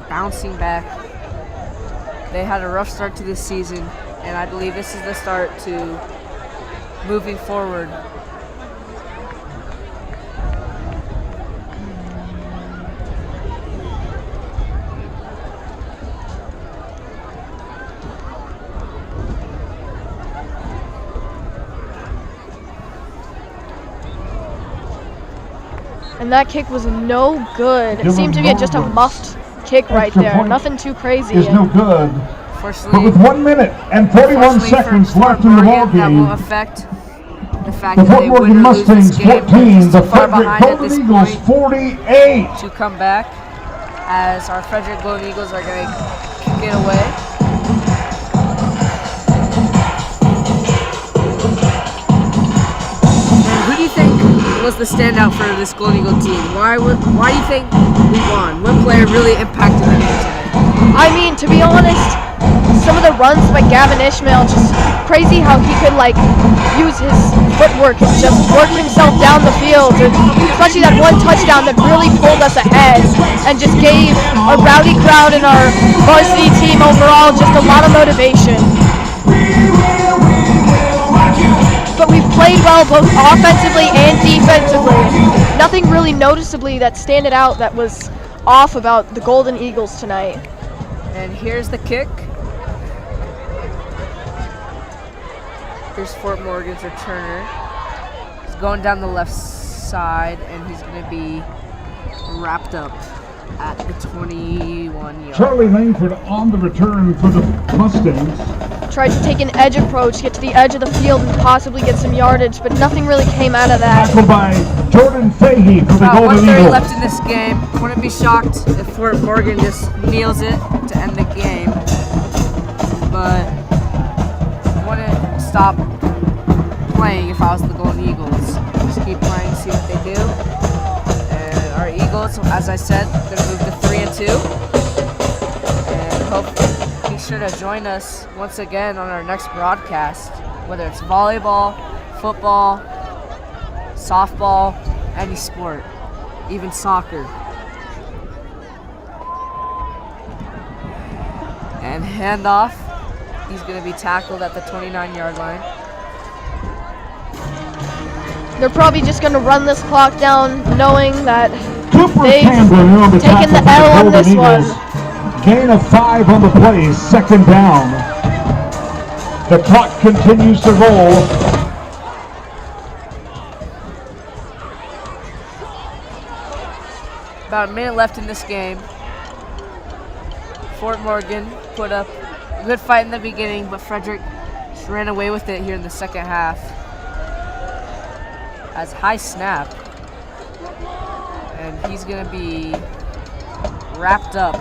bouncing back. They had a rough start to this season, and I believe this is the start to moving forward. And that kick was no good. It seemed to be just a muffed kick right there. Nothing too crazy. Is no good. But with 1 minute and 41 seconds left in the ball game, that will affect the fact the that Fort they Morgan win or lose Mustangs this game. 14, the Too far Frederick behind at Golden this Eagles point 48. to come back, as our Frederick Golden Eagles are going to kick it away. And who do you think was the standout for this Golden Eagle team? Why do you think we won? What player really impacted the game today? I mean, to be honest, some of the runs by Gavin Ishmael, just crazy how he could use his footwork and just work himself down the field, and especially that one touchdown that really pulled us ahead and just gave a rowdy crowd in our varsity team overall just a lot of motivation. But we've played well both offensively and defensively. Nothing really noticeably that standed out that was off about the Golden Eagles tonight. And here's the kick. Here's Fort Morgan's returner. He's going down the left side, and he's going to be wrapped up at the 21-yard. Charlie Langford on the return for the Mustangs. Tried to take an edge approach, get to the edge of the field, and possibly get some yardage, but nothing really came out of that. Tackled by Jordan Fahey for the Golden About 1:30 Eagles. left in this game. Wouldn't be shocked if Fort Morgan just kneels it to end the game, but wouldn't stop playing if I was the Golden Eagles. Just keep playing, see what they do. And our Eagles, as I said, going to move to 3-2. And hope be sure to join us once again on our next broadcast, whether it's volleyball, football, softball, any sport, even soccer. And handoff. He's going to be tackled at the 29-yard line. They're probably just going to run this clock down knowing that Cooper they've Anderson on the taken the tackle L for on the this Golden one. Eagles. Gain of 5 on the play, second down. The clock continues to roll. About a minute left in this game. Fort Morgan put up a good fight in the beginning, but Frederick just ran away with it here in the second half. As high snap. And he's going to be wrapped up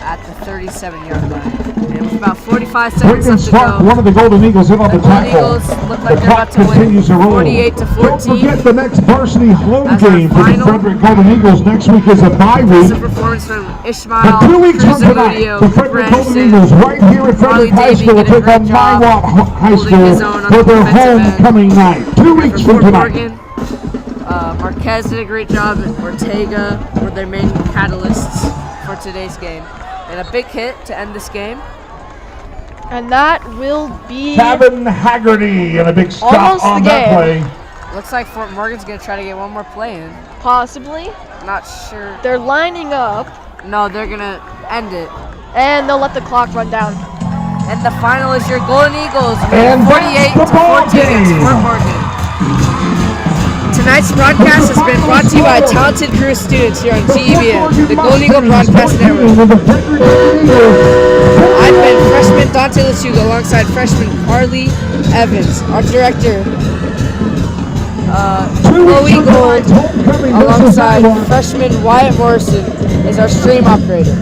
at the 37-yard line. And with about 45 seconds left to go, One of the Golden Eagles in on the tackle. Eagles look like The they're about clock to continues to win roll. 48-14. Don't forget the next varsity home As our game for the final- Frederick Golden Eagles next week is a bye week. It's a performance from Ishmael, But 2 weeks Cruz from tonight, Zamudio, the Kooper Frederick Golden Anderson, Eagles right here at Frederick Kemarly High Davy School will did a take great on job Minot High holding his School own on for the their defensive end. homecoming night. 2 And weeks for from Fort tonight. Morgan, Marquez did a great job, and Ortega were their main catalysts for today's game. And a big hit to end this game. And that will be Gavin Haggerty and a big stop almost on the that game. play. Looks like Fort Morgan's going to try to get one more play in. Possibly. Not sure. They're lining up. No, they're going to end it. And they'll let the clock run down. And the final is your Golden Eagles, And 48-14 against Fort Morgan. Tonight's broadcast has been brought to you by talented crew students here on GEBN, the Golden Eagle Broadcast Network. I've been freshman Dante Lechuga alongside freshman Carly Evans. Our director, Chloe Gold, alongside freshman Wyatt Morrison, is our stream operator.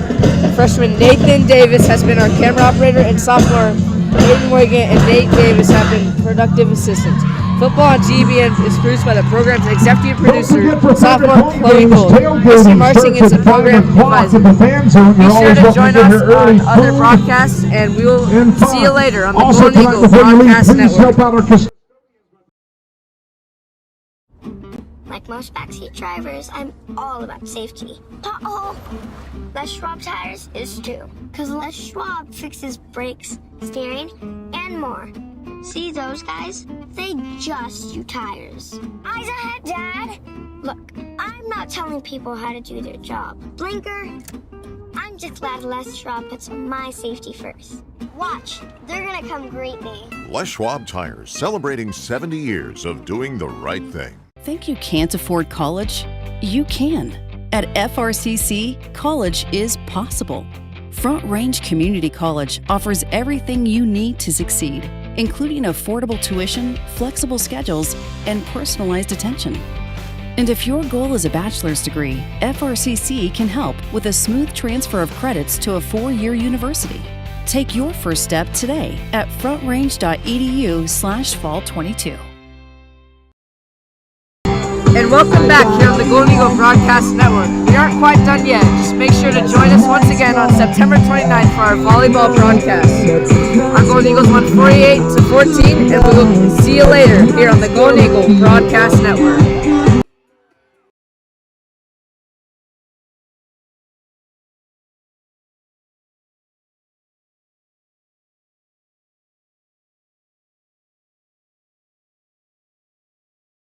Freshman Nathan Davis has been our camera operator, and sophomore Hayden Morgan and Nate Davis have been productive assistants. Football on GBN is produced by the program's executive producer, sophomore Chloe Gold. Christy Marsing is the program advisor. Be sure to join us on other broadcasts, and we will see you later on the Golden Eagle Broadcast Network. Like most backseat drivers, I'm all about safety. Uh-oh! Les Schwab Tires is too. Because Les Schwab fixes brakes, steering, and more. See those guys? They just do tires. Eyes ahead, Dad! Look, I'm not telling people how to do their job. Blinker, I'm just glad Les Schwab puts my safety first. Watch, they're gonna come greet me. Les Schwab Tires, celebrating 70 years of doing the right thing. Think you can't afford college? You can. At FRCC, college is possible. Front Range Community College offers everything you need to succeed, including affordable tuition, flexible schedules, and personalized attention. And if your goal is a bachelor's degree, FRCC can help with a smooth transfer of credits to a 4-year university. Take your first step today at frontrange.edu/fall22. And welcome back here on the Golden Eagle Broadcast Network. We aren't quite done yet. Just make sure to join us once again on September 29th for our volleyball broadcast. Our Golden Eagles won 48-14, and we will see you later here on the Golden Eagle Broadcast Network.